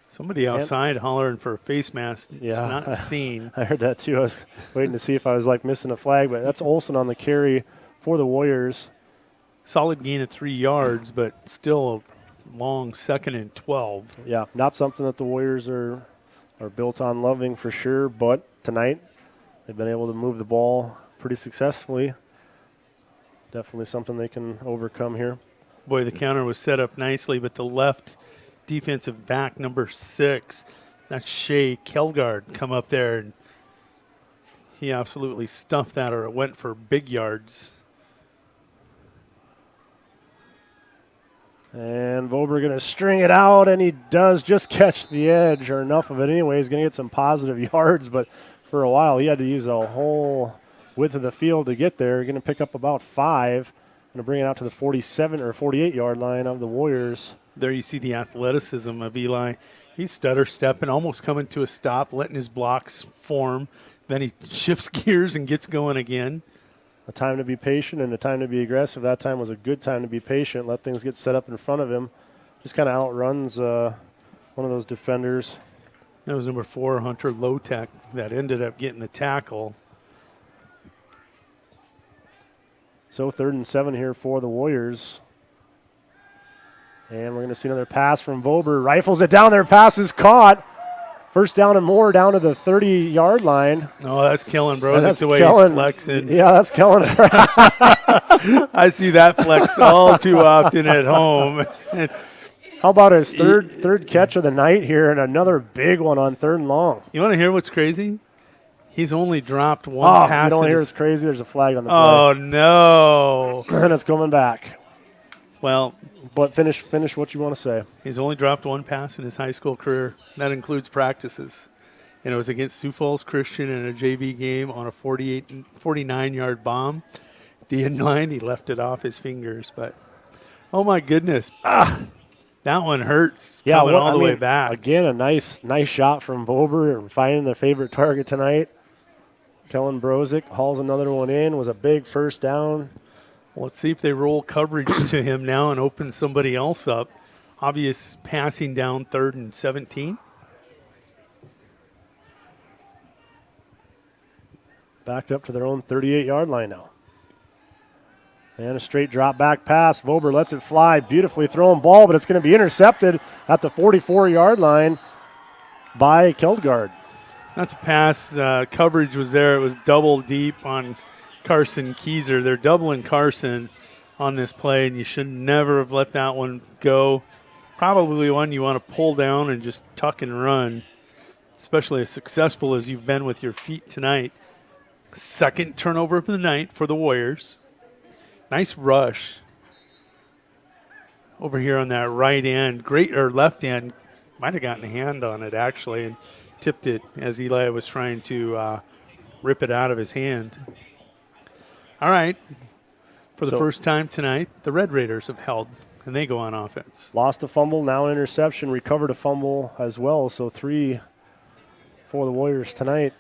Somebody outside hollering for a face mask. It's not seen. I heard that too. I was waiting to see if I was missing a flag, but that's Olson on the carry for the Warriors. Solid gain of 3 yards, but still a long 2nd and 12. Yeah, not something that the Warriors are built on loving for sure, but tonight they've been able to move the ball pretty successfully. Definitely something they can overcome here. Boy, the counter was set up nicely, but the left defensive back, number 6, that's Shea Kelgard, come up there, and he absolutely stuffed that, or it went for big yards. And Vober going to string it out, and he does just catch the edge, or enough of it anyway. He's going to get some positive yards, but for a while he had to use the whole width of the field to get there. Going to pick up about 5, going to bring it out to the 47 or 48-yard line of the Warriors. There you see the athleticism of Eli. He's stutter stepping, almost coming to a stop, letting his blocks form. Then he shifts gears and gets going again. A time to be patient and a time to be aggressive. That time was a good time to be patient, let things get set up in front of him. Just kind of outruns one of those defenders. That was number 4, Hunter Lotek, that ended up getting the tackle. So 3rd and 7 here for the Warriors. And we're going to see another pass from Vober. Rifles it down there. Pass is caught. First down and more down to the 30-yard line. Oh, that's Kellen, bro. That's the way Kellen. He's flexing. Yeah, that's Kellen. I see that flex all too often at home. How about his third catch of the night here and another big one on 3rd and long? You want to hear what's crazy? He's only dropped one pass. You don't hear it's crazy? There's a flag on the play. Oh, no. And it's coming back. Well, but finish what you want to say. He's only dropped one pass in his high school career. That includes practices. And it was against Sioux Falls Christian in a JV game on a 49-yard bomb. At the end line, he left it off his fingers. But, oh, my goodness. That one hurts coming all the way back. Again, a nice shot from Vober and finding their favorite target tonight. Kellen Brozick hauls another one in. Was a big first down. Well, let's see if they roll coverage to him now and open somebody else up. Obvious passing down 3rd and 17. Backed up to their own 38-yard line now. And a straight drop back pass. Vober lets it fly. Beautifully thrown ball, but it's going to be intercepted at the 44-yard line by Keldgard. That's a pass. Coverage was there. It was double deep on Carson Keyser. They're doubling Carson on this play, and you should never have let that one go. Probably one you want to pull down and just tuck and run, especially as successful as you've been with your feet tonight. 2nd turnover of the night for the Warriors. Nice rush over here on that right end. Left end. Might have gotten a hand on it, actually, and tipped it as Eli was trying to rip it out of his hand. All right. For the first time tonight, the Red Raiders have held, and they go on offense. Lost a fumble, now an interception, recovered a fumble as well, so 3 for the Warriors tonight.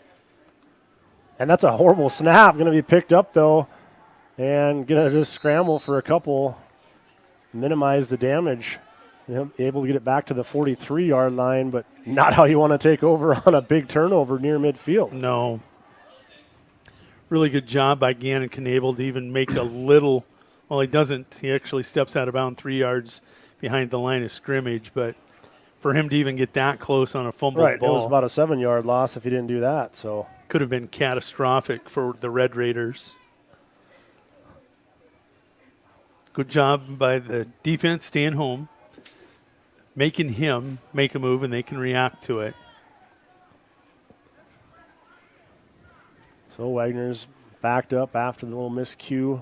And that's a horrible snap, going to be picked up, though, and going to just scramble for a couple, minimize the damage. Able to get it back to the 43-yard line, but not how you want to take over on a big turnover near midfield. No. Really good job by Gannon Knable to even make a little. Well, he doesn't. He actually steps out of bounds 3 yards behind the line of scrimmage. But for him to even get that close on a fumbled ball. It was about a 7-yard loss if he didn't do that. So could have been catastrophic for the Red Raiders. Good job by the defense staying home, making him make a move, and they can react to it. So Wagner's backed up after the little miscue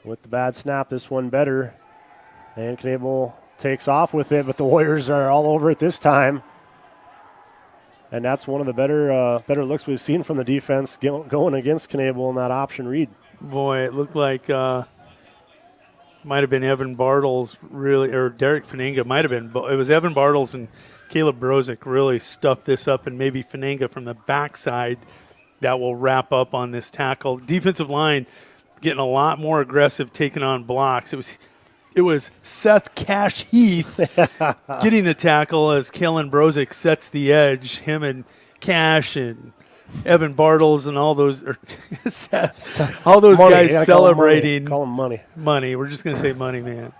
with the bad snap. This one better. And Knable takes off with it, but the Warriors are all over it this time. And that's one of the better looks we've seen from the defense going against Knable in that option read. Boy, it looked like might have been Evan Bartles, really, or Derek Fanenga might have been. But it was Evan Bartles and Caleb Brozick really stuffed this up, and maybe Fanenga from the backside that will wrap up on this tackle. Defensive line getting a lot more aggressive, taking on blocks. It was Seth Cash Heath getting the tackle as Kalen Brozick sets the edge. Him and Cash and Evan Bartles and all those Money. guys celebrating. Call them money. Money. We're just going to say money, man.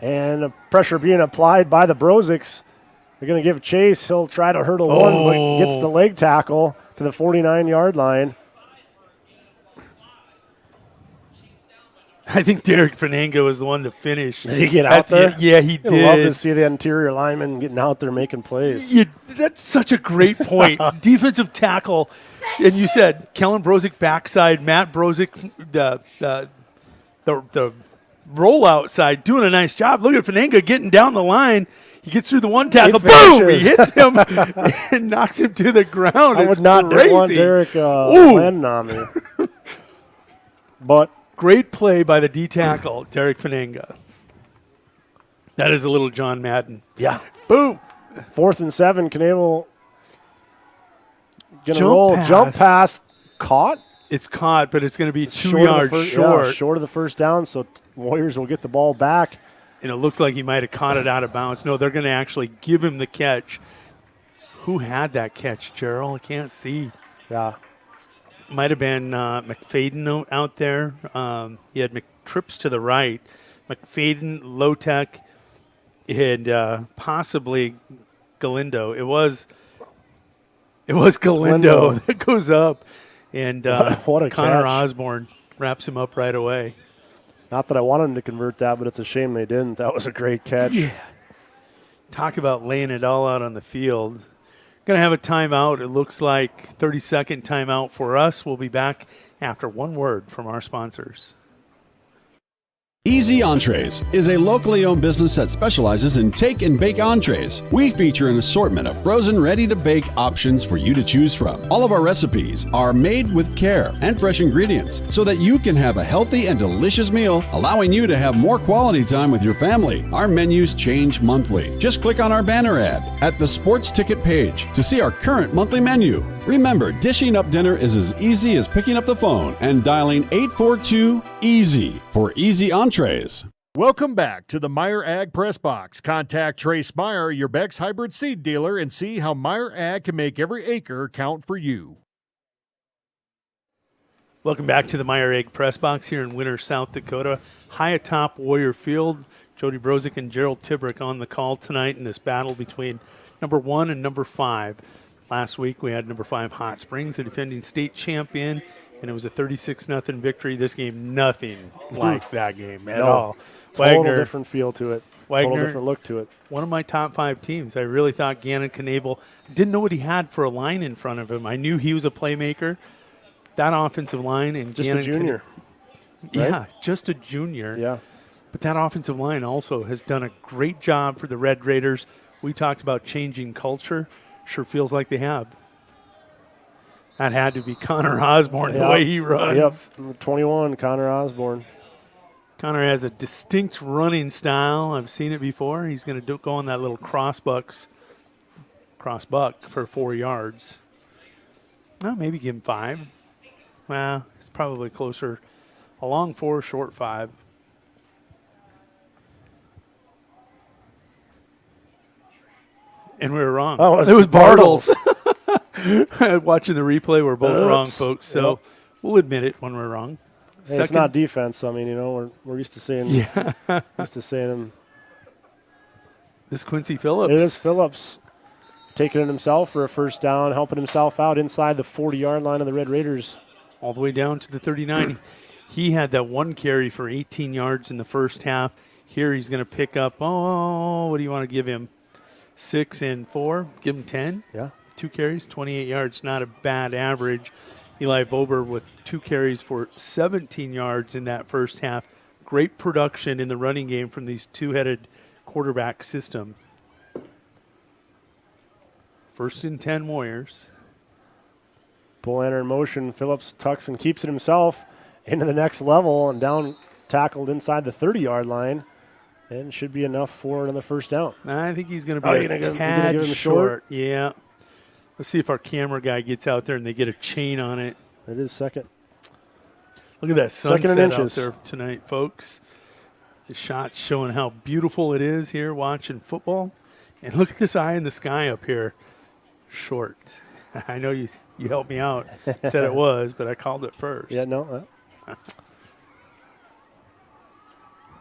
And the pressure being applied by the Brozicks. They're going to give chase. He'll try to hurdle one, but gets the leg tackle to the 49-yard line. I think Derek Fanenga was the one to finish. Did he get out there? Yeah, he did. I'd love to see the interior lineman getting out there making plays. That's such a great point. Defensive tackle, and you said Kellen Brozick backside, Matt Brozick the rollout side doing a nice job. Look at Fanenga getting down the line. He gets through the one tackle, boom! He hits him and knocks him to the ground. I would not want Derek landing on me. But great play by the D tackle, Derek Fanenga. That is a little John Madden. Yeah. Boom. 4th and 7. Knable going to roll. Jump pass. Caught. It's caught, but it's going to be 2 yards short. Yeah, short of the first down, so Warriors will get the ball back. And it looks like he might have caught it out of bounds. No, they're going to actually give him the catch. Who had that catch, Gerald? I can't see. Yeah. Might have been McFadden out there. He had McTrips to the right. McFadden, Low-Tech, and possibly Galindo. It was Galindo that goes up. And what a Connor catch. Osborne wraps him up right away. Not that I wanted him to convert that, but it's a shame they didn't. That was a great catch. Yeah. Talk about laying it all out on the field. Going to have a timeout. It looks like 30-second timeout for us. We'll be back after one word from our sponsors. Easy Entrees is a locally owned business that specializes in take and bake entrees. We feature an assortment of frozen, ready-to-bake options for you to choose from. All of our recipes are made with care and fresh ingredients so that you can have a healthy and delicious meal, allowing you to have more quality time with your family. Our menus change monthly. Just click on our banner ad at the sports ticket page to see our current monthly menu. Remember, dishing up dinner is as easy as picking up the phone and dialing 842-EASY for Easy Entrees. Welcome back to the Meyer Ag Press Box. Contact Trace Meyer, your Beck's hybrid seed dealer, and see how Meyer Ag can make every acre count for you. Welcome back to the Meyer Ag Press Box here in Winter, South Dakota. High atop Warrior Field. Jody Brozick and Gerald Tibrick on the call tonight in this battle between number 1 and number 5. Last week we had number 5 Hot Springs, the defending state champion, and it was a 36-0 victory. This game, nothing like that game at all. Total different feel to it. Wagner, total different look to it. One of my top 5 teams. I really thought Gannon Knable, didn't know what he had for a line in front of him. I knew he was a playmaker. That offensive line and just Gannon a junior. Right? Yeah, just a junior. Yeah. But that offensive line also has done a great job for the Red Raiders. We talked about changing culture. Sure feels like they have. That had to be Connor Osborne, the way he runs. Yep, 21, Connor Osborne. Connor has a distinct running style. I've seen it before. He's going to go on that little crossbuck for 4 yards. Well, maybe give him 5. Well, it's probably closer. A long 4, short 5. And we were wrong. Oh, it was Bartles. Watching the replay, we're both wrong, folks. So we'll admit it when we're wrong. Hey, it's not defense. I mean, we're used to saying, him. This Quincy Phillips. It is Phillips taking it himself for a first down, helping himself out inside the 40-yard line of the Red Raiders. All the way down to the 39. He had that one carry for 18 yards in the first half. Here he's going to pick up, what do you want to give him? 6 and 4, give him 10. Yeah. 2 carries, 28 yards, not a bad average. Eli Bober with 2 carries for 17 yards in that first half. Great production in the running game from these two-headed quarterback system. 1st and 10 Warriors. Bull enter in motion. Phillips tucks and keeps it himself. into the next level and down, tackled inside the 30-yard line, and should be enough for another first down. I think he's going to be a tad give him short. Yeah. Let's see if our camera guy gets out there and they get a chain on it. It is second. Look at that sunset Second and out inches. there tonight, folks. The shot's showing how beautiful it is here watching football. And look at this eye in the sky up here. Short. I know you helped me out. Said it was, but I called it first. Yeah, no.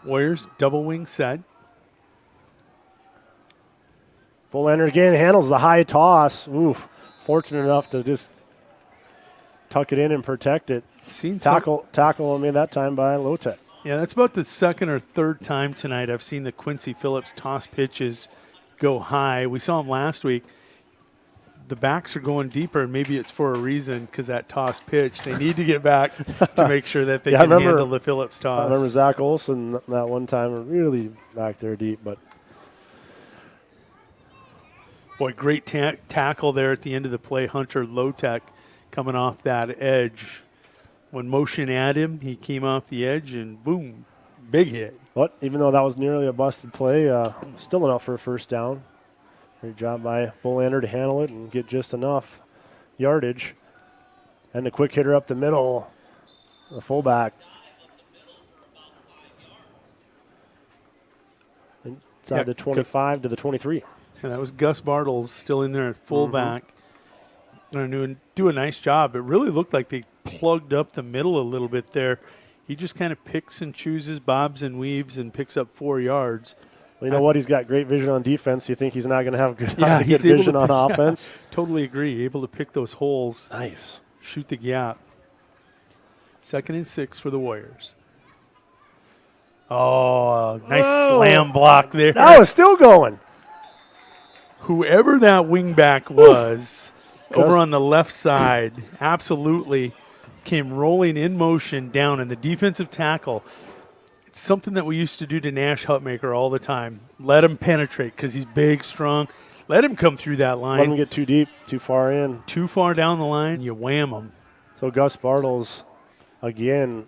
Warriors double wing set. Bolander again handles the high toss. Oof. Fortunate enough to just tuck it in and protect it. Tackle made that time by Lotek. Yeah, that's about the second or third time tonight I've seen the Quincy Phillips toss pitches go high. We saw him last week. The backs are going deeper, and maybe it's for a reason because that toss pitch. They need to get back to make sure that they can handle the Phillips toss. I remember Zach Olson that one time really back there deep. But boy, great tackle there at the end of the play. Hunter Lotek coming off that edge. When motion at him, he came off the edge and boom, big hit. But even though that was nearly a busted play, still enough for a first down. Great job by Bolander to handle it and get just enough yardage. And the quick hitter up the middle, the fullback. Inside the 25 to the 23. And that was Gus Bartles still in there at fullback. And do a nice job. It really looked like they plugged up the middle a little bit there. He just kind of picks and chooses, bobs and weaves, and picks up 4 yards. Well, you know what? He's got great vision on defense. You think he's not going to have good vision on offense? Yeah, totally agree. Able to pick those holes. Nice. Shoot the gap. 2nd and 6 for the Warriors. Oh, nice slam block there. That was still going. Whoever that wingback was over on the left side absolutely came rolling in motion down in the defensive tackle. It's something that we used to do to Nash Hutmaker all the time. Let him penetrate because he's big, strong. Let him come through that line. Let him get too deep, too far in. Too far down the line, you wham him. So Gus Bartles, again,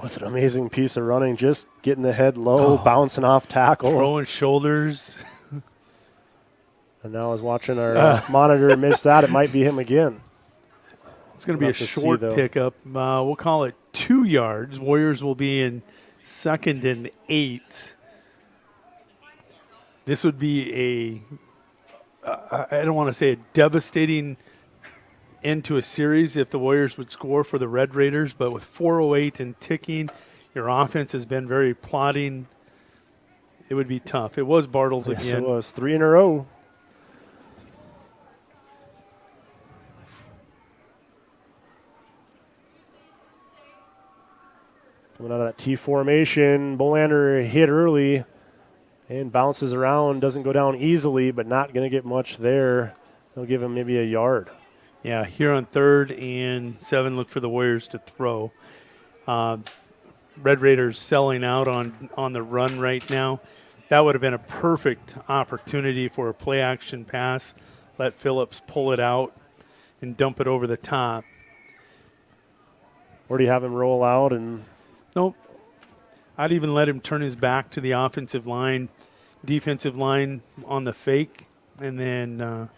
with an amazing piece of running, just getting the head low, bouncing off tackle. Throwing shoulders. And now I was watching our monitor miss that. It might be him again. It's going to be a short pickup. We'll call it 2 yards. Warriors will be in 2nd and 8. This would be I don't want to say a devastating end to a series if the Warriors would score for the Red Raiders, but with 4:08 and ticking, your offense has been very plodding. It would be tough. It was Bartles again. Yes, it was. 3 in a row. Coming out of that T formation, Bolander hit early and bounces around, doesn't go down easily, but not going to get much there. They'll give him maybe a yard. Yeah, here on 3rd and 7, look for the Warriors to throw. Red Raiders selling out on the run right now. That would have been a perfect opportunity for a play-action pass. Let Phillips pull it out and dump it over the top. Or do you have him roll out and... Nope. I'd even let him turn his back to the offensive line, defensive line on the fake, and then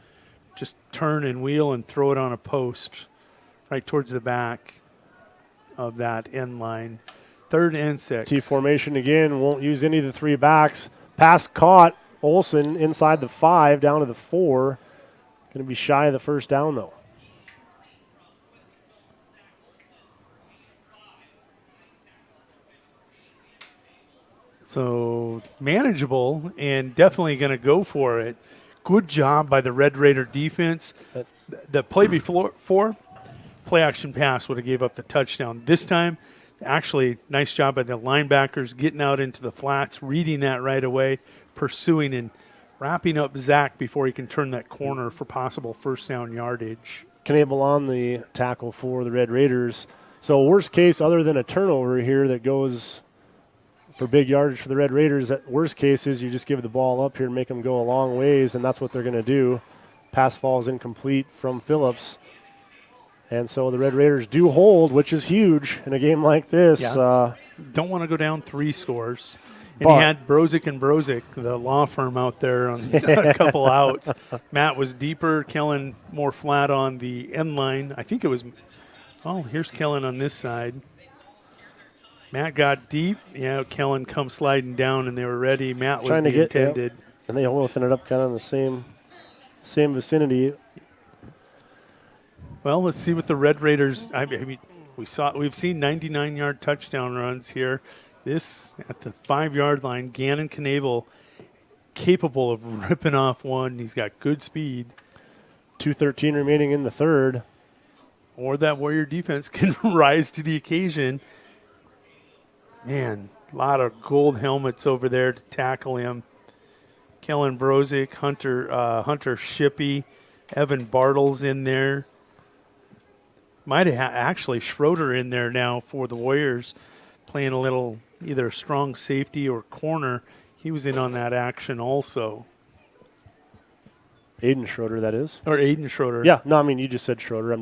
just turn and wheel and throw it on a post right towards the back of that end line. 3rd and 6. T formation again, won't use any of the 3 backs. Pass caught. Olsen inside the 5, down to the 4. Going to be shy of the first down, though. So manageable and definitely going to go for it. Good job by the Red Raider defense. The play before, play action pass would have gave up the touchdown. This time, actually, nice job by the linebackers getting out into the flats, reading that right away, pursuing and wrapping up Zach before he can turn that corner for possible first down yardage. Knable on the tackle for the Red Raiders. So worst case, other than a turnover here that goes for big yardage for the Red Raiders, that worst case is you just give the ball up here and make them go a long ways, and that's what they're going to do. Pass falls incomplete from Phillips. And so the Red Raiders do hold, which is huge in a game like this. Yeah. Don't want to go down 3 scores. And But he had Brozick and Brozick, the law firm, out there on a couple outs. Matt was deeper, Kellen more flat on the end line. I think it was – here's Kellen on this side. Matt got deep. Yeah, Kellen comes sliding down, and they were ready. Matt was trying to get intended. And they both ended up kind of in the same vicinity. Well, let's see what the Red Raiders. I mean, we've seen 99-yard touchdown runs here. This at the 5-yard line, Gannon Knable capable of ripping off one. He's got good speed. 2:13 remaining in the third. Or that Warrior defense can rise to the occasion. Man, a lot of gold helmets over there to tackle him. Kellen Brozick, Hunter Shippey, Evan Bartles in there. Might have actually Schroeder in there now for the Warriors, playing a little either strong safety or corner. He was in on that action also. Aiden Schroeder, that is. Or Aiden Schroeder. Yeah, no, I mean, you just said Schroeder. I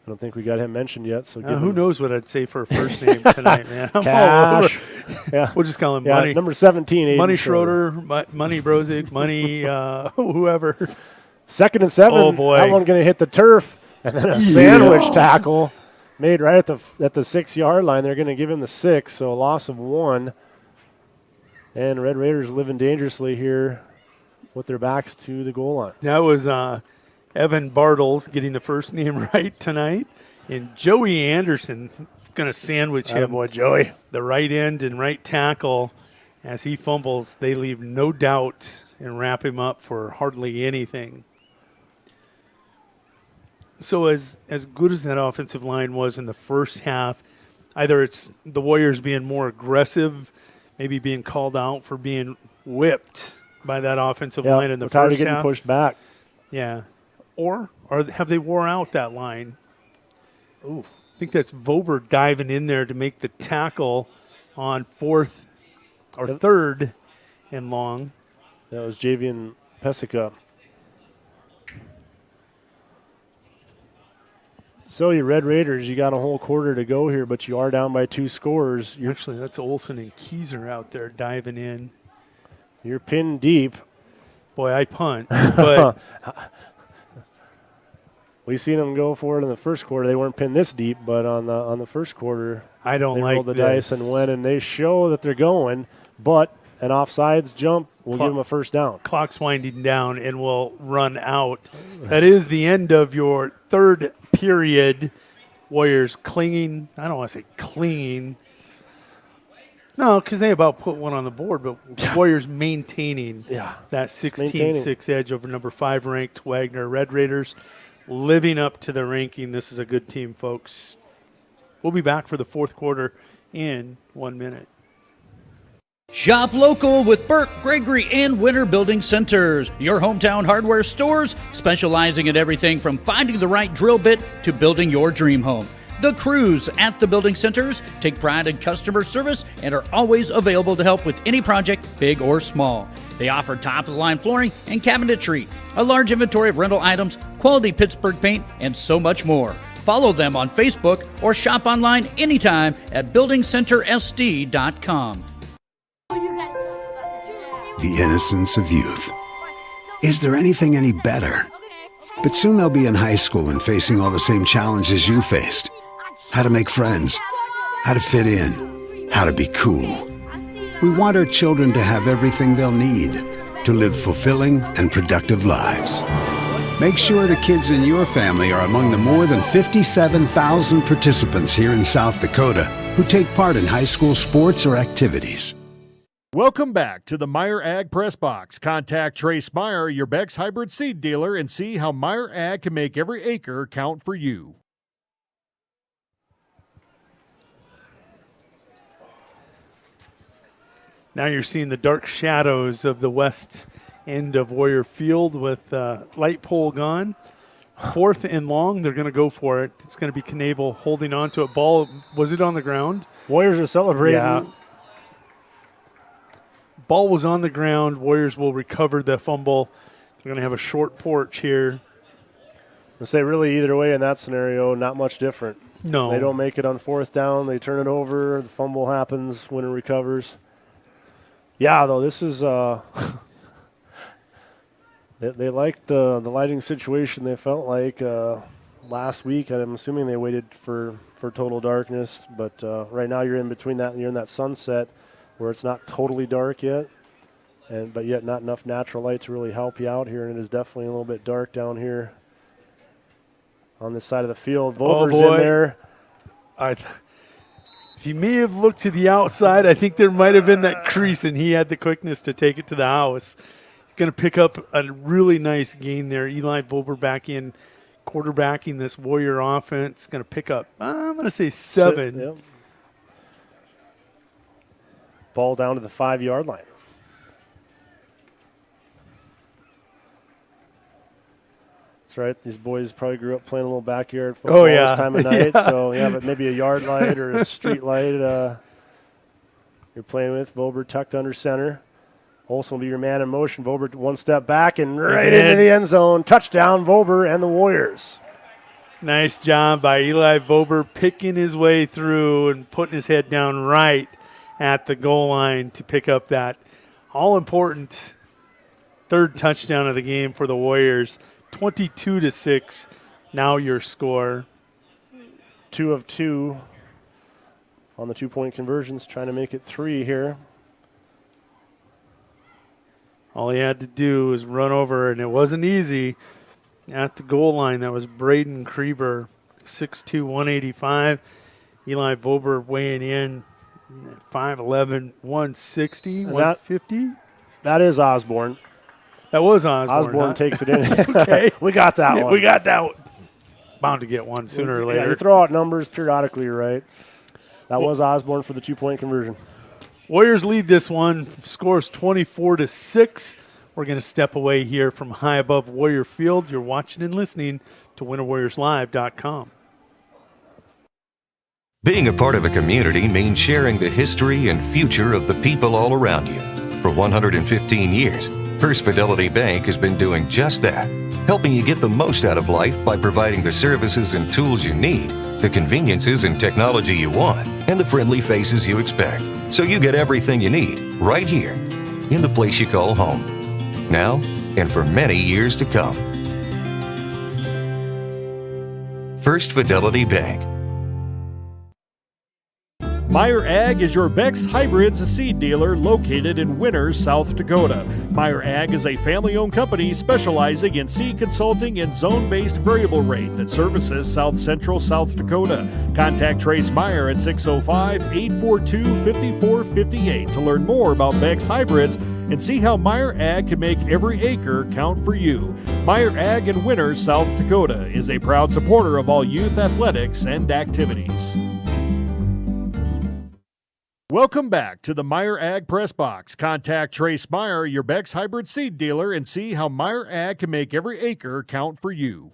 don't think we got him mentioned yet. So who knows what I'd say for a first name tonight, man. I'm Cash. Yeah. We'll just call him Money. Number 17, Aiden Money Schroeder. Money Brozick, Money whoever. 2nd and 7. Oh, boy. That one going to hit the turf. And then a sandwich tackle made right at the 6-yard line. They're going to give him the 6, so a loss of 1. And Red Raiders living dangerously here with their backs to the goal line. That was Evan Bartles getting the first name right tonight. And Joey Anderson going to sandwich him. Boy, Joey. The right end and right tackle. As he fumbles, they leave no doubt and wrap him up for hardly anything. So as good as that offensive line was in the first half, either it's the Warriors being more aggressive, maybe being called out for being whipped by that offensive line in the tired first of getting half. pushed back. Yeah. Or have they wore out that line? Ooh. I think that's Vober diving in there to make the tackle on 4th or 3rd and long. That was Javian Pesica. So you Red Raiders, you got a whole quarter to go here, but you are down by 2 scores. Actually, that's Olsen and Keyser out there diving in. You're pinned deep. Boy, I punt, but we seen them go for it in the first quarter. They weren't pinned this deep, but on the first quarter, I don't they like rolled the this. dice and went, and they show that they're going, but an offsides jump will give them a first down. Clock's winding down and will run out. That is the end of your third period. Warriors clinging. I don't want to say clinging. No, because they about put one on the board, but Warriors maintaining that 16-6 edge over number 5 ranked Wagner Red Raiders, living up to the ranking. This is a good team, folks. We'll be back for the fourth quarter in 1 minute. Shop local with Burke, Gregory, and Winter Building Centers, your hometown hardware stores specializing in everything from finding the right drill bit to building your dream home. The crews at the building centers take pride in customer service and are always available to help with any project, big or small. They offer top-of-the-line flooring and cabinetry, a large inventory of rental items, quality Pittsburgh paint, and so much more. Follow them on Facebook or shop online anytime at buildingcentersd.com. The innocence of youth. Is there anything any better? But soon they'll be in high school and facing all the same challenges you faced. How to make friends, how to fit in, how to be cool. We want our children to have everything they'll need to live fulfilling and productive lives. Make sure the kids in your family are among the more than 57,000 participants here in South Dakota who take part in high school sports or activities. Welcome back to the Meyer Ag Press Box. Contact Trace Meyer, your Beck's hybrid seed dealer, and see how Meyer Ag can make every acre count for you. Now you're seeing the dark shadows of the west end of Warrior Field with light pole gone. 4th and long, they're going to go for it. It's going to be Knable holding on to a ball. Was it on the ground? Warriors are celebrating. Yeah. Ball was on the ground. Warriors will recover the fumble. They're going to have a short porch here. I say really either way in that scenario, not much different. No. They don't make it on fourth down. They turn it over. The fumble happens. Winner recovers. Yeah, though, this is they liked the lighting situation. They felt like last week. I'm assuming they waited for total darkness. But right now you're in between that and you're in that sunset where it's not totally dark yet, but yet not enough natural light to really help you out here. And it is definitely a little bit dark down here on this side of the field. Volber's in there. He may have looked to the outside. I think there might have been that crease, and he had the quickness to take it to the house. He's going to pick up a really nice gain there. Eli Volber back in, quarterbacking this Warrior offense. Going to pick up, I'm going to say 7. Yep. Ball down to the 5-yard line. Right, these boys probably grew up playing a little backyard football this time of night. Yeah. So but maybe a yard light or a street light you're playing with. Volber tucked under center. Olsen will be your man in motion. Volber one step back and right into the end zone. Touchdown, Volber and the Warriors. Nice job by Eli Volber picking his way through and putting his head down right at the goal line to pick up that all-important third touchdown of the game for the Warriors. 22-6, now your score. 2 of 2 on the 2-point conversions, trying to make it 3 here. All he had to do was run over, and it wasn't easy. At the goal line, that was Braden Krieber, 6'2", 185. Eli Volber weighing in, 5'11", 160, 150. That is Osborne. That was Osborne. Osborne takes it in. Okay. We got that one. We got that one. Bound to get one sooner or later. Yeah, you throw out numbers periodically, you're right. That was Osborne for the 2-point conversion. Warriors lead this one. Scores 24-6. We're going to step away here from high above Warrior Field. You're watching and listening to WinterWarriorsLive.com. Being a part of a community means sharing the history and future of the people all around you. For 115 years, First Fidelity Bank has been doing just that, helping you get the most out of life by providing the services and tools you need, the conveniences and technology you want, and the friendly faces you expect. So you get everything you need right here in the place you call home. Now and for many years to come. First Fidelity Bank. Meyer Ag is your Beck's Hybrids seed dealer located in Winter, South Dakota. Meyer Ag is a family-owned company specializing in seed consulting and zone-based variable rate that services South Central South Dakota. Contact Trace Meyer at 605-842-5458 to learn more about Beck's Hybrids and see how Meyer Ag can make every acre count for you. Meyer Ag in Winter, South Dakota is a proud supporter of all youth athletics and activities. Welcome back to the Meyer Ag Press Box. Contact Trace Meyer, your Beck's Hybrid seed dealer, and see how Meyer Ag can make every acre count for you.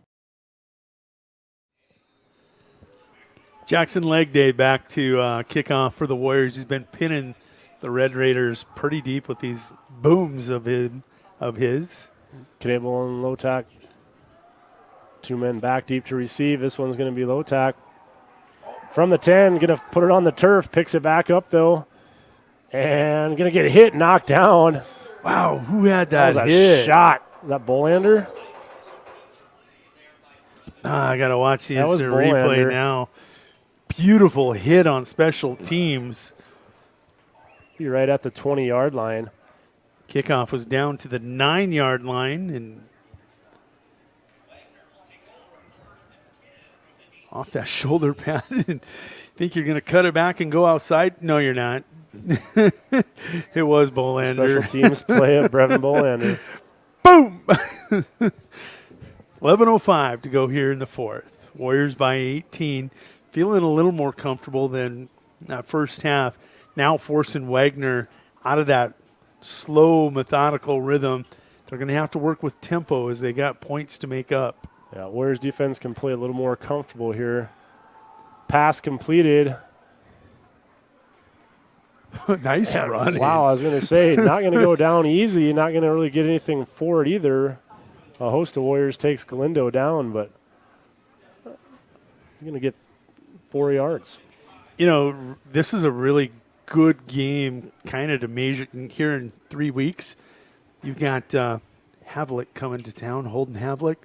Jackson Leg Day back to kickoff for the Warriors. He's been pinning the Red Raiders pretty deep with these booms of his. Cable and low tack. 2 men back deep to receive. This one's going to be low tack. From the 10, going to put it on the turf, picks it back up, though, and going to get hit, knocked down. Wow, who had that, that was hit? A shot. That Bolander? I got to watch the instant replay now. Beautiful hit on special teams. Be right at the 20-yard line. Kickoff was down to the 9-yard line, and off that shoulder pad. Think you're going to cut it back and go outside? No, you're not. It was Bolander. Special teams play at Brevin Bolander. Boom! 11:05 to go here in the fourth. Warriors by 18. Feeling a little more comfortable than that first half. Now forcing Wagner out of that slow, methodical rhythm. They're going to have to work with tempo as they got points to make up. Yeah, Warriors defense can play a little more comfortable here. Pass completed. Nice run. Wow, I was going to say, not going to go down easy, not going to really get anything for it either. A host of Warriors takes Galindo down, but You're going to get 4 yards. You know, this is a really good game kind of to measure here in 3 weeks. You've got Havlick coming to town, Holden Havlick,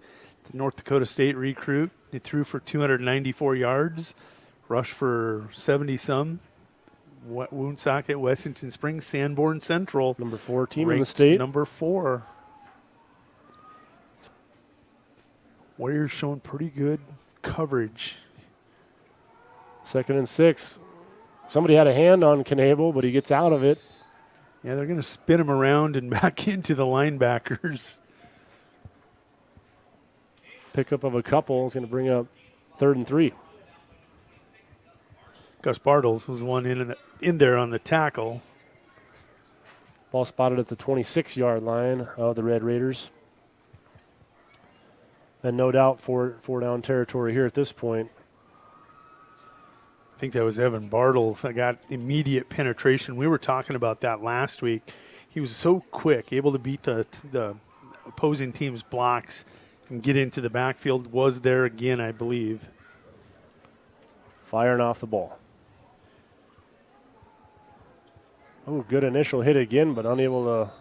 the North Dakota State recruit. He threw for 294 yards, rushed for 70-some. Woonsocket, Washington Springs, Sanborn Central. Number 4 team in the state. Number 4. Warriors showing pretty good coverage. 2nd and 6. Somebody had a hand on Knable, but he gets out of it. Yeah, they're going to spin him around and back into the linebackers. Pickup of a couple is going to bring up 3rd and 3. Gus Bartles was one in there on the tackle. Ball spotted at the 26-yard line of the Red Raiders. And no doubt four down territory here at this point. I think that was Evan Bartles that got immediate penetration. We were talking about that last week. He was so quick, able to beat the opposing team's blocks and get into the backfield. Was there again, I believe. Firing off the ball. Oh, good initial hit again, but unable to.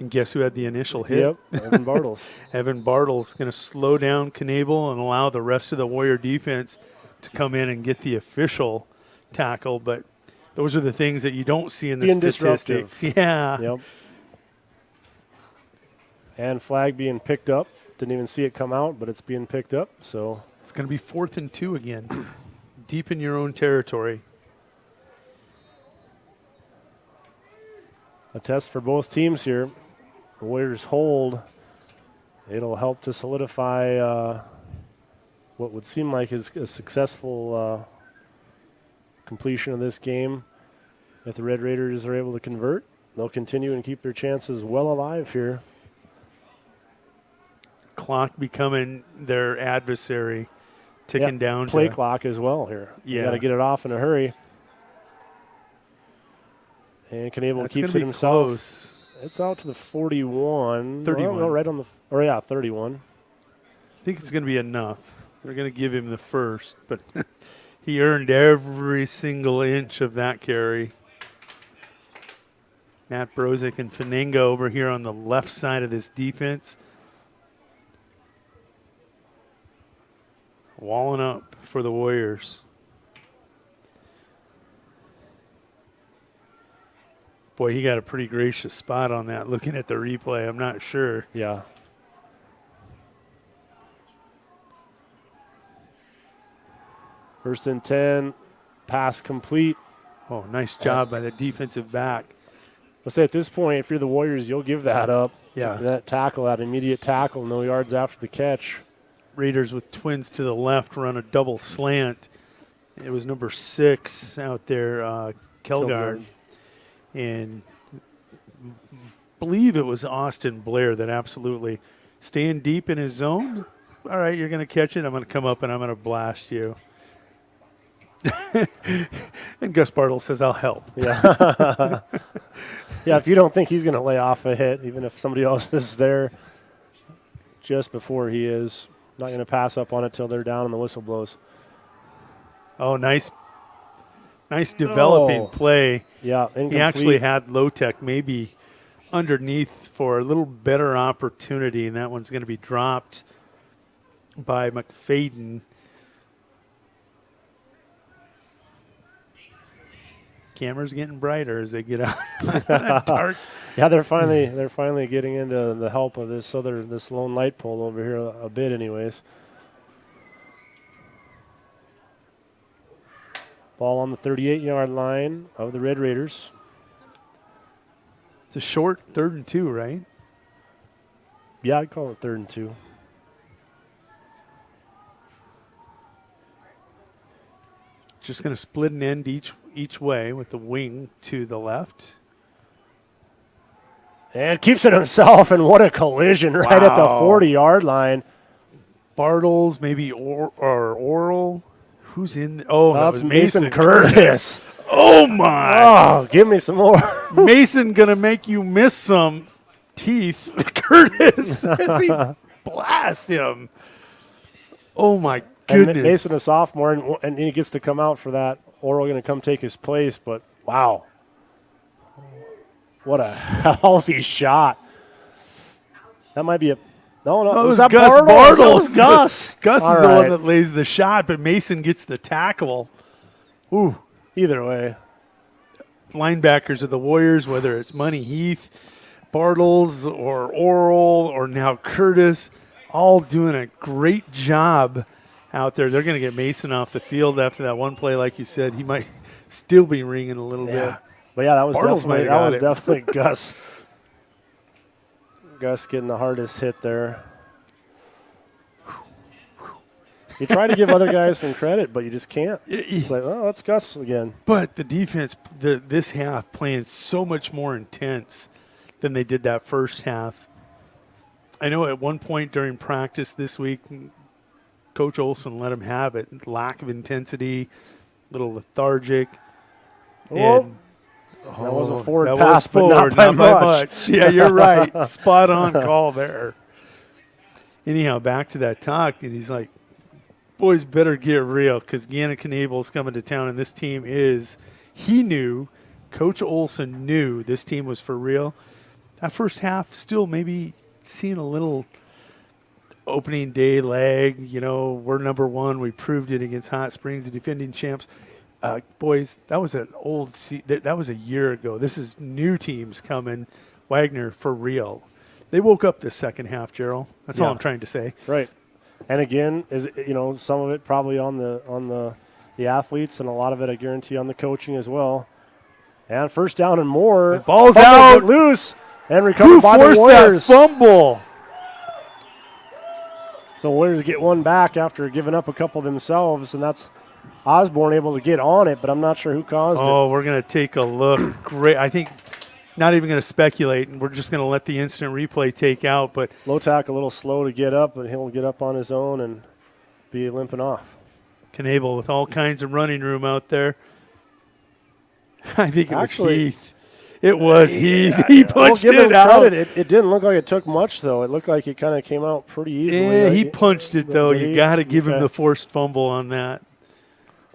And guess who had the initial hit? Yep, Evan Bartles. Evan Bartles going to slow down Knable and allow the rest of the Warrior defense to come in and get the official tackle. But those are the things that you don't see in the statistics. Yeah. Yep. And flag being picked up. Didn't even see it come out, but it's being picked up. So it's going to be 4th and 2 again. Deep in your own territory. A test for both teams here. The Warriors hold. It'll help to solidify what would seem like is a successful completion of this game. If the Red Raiders are able to convert, they'll continue and keep their chances well alive here. Clock becoming their adversary, ticking down. Play clock as well here. Yeah. You got to get it off in a hurry. And Knable keeps it himself. Close. It's out to the 41. 31. Well, right on the, 31. I think it's going to be enough. They're going to give him the first, but he earned every single inch of that carry. Matt Brozick and Faninga over here on the left side of this defense. Walling up for the Warriors. Boy, he got a pretty gracious spot on that. Looking at the replay, I'm not sure. Yeah. First and 10, pass complete. Oh, nice job by the defensive back. Let's say at this point, if you're the Warriors, you'll give that up. Yeah. That tackle, that immediate tackle, no yards after the catch. Raiders with twins to the left run a double slant. It was number 6 out there, Kelgard. And believe it was Austin Blair that absolutely staying deep in his zone. All right, you're going to catch it. I'm going to come up and I'm going to blast you. And Gus Bartles says, I'll help. Yeah. Yeah, if you don't think he's going to lay off a hit, even if somebody else is there just before he is, not going to pass up on it till they're down and the whistle blows. Oh, nice developing play. Yeah, incomplete. He actually had Low-Tech maybe underneath for a little better opportunity, and that one's going to be dropped by McFadden. Cameras getting brighter as they get out dark. Yeah, they're finally getting into the help of this lone light pole over here a bit, anyways. Ball on the 38-yard line of the Red Raiders. It's a short 3rd and 2, right? Yeah, I'd call it 3rd and 2. Just going to split an end each way with the wing to the left. And keeps it himself, and what a collision right at the 40-yard line. Bartles, maybe Oral. Who's in? Oh, that was Mason Curtis. Oh, my. Oh, give me some more. Mason going to make you miss some teeth. Curtis, as he blast him. Oh, my goodness. And Mason, a sophomore, and he gets to come out for that. Oral going to come take his place, but wow. What a healthy shot. That might be a – no, it was that Gus Bartles? Bartles. That was Gus. Gus All is the one right. that lays the shot, but Mason gets the tackle. Ooh, either way. Linebackers of the Warriors, whether it's Money Heath, Bartles, or Oral, or now Curtis, all doing a great job out there. They're going to get Mason off the field after that one play. Like you said, he might still be ringing a little bit. But, yeah, that was Bartles definitely Gus. Gus getting the hardest hit there. You try to give other guys some credit, but you just can't. It's like, oh, that's Gus again. But the defense, this half, playing so much more intense than they did that first half. I know at one point during practice this week, Coach Olson let him have it. Lack of intensity, little lethargic. And that was a forward that pass, was forward, but not by much. Yeah, you're right. Spot on call there. Anyhow, back to that talk, and he's like, boys better get real because Gannon Knable's coming to town, and this team is – he knew, Coach Olson knew this team was for real. That first half still maybe seeing a little opening day lag. You know, we're number one. We proved it against Hot Springs, the defending champs. Boys, that was an old that was a year ago. This is new teams coming. Wagner for real. They woke up this second half, Gerald. That's all I'm trying to say. Right. And again, some of it probably on the athletes, and a lot of it, I guarantee, on the coaching as well. And first down and more. Ball's out. It loose and recovered by the Who forced Warriors. that fumble? So Warriors get one back after giving up a couple themselves, and that's Osborne able to get on it, but I'm not sure who caused it. Oh, we're going to take a look. Great. I think not even going to speculate, and we're just going to let the instant replay take out. But Lotak a little slow to get up, but he'll get up on his own and be limping off. Knable with all kinds of running room out there. I think it was Heath. It was Heath. He punched it out. It didn't look like it took much, though. It looked like it kind of came out pretty easily. Yeah, he punched it, though. You got to give him the forced fumble on that.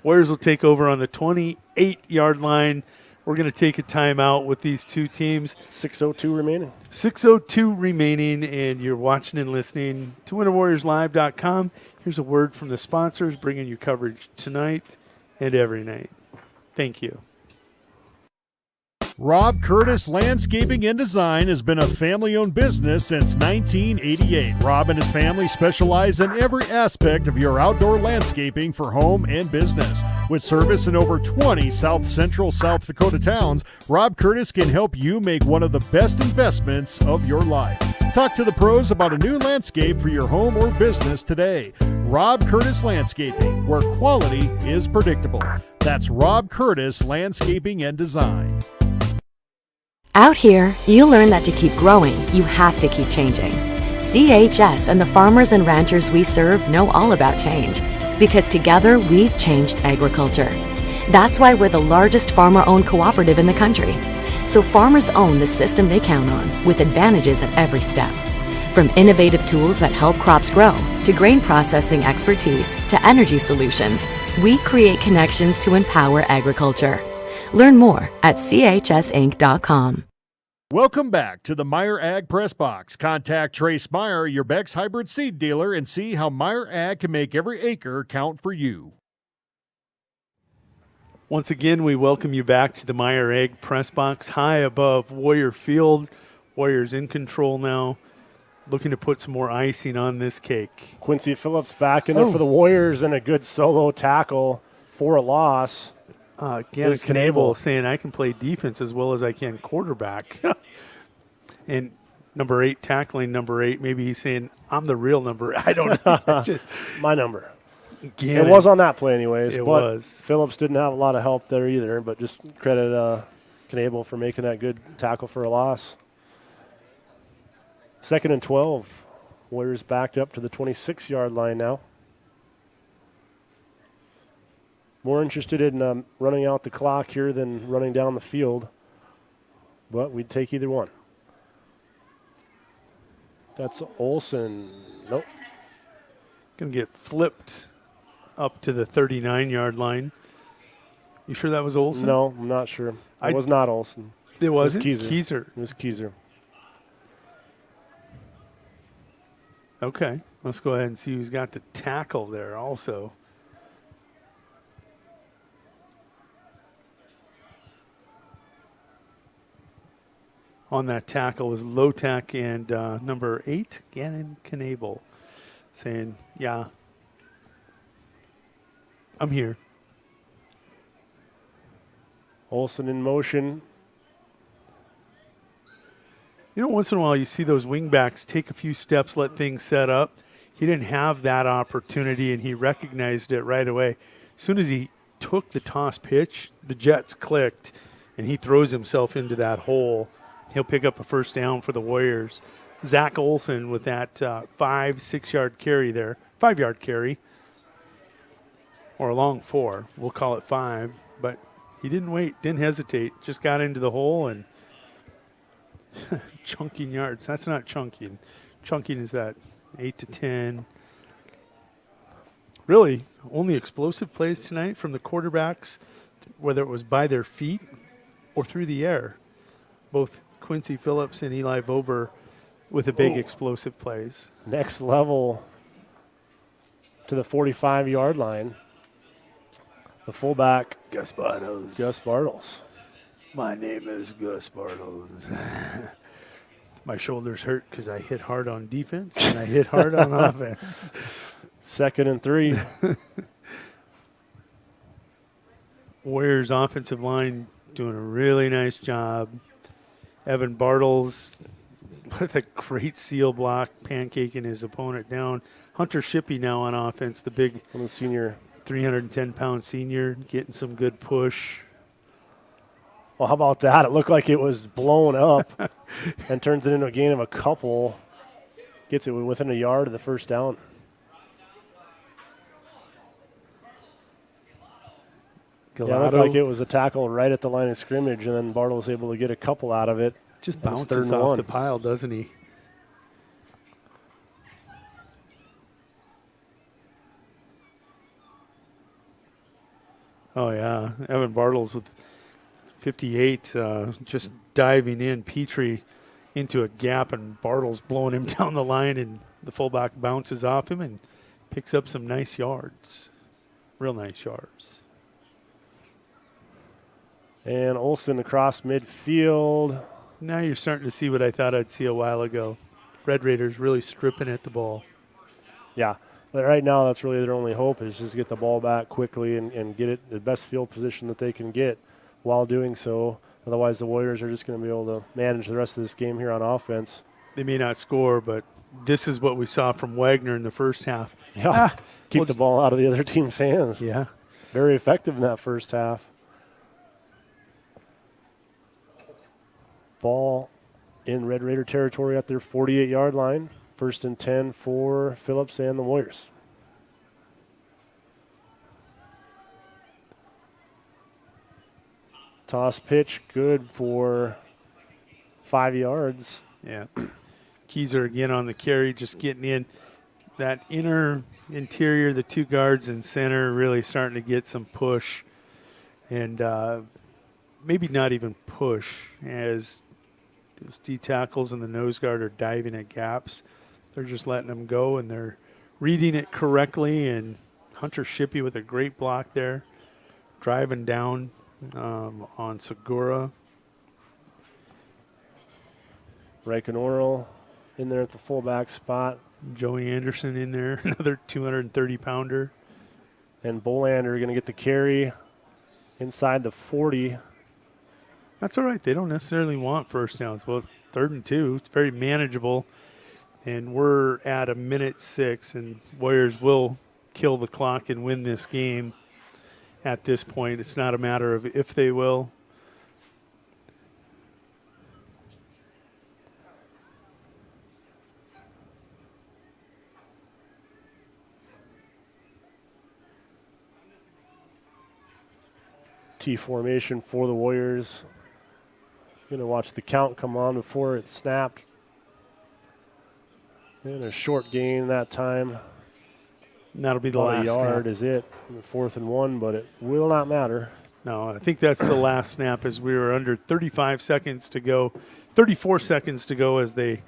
Warriors will take over on the 28-yard line. We're going to take a timeout with these two teams. 6:02 remaining. 6:02 remaining, and you're watching and listening to WinterWarriorsLive.com. Here's a word from the sponsors bringing you coverage tonight and every night. Thank you. Rob Curtis Landscaping and Design has been a family-owned business since 1988. Rob and his family specialize in every aspect of your outdoor landscaping for home and business. With service in over 20 south-central South Dakota towns, Rob Curtis can help you make one of the best investments of your life. Talk to the pros about a new landscape for your home or business today. Rob Curtis Landscaping, where quality is predictable. That's Rob Curtis Landscaping and Design. Out here, you learn that to keep growing, you have to keep changing. CHS and the farmers and ranchers we serve know all about change, because together we've changed agriculture. That's why we're the largest farmer-owned cooperative in the country. So farmers own the system they count on, with advantages at every step. From innovative tools that help crops grow, to grain processing expertise, to energy solutions, we create connections to empower agriculture. Learn more at chsinc.com. Welcome back to the Meyer Ag Press Box. Contact Trace Meyer, your Beck's hybrid seed dealer, and see how Meyer Ag can make every acre count for you. Once again, we welcome you back to the Meyer Ag Press Box, high above Warrior Field. Warriors in control now, looking to put some more icing on this cake. Quincy Phillips back in there for the Warriors, and a good solo tackle for a loss. Gannon Knable saying I can play defense as well as I can quarterback. And number 8 tackling number 8. Maybe he's saying I'm the real number. I don't know. It's my number. Gannon. It was on that play anyways. It but was. Phillips didn't have a lot of help there either, but just credit Knable for making that good tackle for a loss. 2nd and 12. Warriors backed up to the 26-yard line now. More interested in running out the clock here than running down the field, but we'd take either one. That's Olson. Nope. Going to get flipped up to the 39-yard line. You sure that was Olson? No, I'm not sure. It was not Olson. It wasn't? Keyser. It was Keyser. Okay. Let's go ahead and see who's got the tackle there also. On that tackle was Lotek and number 8, Gannon Knable, saying, yeah, I'm here. Olson in motion. You know, once in a while you see those wingbacks take a few steps, let things set up. He didn't have that opportunity, and he recognized it right away. As soon as he took the toss pitch, the Jets clicked, and he throws himself into that hole. He'll pick up a first down for the Warriors. Zach Olson with that 5-6-yard carry there, 5-yard carry, or a long 4. We'll call it 5, but he didn't wait, didn't hesitate, just got into the hole and chunking yards. That's not chunking. Chunking is that 8 to 10. Really, only explosive plays tonight from the quarterbacks, whether it was by their feet or through the air. Both Quincy Phillips and Eli Vober with the big explosive plays. Next level to the 45-yard line. The fullback, Gus Bartles. Gus Bartles. My name is Gus Bartles. My shoulders hurt because I hit hard on defense and I hit hard on offense. 2nd and 3. Warriors offensive line doing a really nice job. Evan Bartles with a great seal block, pancaking his opponent down. Hunter Shippey now on offense, the big senior, 310-pound senior, getting some good push. Well, how about that? It looked like it was blown up and turns it into a gain of a couple. Gets it within a yard of the first down. Yeah, it looked like it was a tackle right at the line of scrimmage, and then Bartle was able to get a couple out of it. Just bounces off the pile, doesn't he? Oh, yeah. Evan Bartles with 58, just diving in. Petrie into a gap, and Bartles blowing him down the line, and the fullback bounces off him and picks up some nice yards. Real nice yards. And Olson across midfield. Now you're starting to see what I thought I'd see a while ago. Red Raiders really stripping at the ball. Yeah, but right now that's really their only hope is just get the ball back quickly and get it the best field position that they can get while doing so. Otherwise, the Warriors are just going to be able to manage the rest of this game here on offense. They may not score, but this is what we saw from Wagner in the first half. Yeah, keep the ball out of the other team's hands. Yeah. Very effective in that first half. Ball in Red Raider territory at their 48-yard line. 1st and 10 for Phillips and the Warriors. Toss pitch, good for 5 yards. Yeah. Keyser again on the carry, just getting in. That interior, the 2 guards and center really starting to get some push. And maybe not even push as those D tackles and the nose guard are diving at gaps. They're just letting them go, and they're reading it correctly. And Hunter Shippey with a great block there, driving down on Segura. Reichenauer in there at the fullback spot. Joey Anderson in there, another 230-pounder. And Bolander going to get the carry inside the 40. That's all right. They don't necessarily want first downs. Well, 3rd and 2, it's very manageable. And we're at 1:06, and Warriors will kill the clock and win this game at this point. It's not a matter of if they will. T formation for the Warriors. Going to watch the count come on before it snapped. And a short gain that time. And that'll be the About last a yard snap. is it. 4th and 1, but it will not matter. No, I think that's the last snap as we were under 35 seconds to go, 34 seconds to go as they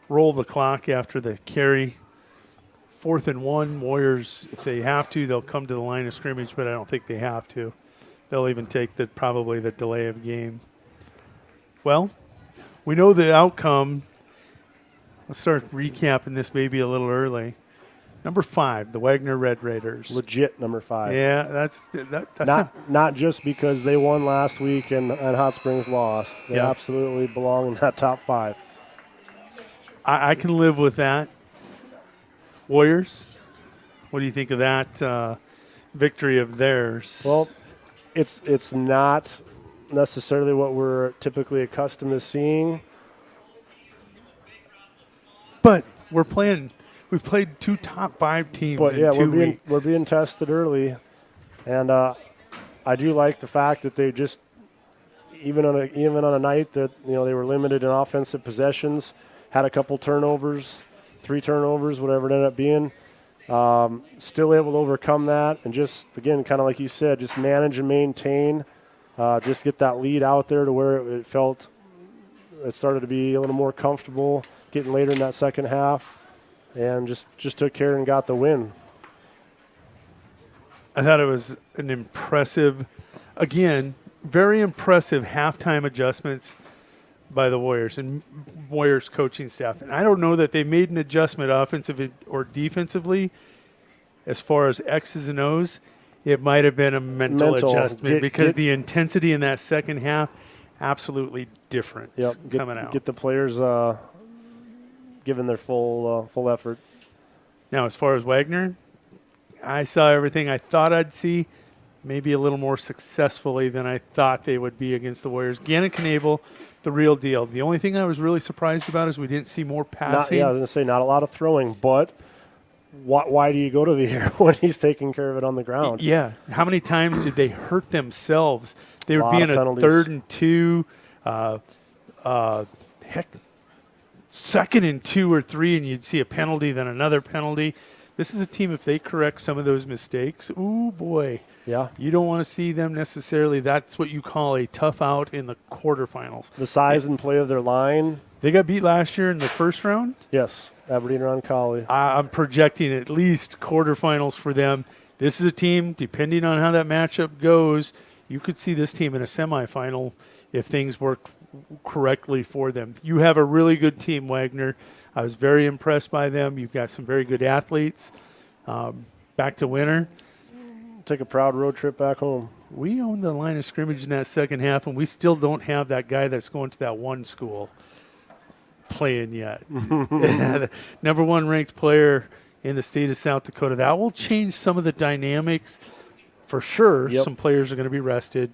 roll the clock after the carry. 4th and 1, Warriors, if they have to, they'll come to the line of scrimmage, but I don't think they have to. They'll even take probably the delay of game. Well, we know the outcome. Let's start recapping this maybe a little early. Number 5, the Wagner Red Raiders. Legit number 5. Yeah, that's not just because they won last week and Hot Springs lost. They absolutely belong in that top 5. I can live with that. Warriors, what do you think of that victory of theirs? Well, it's not necessarily what we're typically accustomed to seeing. But we've played 2 top 5 teams in 2 weeks. We're being tested early, and I do like the fact that they just even on a night that they were limited in offensive possessions, had a couple turnovers, 3 turnovers, whatever it ended up being. Still able to overcome that, and just again, kind of like you said, just manage and maintain. Just get that lead out there to where it started to be a little more comfortable getting later in that second half, and just took care and got the win. I thought it was an impressive, again, very impressive halftime adjustments by the Warriors and Warriors coaching staff. And I don't know that they made an adjustment offensively or defensively as far as X's and O's. It might have been a mental adjustment because the intensity in that second half, absolutely different coming out. Get the players giving their full effort. Now, as far as Wagner, I saw everything I thought I'd see, maybe a little more successfully than I thought they would be against the Warriors. Gannon Knable, the real deal. The only thing I was really surprised about is we didn't see more passing. I was going to say not a lot of throwing, but why do you go to the air when he's taking care of it on the ground? Yeah. How many times did they hurt themselves? They would be in a 3rd and 2, heck, 2nd and 2 or 3, and you'd see a penalty, then another penalty. This is a team, if they correct some of those mistakes, ooh, boy. Yeah. You don't want to see them necessarily. That's what you call a tough out in the quarterfinals. The size and play of their line. They got beat last year in the first round? Yes, Aberdeen Roncalli. I'm projecting at least quarterfinals for them. This is a team, depending on how that matchup goes, you could see this team in a semifinal if things work correctly for them. You have a really good team, Wagner. I was very impressed by them. You've got some very good athletes. Back to winter. Take a proud road trip back home. We own the line of scrimmage in that second half, and we still don't have that guy that's going to that one school playing yet. The number 1 ranked player in the state of South Dakota. That will change some of the dynamics for sure. Yep. Some players are going to be rested.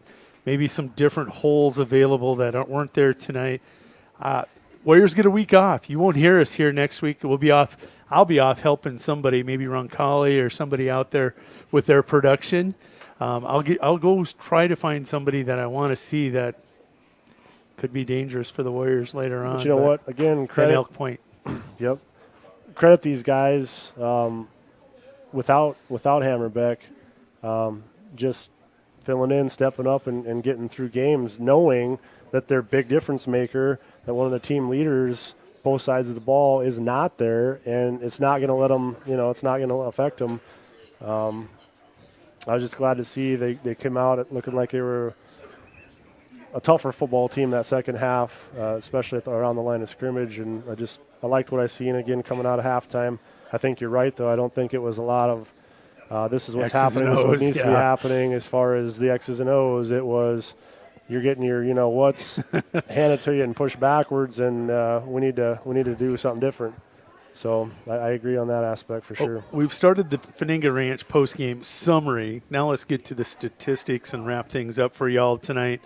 Maybe some different holes available that weren't there tonight. Warriors get a week off. You won't hear us here next week. We'll be off. I'll be off helping somebody, maybe Roncalli or somebody out there with their production. I'll go try to find somebody that I want to see that could be dangerous for the Warriors later on. But you know what? Again, credit Elk Point. Yep. Credit these guys without Hammerbeck, just filling in, stepping up, and getting through games, knowing that their big difference maker, that one of the team leaders, both sides of the ball, is not there, and it's not going to let them, it's not going to affect them. I was just glad to see they came out looking like they were a tougher football team that second half, especially around the line of scrimmage, and I liked what I seen again coming out of halftime. I think you're right, though. I don't think it was a lot of this is what's happening, this is what needs to be happening as far as the X's and O's. It was you're getting your what's handed to you and pushed backwards, and we need to do something different. So I agree on that aspect for sure. We've started the Fennega Ranch postgame summary. Now let's get to the statistics and wrap things up for y'all tonight.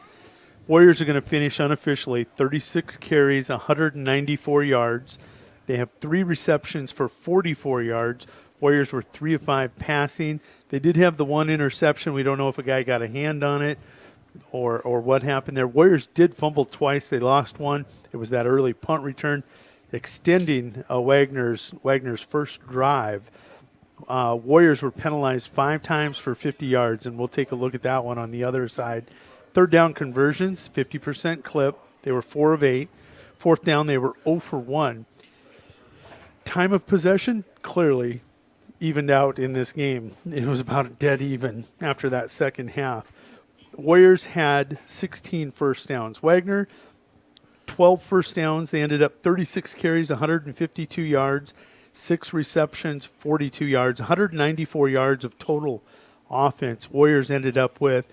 Warriors are going to finish unofficially 36 carries, 194 yards. They have 3 receptions for 44 yards. Warriors were 3 of 5 passing. They did have the 1 interception. We don't know if a guy got a hand on it or what happened there. Warriors did fumble twice. They lost 1. It was that early punt return, extending Wagner's first drive. Warriors were penalized 5 times for 50 yards, and we'll take a look at that one on the other side. Third down conversions, 50% clip. They were 4 of 8. Fourth down, they were 0 for 1. Time of possession, clearly evened out in this game. It was about dead even after that second half. Warriors had 16 first downs. Wagner, 12 first downs. They ended up 36 carries, 152 yards, 6 receptions, 42 yards, 194 yards of total offense. Warriors ended up with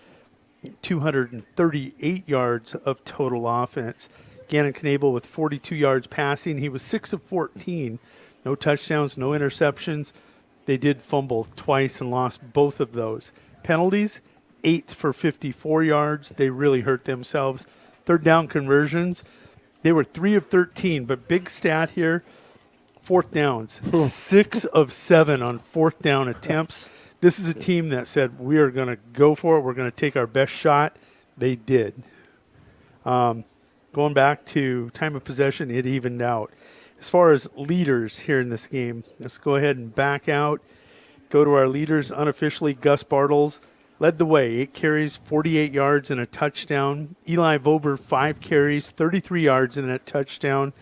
238 yards of total offense. Gannon Knable with 42 yards passing. He was 6 of 14. No touchdowns, no interceptions. They did fumble twice and lost both of those. Penalties, 8 for 54 yards. They really hurt themselves. Third down conversions, they were 3 of 13, but big stat here, fourth downs, 6 of 7 on fourth down attempts. This is a team that said, we are going to go for it. We're going to take our best shot. They did. Going back to time of possession, it evened out. As far as leaders here in this game, let's go ahead and back out. Go to our leaders unofficially. Gus Bartles led the way, 8 carries, 48 yards, and a touchdown. Eli Vober, 5 carries, 33 yards, and a touchdown.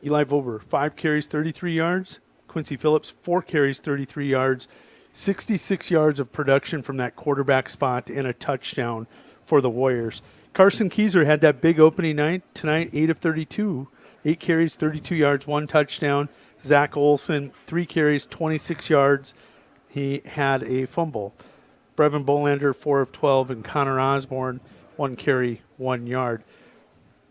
Eli Vober, 5 carries, 33 yards. Quincy Phillips, 4 carries, 33 yards. 66 yards of production from that quarterback spot and a touchdown for the Warriors. Carson Keyser had that big opening night tonight, 8 of 32. 8 carries, 32 yards, 1 touchdown. Zach Olson, 3 carries, 26 yards. He had a fumble. Brevin Bolander, 4 of 12, and Connor Osborne, 1 carry, 1 yard.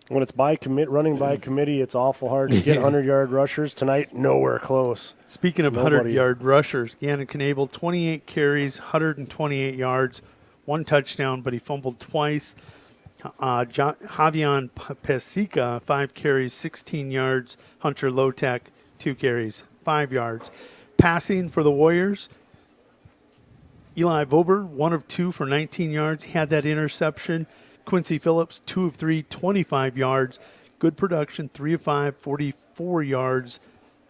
When it's running by committee, it's awful hard to get 100-yard rushers. Tonight, nowhere close. Speaking of 100-yard rushers, Gannon Knable, 28 carries, 128 yards, 1 touchdown, but he fumbled twice. Javion Pesica, 5 carries, 16 yards. Hunter Lotek, 2 carries, 5 yards. Passing for the Warriors, Eli Vober, 1 of 2 for 19 yards, had that interception. Quincy Phillips, 2 of 3, 25 yards. Good production, 3 of 5, 44 yards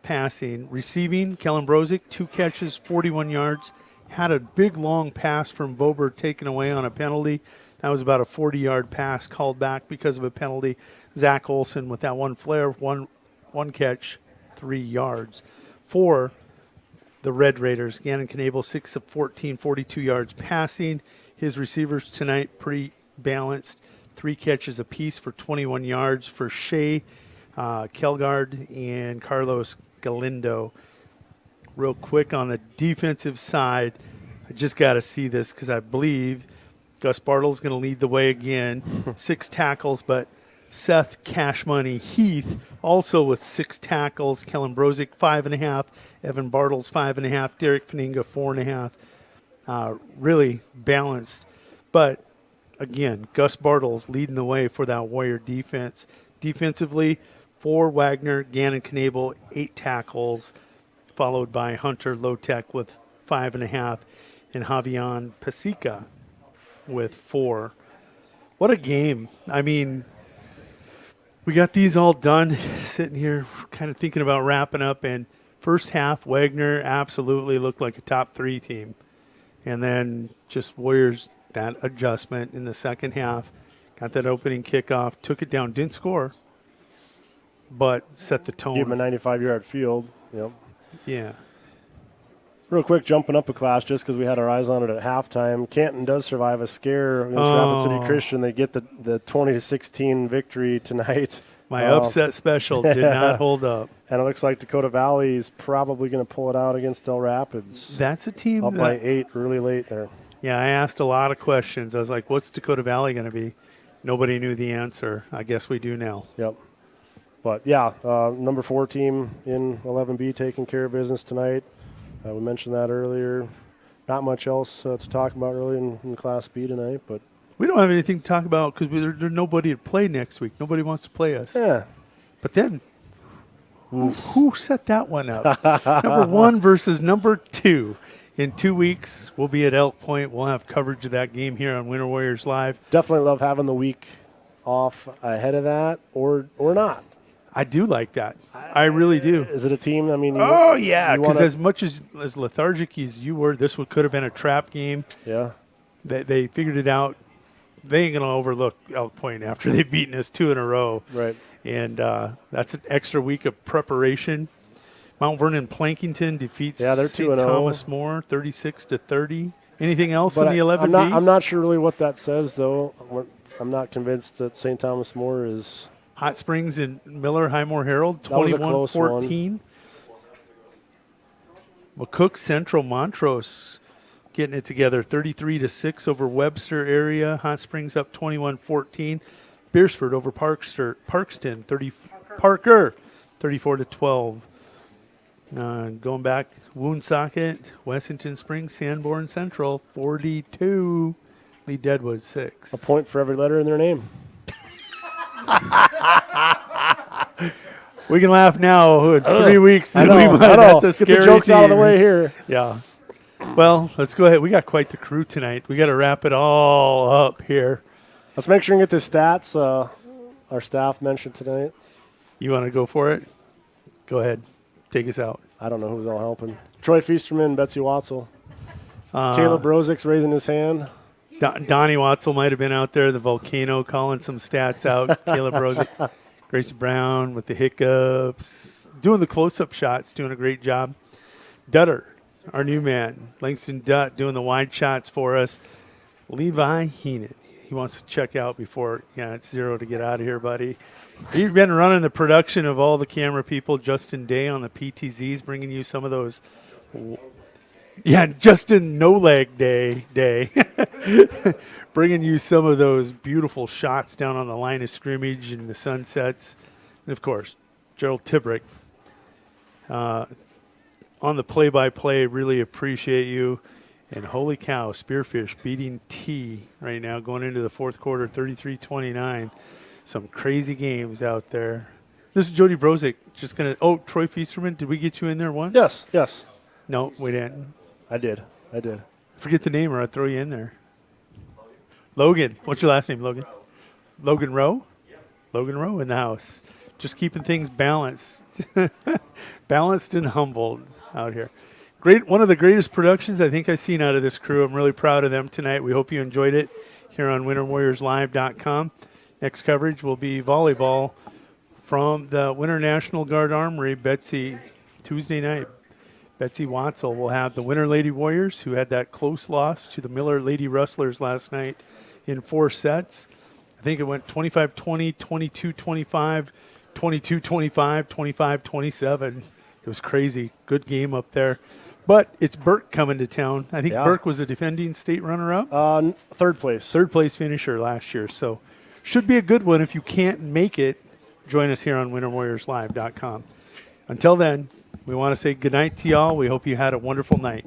passing. Receiving, Kellen Brozick, 2 catches, 41 yards. Had a big, long pass from Vober taken away on a penalty. That was about a 40-yard pass called back because of a penalty. Zach Olson with that one flare, one catch, 3 yards. For the Red Raiders, Gannon Knable, 6 of 14, 42 yards passing. His receivers tonight pretty balanced, 3 catches apiece for 21 yards for Shea Kelgard and Carlos Galindo. Real quick on the defensive side, I just got to see this because I believe Gus Bartle's going to lead the way again. 6 tackles, but Seth Cash Money Heath also with 6 tackles. Kellen Brozick, 5.5. Evan Bartles, 5.5. Derek Faninga, 4.5. Really balanced. But, again, Gus Bartles leading the way for that Warrior defense. Defensively, for Wagner, Gannon Knable, 8 tackles, followed by Hunter Lotek with 5.5, and Javion Pesica with 4. What a game. I mean, we got these all done, sitting here kind of thinking about wrapping up, and first half, Wagner absolutely looked like a top 3 team. And then just Warriors, that adjustment in the second half, got that opening kickoff, took it down, didn't score, but set the tone. Give him a 95-yard field. Yep. Yeah. Real quick, jumping up a class just because we had our eyes on it at halftime. Canton does survive a scare against Rapid City Christian. They get the 20-16 victory tonight. My upset special did not hold up. And it looks like Dakota Valley is probably going to pull it out against Del Rapids. That's a team up by 8 really late there. Yeah, I asked a lot of questions. I was like, what's Dakota Valley going to be? Nobody knew the answer. I guess we do now. Yep. But, yeah, number 4 team in 11B taking care of business tonight. We mentioned that earlier. Not much else to talk about really in Class B tonight, but we don't have anything to talk about because there's nobody to play next week. Nobody wants to play us. Yeah. But then, who set that one up? Number 1 versus number 2. In 2 weeks, we'll be at Elk Point. We'll have coverage of that game here on Winter Warriors Live. Definitely love having the week off ahead of that or not. I do like that. I really do. Is it a team? I mean, yeah, because as much as lethargic as you were, this could have been a trap game. Yeah. They figured it out. They ain't going to overlook Elk Point after they've beaten us 2 in a row. Right. And that's an extra week of preparation. Mount Vernon Plankington defeats they're St. 2-0. Thomas More 36-30. Anything else But in the 11B? I'm not sure really what that says, though. I'm not convinced that St. Thomas More is. Hot Springs and Miller Highmore Herald, That was a close 21-14. McCook Central Montrose getting it together, 33-6 over Webster area. Hot Springs up 21-14. Beersford over Parkston, Parker, 34-12. Going back, Woonsocket, Wessington Springs, Sanborn Central, 42. Lee Deadwood, 6. A point for every letter in their name. We can laugh now. In 3 weeks, I know. we might have to Get the jokes out of the way here. Yeah. Well, let's go ahead. We got quite the crew tonight. We got to wrap it all up here. Let's make sure and get the stats our staff mentioned tonight. You want to go for it? Go ahead. Take us out. I don't know who's all helping. Troy Feasterman, Betsy Watzel. Caleb Brozik's raising his hand. Donnie Watzel might have been out there, the volcano, calling some stats out. Caleb Brozick, Grace Brown with the hiccups, doing the close-up shots, doing a great job. Dutter, our new man, Langston Dutt, doing the wide shots for us. Levi Heenan, he wants to check out before it's 0 to get out of here, buddy. You've been running the production of all the camera people. Justin Day on the PTZs, bringing you some of those. Yeah, Justin No Leg Day. Bringing you some of those beautiful shots down on the line of scrimmage and the sunsets. And, of course, Gerald Tibrick on the play-by-play. Really appreciate you. And holy cow, Spearfish beating T right now, going into the fourth quarter, 33-29. Some crazy games out there. This is Jody Brozick. Just going to – Troy Feasterman, did we get you in there once? Yes. No, we didn't. I did. Forget the name or I'd throw you in there. Logan. What's your last name, Logan? Logan Rowe? Logan Rowe in the house. Just keeping things balanced. Balanced and humbled out here. Great. One of the greatest productions I think I've seen out of this crew. I'm really proud of them tonight. We hope you enjoyed it here on WinterWarriorsLive.com. Next coverage will be volleyball from the Winter National Guard Armory, Betsy, Tuesday night. Betsy Watzel will have the Winter Lady Warriors, who had that close loss to the Miller Lady Rustlers last night in 4 sets. I think it went 25-20, 22-25, 22-25, 25-27. It was crazy. Good game up there. But it's Burke coming to town. I think Burke was a defending state runner-up. Third place. Third place finisher last year. So should be a good one. If you can't make it, join us here on WinterWarriorsLive.com. Until then, we want to say goodnight to y'all. We hope you had a wonderful night.